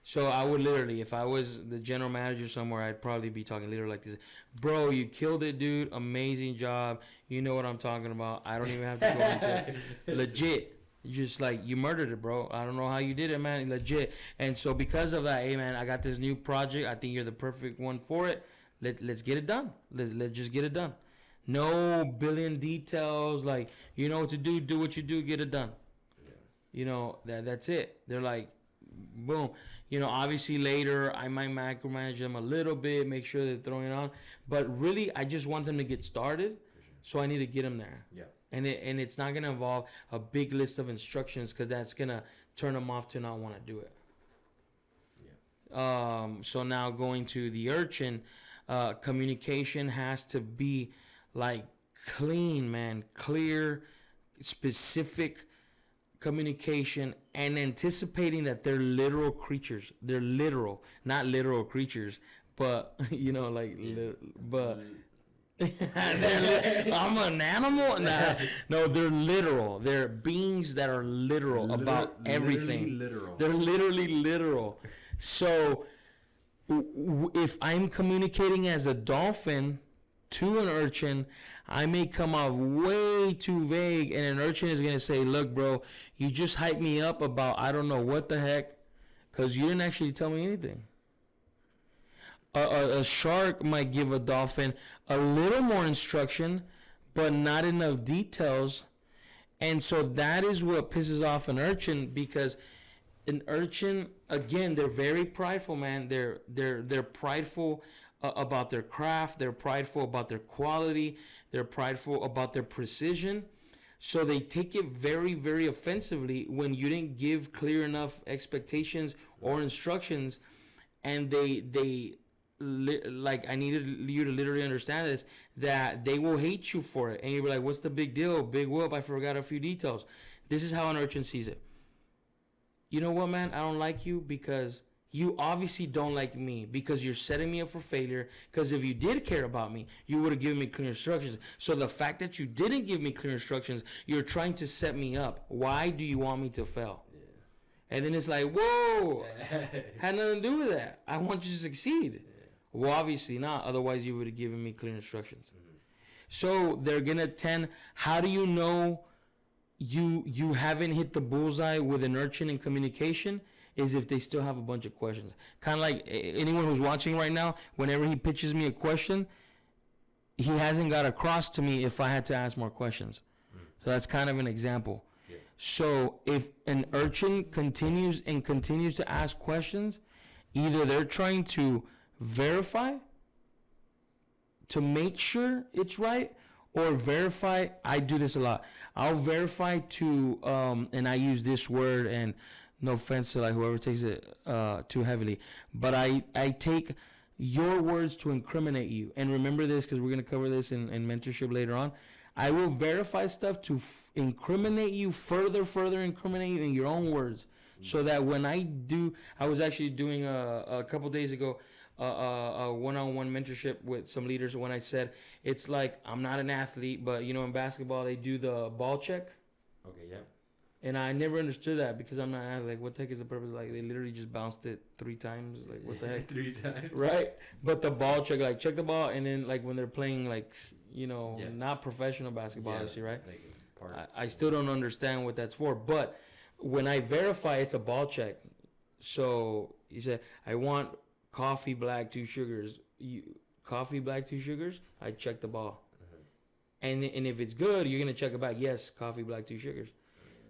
So I would literally, if I was the general manager somewhere, I'd probably be talking literally like this. Bro, you killed it, dude. Amazing job. You know what I'm talking about. I don't even have to go into it. Legit. Just like, you murdered it, bro. I don't know how you did it, man. Legit. And so because of that, hey, man, I got this new project. I think you're the perfect one for it. Let's get it done. Let's just get it done. No billion details. Like, you know what to do. Do what you do. Get it done. Yeah. That's it. They're like, boom. Obviously later I might micromanage them a little bit, make sure they're throwing it on. But really, I just want them to get started. So I need to get them there. Yeah. And it's not going to involve a big list of instructions, because that's going to turn them off to not want to do it. Yeah. So now going to the urchin, communication has to be like clean, man. Clear, specific communication, and anticipating that they're literal creatures. They're literal, not literal creatures, but but I'm an animal. No, they're literal. They're beings that are literal about everything. Literal. They're literally literal. So if I'm communicating as a dolphin to an urchin, I may come off way too vague, and an urchin is going to say, look, bro, you just hyped me up about I don't know what the heck, because you didn't actually tell me anything. A shark might give a dolphin a little more instruction, but not enough details. And so that is what pisses off an urchin, because an urchin, again, they're very prideful, man. They're prideful about their craft. They're prideful about their quality. They're prideful about their precision. So they take it very, very offensively when you didn't give clear enough expectations or instructions, and they like I needed you to literally understand this, that they will hate you for it, and you'll be like, "What's the big deal? Big whoop! I forgot a few details." This is how an urchin sees it. You know what, man? I don't like you because you obviously don't like me, because you're setting me up for failure. Because if you did care about me, you would have given me clear instructions. So the fact that you didn't give me clear instructions, you're trying to set me up. Why do you want me to fail? Yeah. And then it's like, whoa, had nothing to do with that. I want you to succeed. Yeah. Well, obviously not. Otherwise, you would have given me clear instructions. Mm-hmm. So they're going to tend, how do you know you haven't hit the bullseye with an urchin in communication? Is if they still have a bunch of questions. Kind of like anyone who's watching right now, whenever he pitches me a question, he hasn't got across to me if I had to ask more questions. So that's kind of an example. Yeah. So if an urchin continues to ask questions, either they're trying to verify to make sure it's right, or verify. I do this a lot. I'll verify to, and I use this word, and no offense to like whoever takes it too heavily, but I take your words to incriminate you. And remember this, because we're going to cover this in mentorship later on. I will verify stuff to incriminate you, further incriminate you in your own words. So that when I was actually doing a couple days ago a one-on-one mentorship with some leaders, when I said, it's like, I'm not an athlete, but you know, in basketball, they do the ball check. Okay, yeah. And I never understood that, because I'm not like, what the heck is the purpose? Like, they literally just bounced it 3 times. Like, what the heck? 3 times. Right? But the ball check, like, check the ball, and then, like, when they're playing, like, you know, not professional basketball, obviously, right? Like I still don't understand what that's for. But when I verify, it's a ball check. So he said, I want coffee black 2 sugars. Coffee black 2 sugars? I check the ball. And if it's good, you're going to check it back. Yes, coffee black 2 sugars.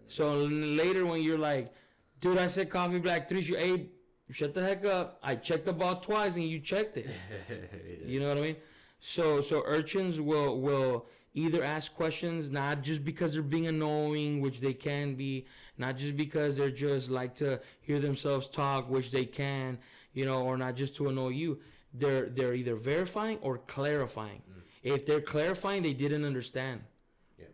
So later when you're like, dude, I said coffee black 3 sugars. Hey, shut the heck up. I checked the ball twice and you checked it. You know what I mean? So urchins will either ask questions, not just because they're being annoying, which they can be, not just because they're just like to hear themselves talk, which they can, you know, or not just to annoy you. They're either verifying or clarifying. If they're clarifying, they didn't understand.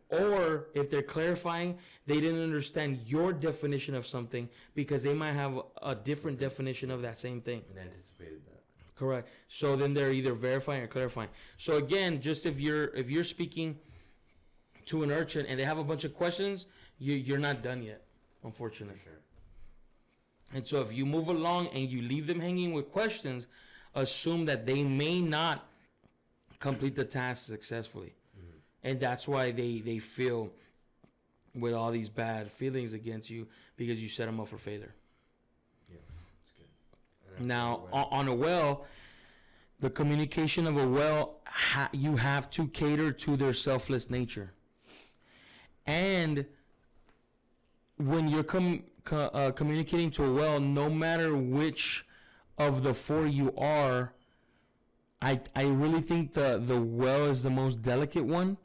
Or if they're clarifying, they didn't understand your definition of something, because they might have a different definition of that same thing. And anticipated that. Correct. So then they're either verifying or clarifying. So again, just if you're speaking to an urchin and they have a bunch of questions, you're not done yet, unfortunately. For sure. And so if you move along and you leave them hanging with questions, assume that they may not complete the task successfully. And that's why they feel with all these bad feelings against you, because you set them up for failure. Yeah, that's good. Now, on a well, the communication of a well, you have to cater to their selfless nature. And when you're communicating to a well, no matter which of the 4 you are, I really think the well is the most delicate one.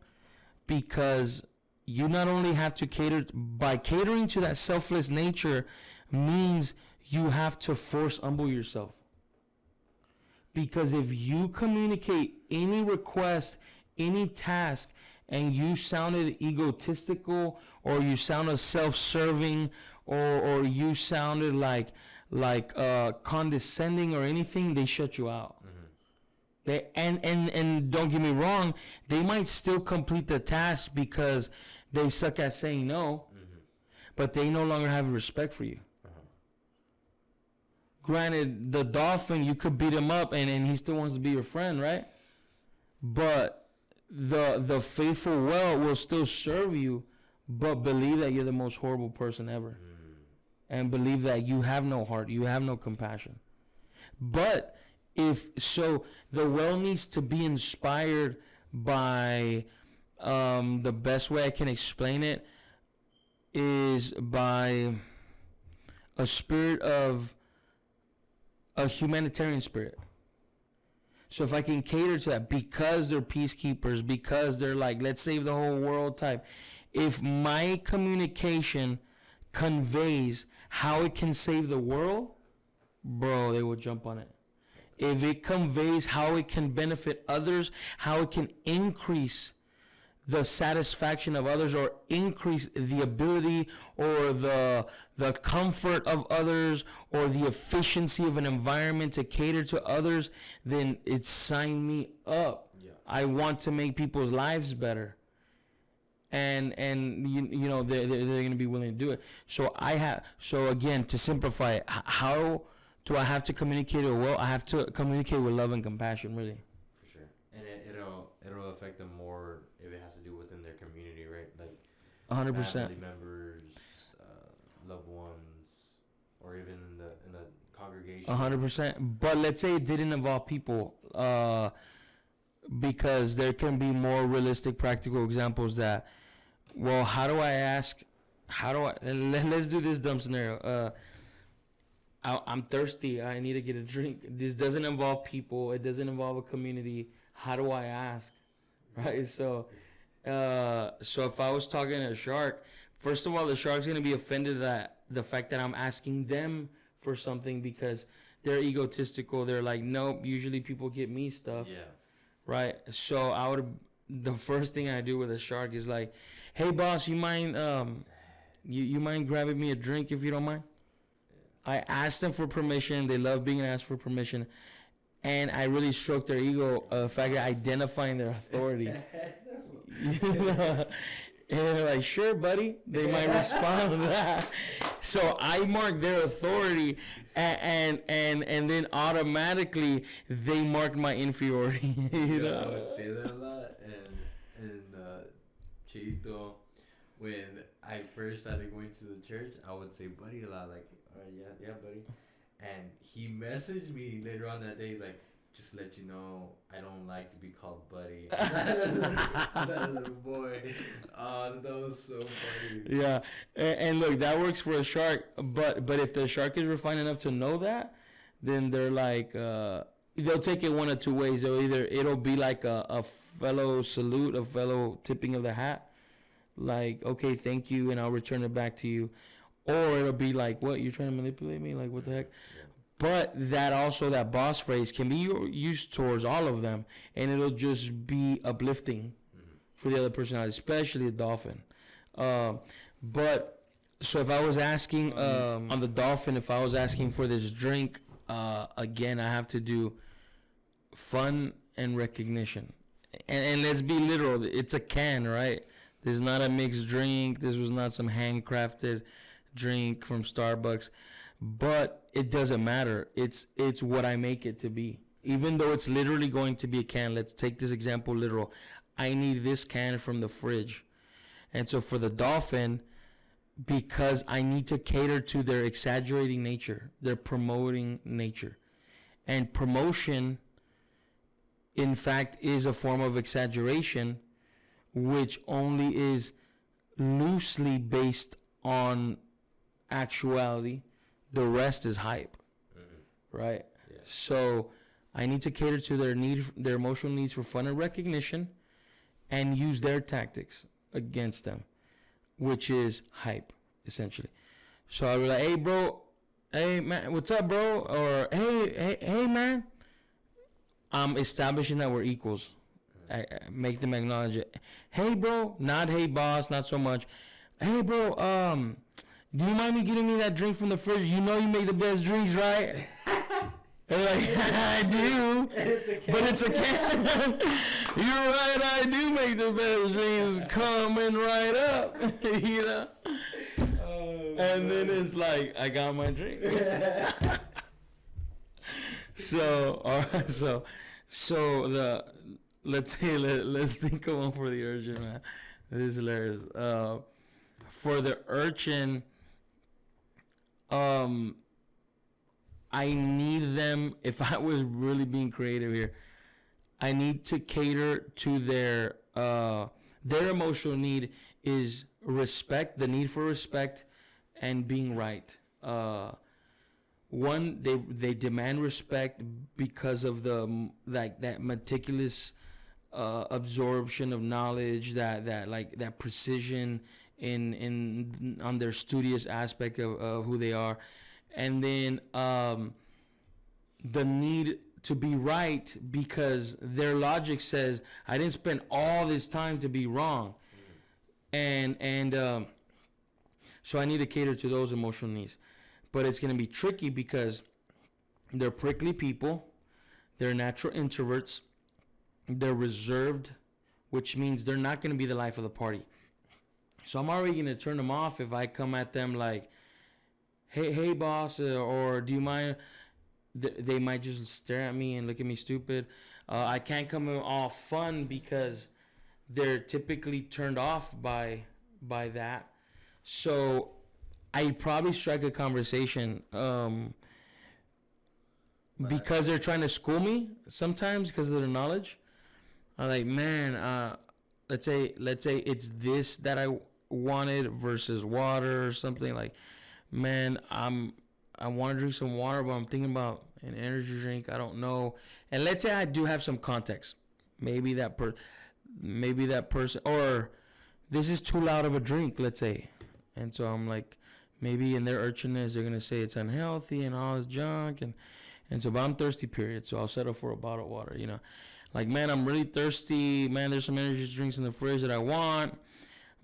Because you not only have to by catering to that selfless nature means you have to humble yourself. Because if you communicate any request, any task, and you sounded egotistical, or you sounded self-serving, or you sounded like condescending or anything, they shut you out. They and don't get me wrong, they might still complete the task because they suck at saying no, but they no longer have respect for you. Granted, the Dolphin, you could beat him up and he still wants to be your friend, right? But the faithful well will still serve you, but believe that you're the most horrible person ever. And believe that you have no heart, you have no compassion. But the well needs to be inspired by, the best way I can explain it is by a spirit of a humanitarian spirit. So if I can cater to that, because they're peacekeepers, because they're like, let's save the whole world type. If my communication conveys how it can save the world, bro, they will jump on it. if it conveys how it can benefit others, how it can increase the satisfaction of others, or increase the ability or the comfort of others, or the efficiency of an environment to cater to others, then it's sign me up. Yeah. I want to make people's lives better. And you know they're going to be willing to do it. So again, to simplify it, how do I have to communicate it well? I have to communicate with love and compassion, really. For sure. And it'll affect them more if it has to do within their community, right? Like 100%. family members, loved ones, or even in the congregation. 100%. But let's say it didn't involve people, because there can be more realistic, practical examples that, well, how do I ask? Let's do this dumb scenario. I'm thirsty. I need to get a drink. This doesn't involve people. It doesn't involve a community. How do I ask? Right? So if I was talking to a shark, first of all, the shark's going to be offended at the fact that I'm asking them for something, because they're egotistical. They're like, nope, usually people get me stuff. Yeah. Right? So the first thing I do with a shark is like, hey boss, you mind you mind grabbing me a drink if you don't mind? I ask them for permission. They love being asked for permission. And I really stroke their ego, the fact that identifying their authority. And they're like, sure, buddy. They might respond to that. So I mark their authority, and then automatically they mark my inferiority. You know? I would say that a lot. And Chito, when I first started going to the church, I would say buddy a lot, like, yeah, buddy. And he messaged me later on that day, like, just let you know, I don't like to be called buddy. That little boy. That was so funny. Yeah, and look, that works for a shark. But if the shark is refined enough to know that, then they're like, they'll take it one of two ways. It'll be like a fellow salute, a fellow tipping of the hat, like, okay, thank you, and I'll return it back to you. Or it'll be like, what, you're trying to manipulate me? Like, what the heck? Yeah. But that boss phrase can be used towards all of them, and it'll just be uplifting for the other personality, especially the dolphin. But so if I was asking on the dolphin, if I was asking for this drink, again, I have to do fun and recognition. And let's be literal. It's a can, right? This is not a mixed drink. This was not some handcrafted drink from Starbucks. But it doesn't matter. It's what I make it to be. Even though it's literally going to be a can. Let's take this example literal. I need this can from the fridge. And so for the dolphin, because I need to cater to their exaggerating nature, their promoting nature. And promotion, in fact, is a form of exaggeration, which only is loosely based on actuality. The rest is hype, right? Yeah. So I need to cater to their emotional needs for fun and recognition, and use their tactics against them, which is hype, essentially. So I'll be like, hey, bro, hey, man, what's up, bro? Or, hey, man. I'm establishing that we're equals. I make them acknowledge it. Hey, bro, not hey, boss, not so much. Hey, bro, do you mind me getting me that drink from the fridge? You know you make the best drinks, right? And like, I do, but it's a can. You're right, I do make the best drinks, coming right up, you know? Oh, and then it's like, I got my drink. So, all right, so let's think of one for the urchin, man. This is hilarious. For the urchin, I need them, if I was really being creative here, I need to cater to their emotional need is respect, the need for respect and being right. One, they demand respect because of that meticulous absorption of knowledge, that precision in on their studious aspect of who they are. And then the need to be right because their logic says I didn't spend all this time to be wrong, and so I need to cater to those emotional needs. But it's gonna be tricky because they're prickly people, they're natural introverts, they're reserved, which means they're not gonna be the life of the party. So I'm already gonna turn them off if I come at them like, hey boss, or do you mind? They might just stare at me and look at me stupid. I can't come off fun because they're typically turned off by that. So I probably strike a conversation because they're trying to school me sometimes because of their knowledge. I'm like, man, let's say it's this that I wanted versus water or something. Like, man, I want to drink some water, but I'm thinking about an energy drink. I don't know. And let's say I do have some context. Maybe that person, or this is too loud of a drink, let's say. And so I'm like, maybe in their urchinness, they're going to say it's unhealthy and all this junk. And so, but I'm thirsty, period. So I'll settle for a bottle of water, you know. Like, man, I'm really thirsty. Man, there's some energy drinks in the fridge that I want.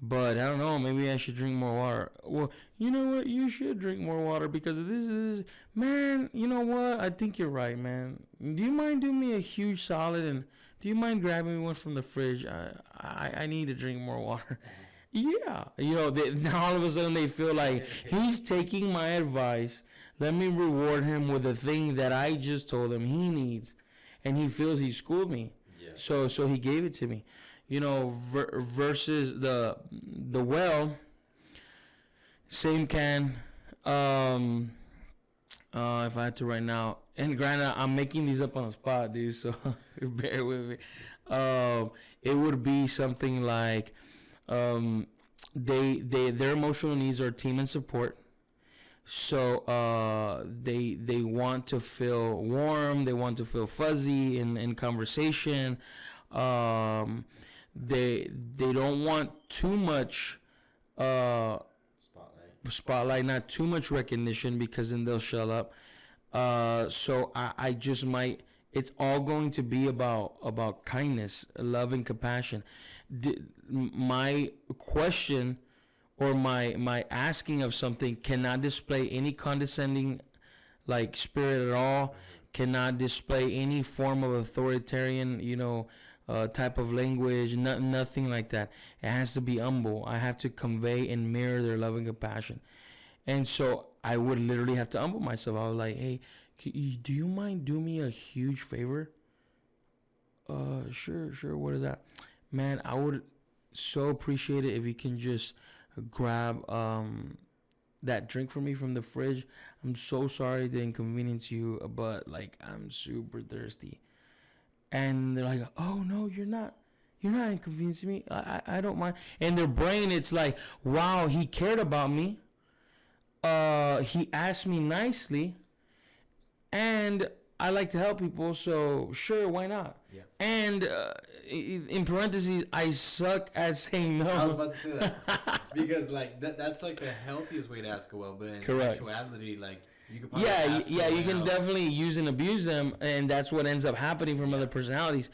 But I don't know, maybe I should drink more water. Well, you know what? You should drink more water because of this. Man, you know what? I think you're right, man. Do you mind doing me a huge solid and do you mind grabbing me one from the fridge? I need to drink more water. Yeah. You know, now all of a sudden they feel like he's taking my advice. Let me reward him with the thing that I just told him he needs. And he feels he schooled me. Yeah. So he gave it to me. You know, versus the well, same can. If I had to right now, and granted, I'm making these up on the spot, dude. So bear with me. It would be something like, their emotional needs are team and support. So they want to feel warm. They want to feel fuzzy in conversation. They don't want too much spotlight, not too much recognition because then they'll shut up. So I just might. It's all going to be about kindness, love, and compassion. My question or my asking of something cannot display any condescending like spirit at all. Cannot display any form of authoritarian, type of language, nothing like that. It has to be humble. I have to convey and mirror their love and compassion. And so I would literally have to humble myself. I was like, hey, do you mind doing me a huge favor? Sure. What is that? Man, I would so appreciate it if you can just grab that drink for me from the fridge. I'm so sorry to inconvenience you, but like I'm super thirsty. And they're like, oh no, you're not inconveniencing me. I don't mind. In their brain, it's like, wow, he cared about me. He asked me nicely, and I like to help people, so sure, why not? Yeah. And in parentheses, I suck at saying no. I was about to say that because like that's like the healthiest way to ask a well, but in correct. Actuality, like. You can definitely use and abuse them, and that's what ends up happening from other personalities.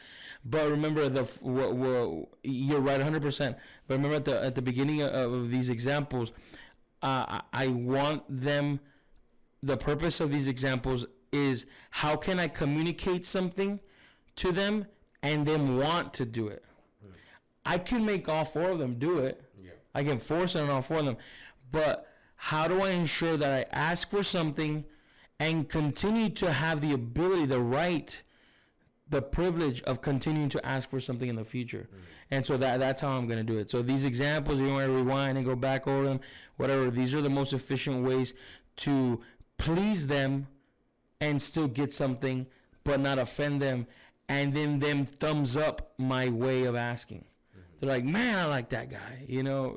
But remember, you're right 100%. But remember at the beginning of these examples, I want them. The purpose of these examples is how can I communicate something to them and then want to do it. I can make all four of them do it. Yeah. I can force it on all four of them, but how do I ensure that I ask for something and continue to have the ability, the right, the privilege of continuing to ask for something in the future? Mm-hmm. And so that's how I'm going to do it. So these examples, you want to rewind and go back over them, whatever. These are the most efficient ways to please them and still get something, but not offend them. And then them thumbs up my way of asking. Mm-hmm. They're like, man, I like that guy,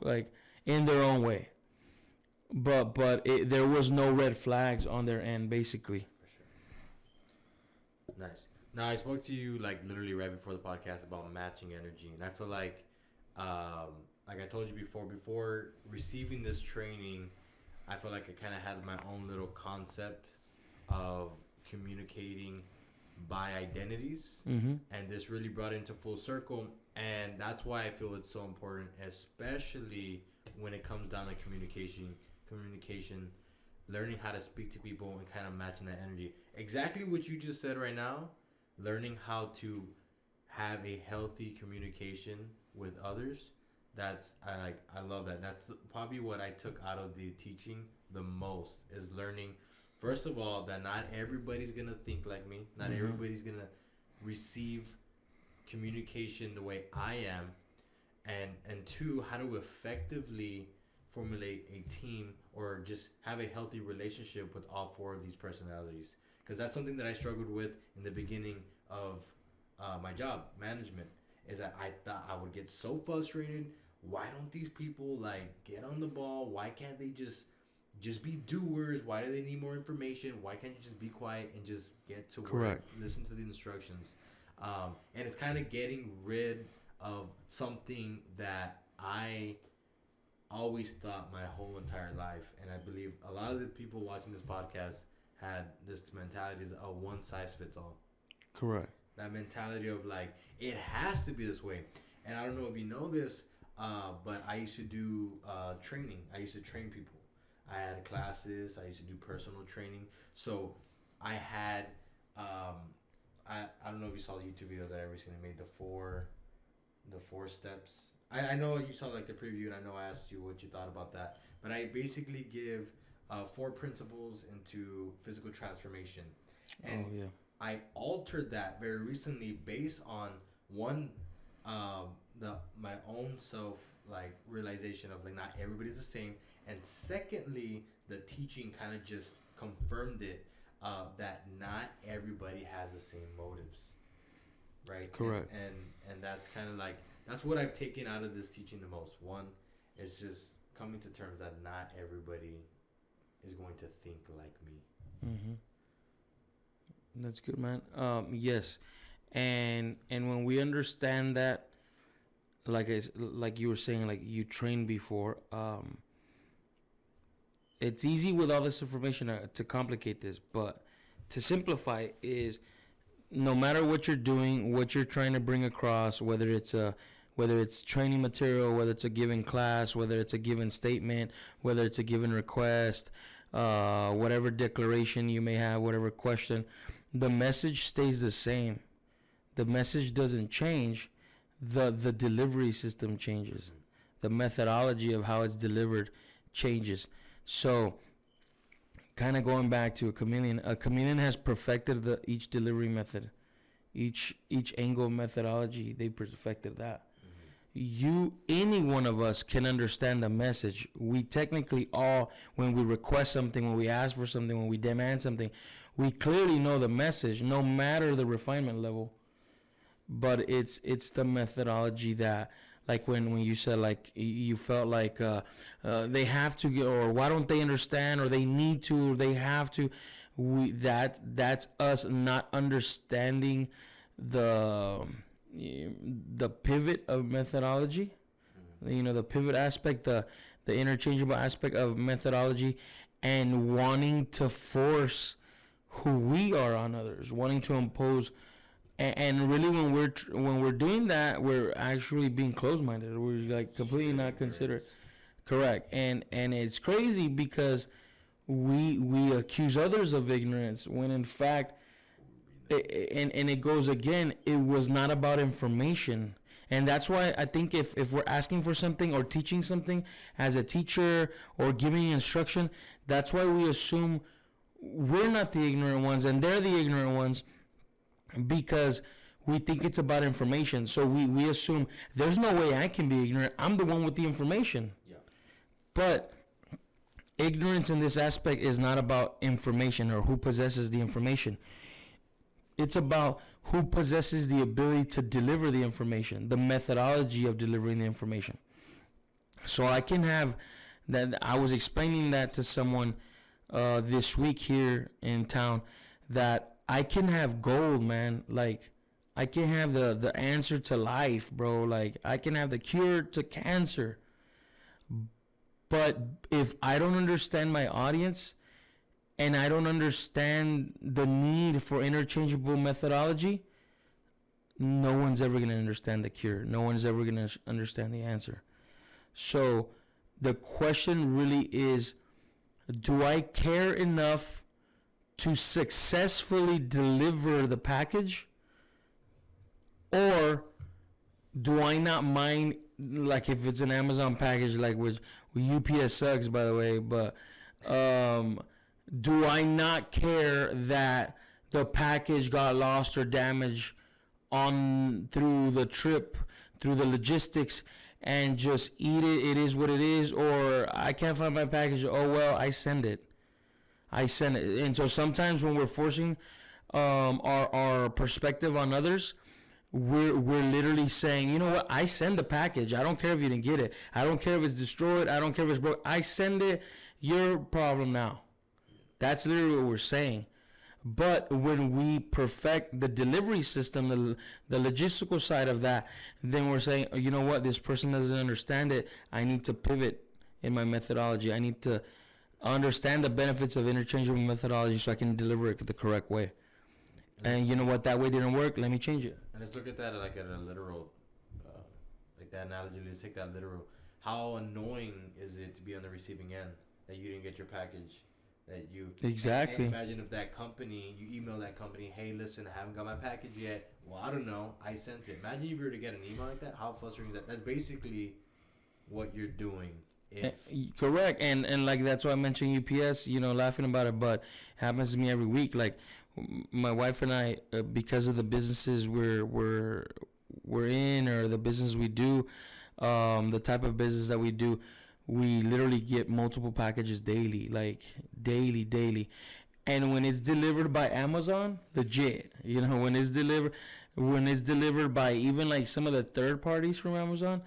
like in their own way. But there was no red flags on their end, basically. For sure. Nice. Now, I spoke to you, like, literally right before the podcast about matching energy. And I feel like I told you before receiving this training, I feel like I kind of had my own little concept of communicating by identities, and this really brought it into full circle. And that's why I feel it's so important, especially when it comes down to communication, learning how to speak to people and kind of matching that energy. Exactly what you just said right now, learning how to have a healthy communication with others. I love that. That's probably what I took out of the teaching the most, is learning, first of all, that not everybody's going to think like me. Not everybody's going to receive communication the way I am. And two, how to effectively formulate a team or just have a healthy relationship with all four of these personalities. Because that's something that I struggled with in the beginning of my job, management, is that I thought I would get so frustrated. Why don't these people get on the ball? Why can't they just be doers? Why do they need more information? Why can't you just be quiet and just get to work? Listen to the instructions. And it's kind of getting rid of something that I always thought my whole entire life, and I believe a lot of the people watching this podcast had this mentality, is a one size fits all. Correct. That mentality of it has to be this way. And I don't know if you know this, but I used to do training. I used to train people. I had classes. I used to do personal training. So I had, I don't know if you saw the YouTube video that I recently made, the four steps. I know you saw the preview, and I know I asked you what you thought about that. But I basically give 4 principles into physical transformation. And I altered that very recently based on one, my own self realization of not everybody's the same, and secondly, the teaching kind of just confirmed it, that not everybody has the same motives, right? Correct. And that's kind of that's what I've taken out of this teaching the most. One is just coming to terms that not everybody is going to think like me. That's good, man. Yes, and when we understand that, like you were saying, you trained before, it's easy with all this information to complicate this, but to simplify is, no matter what you're doing, what you're trying to bring across, whether it's training material, whether it's a given class, whether it's a given statement, whether it's a given request, whatever declaration you may have, whatever question, the message stays the same. The message doesn't change. The delivery system changes. The methodology of how it's delivered changes. So, kind of going back to a chameleon has perfected each delivery method, each angle methodology. They perfected that. Any one of us can understand the message. We technically all, when we request something, when we ask for something, when we demand something, we clearly know the message, no matter the refinement level. But it's the methodology that, when you said you felt they have to get, or why don't they understand, or they need to, or they have to. That's us not understanding the pivot of methodology, the pivot aspect, the interchangeable aspect of methodology, and wanting to force who we are on others, wanting to impose. And really, when we're doing that, we're actually being closed-minded. We're completely not considerate. Correct. And it's crazy because we accuse others of ignorance when in fact, and it goes again, it was not about information. And that's why I think if we're asking for something or teaching something as a teacher or giving instruction, that's why we assume we're not the ignorant ones and they're the ignorant ones, because we think it's about information. So we assume there's no way I can be ignorant. I'm the one with the information. Yeah. But ignorance in this aspect is not about information or who possesses the information. It's about who possesses the ability to deliver the information, the methodology of delivering the information. So I can have that. I was explaining that to someone this week here in town, that I can have gold, man. I can have the answer to life, bro. I can have the cure to cancer. But if I don't understand my audience, and I don't understand the need for interchangeable methodology, no one's ever going to understand the cure. No one's ever going to understand the answer. So the question really is, do I care enough to successfully deliver the package? Or do I not mind, like if it's an Amazon package, like which UPS sucks, by the way, but do I not care that the package got lost or damaged on through the trip, through the logistics, and just eat it? It is what it is. Or I can't find my package. Oh well, I send it. And so sometimes when we're forcing our perspective on others, we're literally saying, you know what, I send the package. I don't care if you didn't get it. I don't care if it's destroyed. I don't care if it's broke. I send it. Your problem now. That's literally what we're saying. But when we perfect the delivery system, the logistical side of that, then we're saying, you know what, this person doesn't understand it. I need to pivot in my methodology. I need to understand the benefits of interchangeable methodology so I can deliver it the correct way. And you know what, that way didn't work. Let me change it. And let's look at that like at a literal, like that analogy. Let's take that literal. How annoying is it to be on the receiving end that you didn't get your package? That you exactly. Imagine if that company, you email that company, hey, listen, I haven't got my package yet. Well, I don't know, I sent it. Imagine if you were to get an email like that. How frustrating is that? That's basically what you're doing. Correct, and like that's why I mentioned UPS. You know, laughing about it, but it happens to me every week. Like my wife and I, because of the businesses we're in, or the business we do, the type of business that we do, we literally get multiple packages daily, like daily. And when it's delivered by Amazon, legit, you know, when it's delivered by even like some of the third parties from Amazon,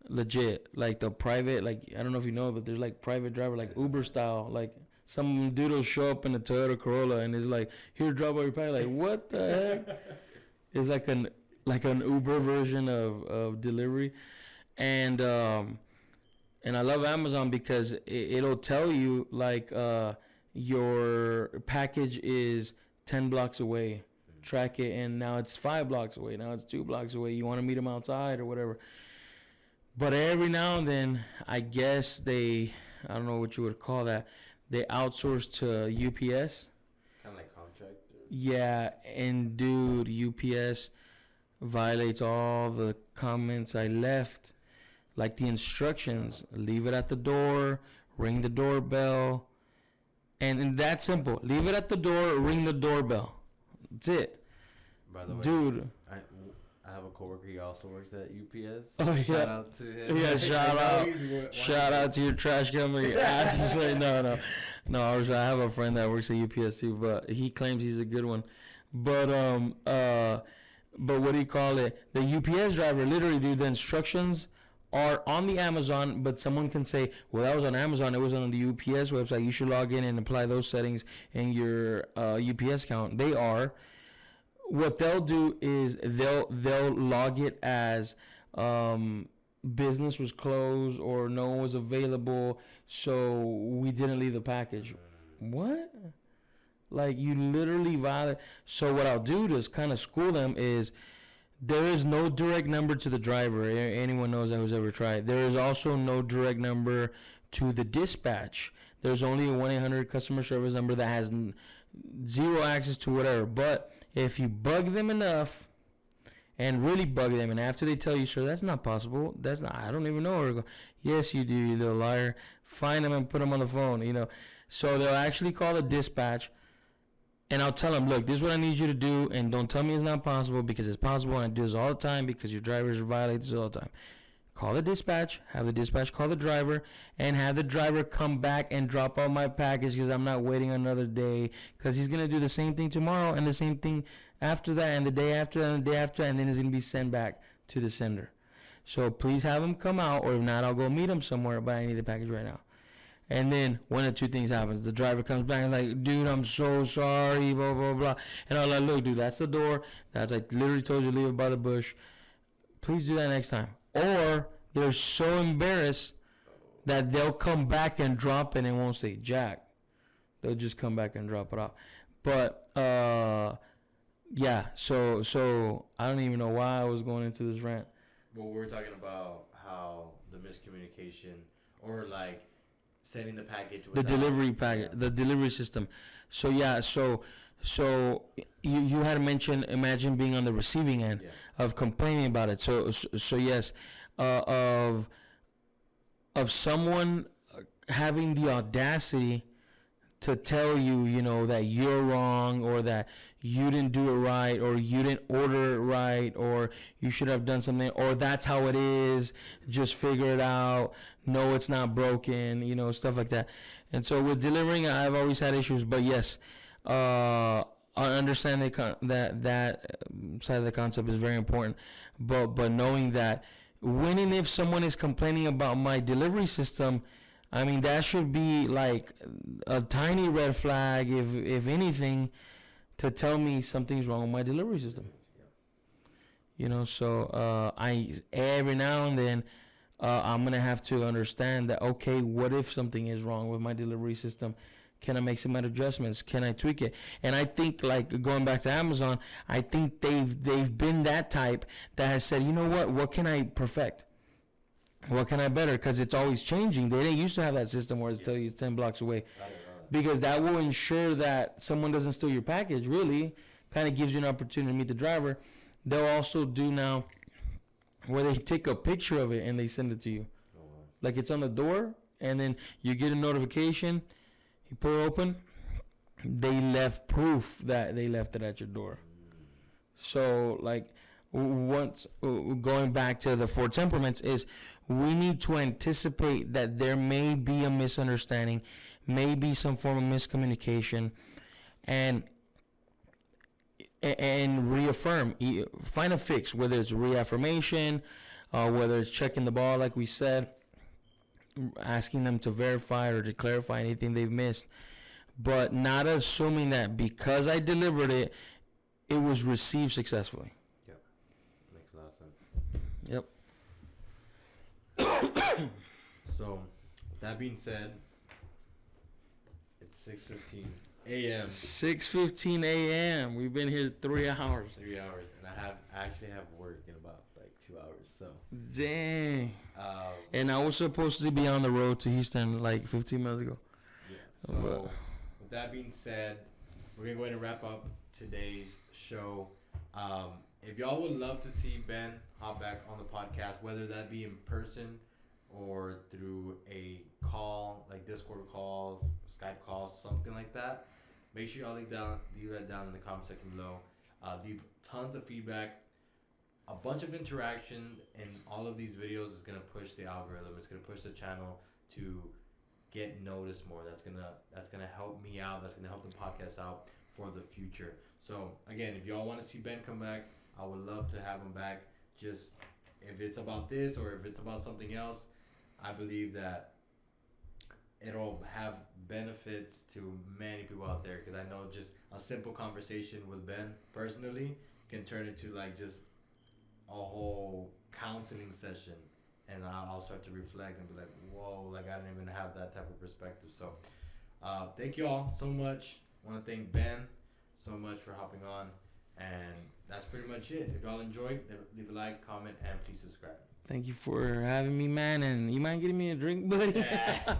legit, like the private, like I don't know if you know, but there's like private driver, like Uber style, like some dude will show up in a Toyota Corolla and is like, here, drop by your package. Like, what the heck? It's like an Uber version of delivery. And I love Amazon because it'll tell you like your package is 10 blocks away. Track it, and now it's 5 blocks away. Now it's 2 blocks away. You want to meet them outside or whatever. But every now and then, I guess I don't know what you would call that, they outsource to UPS. Kind of like contract? Yeah, and dude, UPS violates all the comments I left. Like the instructions, leave it at the door, ring the doorbell. And that's simple. Leave it at the door, ring the doorbell. That's it. By the way, dude, I have a coworker. He also works at UPS. Oh yeah. Shout out to him. Yeah, shout out to your trash company. No. I have a friend that works at UPS too, but he claims he's a good one. But what do you call it? The UPS driver literally, dude, the instructions are on the Amazon, but someone can say, well, that was on Amazon, it wasn't on the UPS website. You should log in and apply those settings in your UPS account. They are. What they'll do is they'll log it as business was closed or no one was available, so we didn't leave the package. What? Like, you literally violate. So what I'll do to kind of school them is, there is no direct number to the driver. Anyone knows that who's ever tried. There is also no direct number to the dispatch. There's only a 1-800 customer service number that has zero access to whatever. But if you bug them enough and really bug them, and after they tell you, sir, that's not possible, that's not, I don't even know where to go. Yes, you do, you little liar. Find them and put them on the phone, you know. So they'll actually call the dispatch. And I'll tell them, look, this is what I need you to do, and don't tell me it's not possible, because it's possible, and I do this all the time because your drivers violate this all the time. Call the dispatch, have the dispatch call the driver, and have the driver come back and drop off my package, because I'm not waiting another day, because he's going to do the same thing tomorrow and the same thing after that and the day after and the day after, and then it's going to be sent back to the sender. So please have him come out, or if not, I'll go meet him somewhere, but I need the package right now. And then one of two things happens. The driver comes back and like, dude, I'm so sorry, blah, blah, blah. And I'm like, look, dude, that's the door. That's like, literally told you to leave it by the bush. Please do that next time. Or they're so embarrassed that they'll come back and drop it and won't say jack. they'll just come back and drop it off. But yeah, so I don't even know why I was going into this rant. Well, we're talking about how the miscommunication or like sending the package The delivery package, the delivery system. So yeah, so you had mentioned, imagine being on the receiving end of complaining about it. So yes, of someone having the audacity to tell you, you know, that you're wrong, or that you didn't do it right, or you didn't order it right, or you should have done something, or that's how it is, just figure it out, no, it's not broken, you know, stuff like that. And so with delivering, I've always had issues, but yes, I understand that side of the concept is very important, but knowing that when and if someone is complaining about my delivery system, I mean, that should be like a tiny red flag, if anything, to tell me something's wrong with my delivery system. You know, so I every now and then I'm gonna have to understand that, okay, what if something is wrong with my delivery system? Can I make some adjustments? Can I tweak it? And I think, like, going back to Amazon, I think they've been that type that has said, you know what can I perfect? What can I better? Because it's always changing. They didn't used to have that system where it's tell you it's 10 blocks away. Because that will ensure that someone doesn't steal your package, really. Kind of gives you an opportunity to meet the driver. They'll also do now where they take a picture of it and they send it to you. Like, it's on the door, and then you get a notification. You pull it open. They left proof that they left it at your door. So, like, once going back to the 4 temperaments is, we need to anticipate that there may be a misunderstanding, may be some form of miscommunication, and reaffirm, find a fix, whether it's reaffirmation, whether it's checking the ball, like we said, asking them to verify or to clarify anything they've missed, but not assuming that because I delivered it, it was received successfully. Yep, makes a lot of sense. Yep. So, with that being said, it's 6:15 a.m. 6:15 a.m. We've been here 3 hours. 3 hours, and I actually have work in about like 2 hours. So. Dang. And I was supposed to be on the road to Houston like 15 minutes ago. Yeah. So, with that being said, we're gonna go ahead and wrap up today's show. If y'all would love to see Ben hop back on the podcast, whether that be in person or through a call, like Discord call, Skype call, something like that, make sure y'all leave that down in the comment section below. Leave tons of feedback. A bunch of interaction in all of these videos is going to push the algorithm. It's going to push the channel to get noticed more. That's gonna help me out. That's going to help the podcast out for the future. So, again, if y'all want to see Ben come back, I would love to have him back. Just if it's about this or if it's about something else, I believe that it'll have benefits to many people out there, because I know just a simple conversation with Ben personally can turn into like just a whole counseling session, and I'll start to reflect and be like, whoa, like I didn't even have that type of perspective. So thank you all so much. I want to thank Ben so much for hopping on, and that's pretty much it. If y'all enjoyed, leave a like, comment, and please subscribe. Thank you for having me, man, and you mind getting me a drink, buddy? Yeah.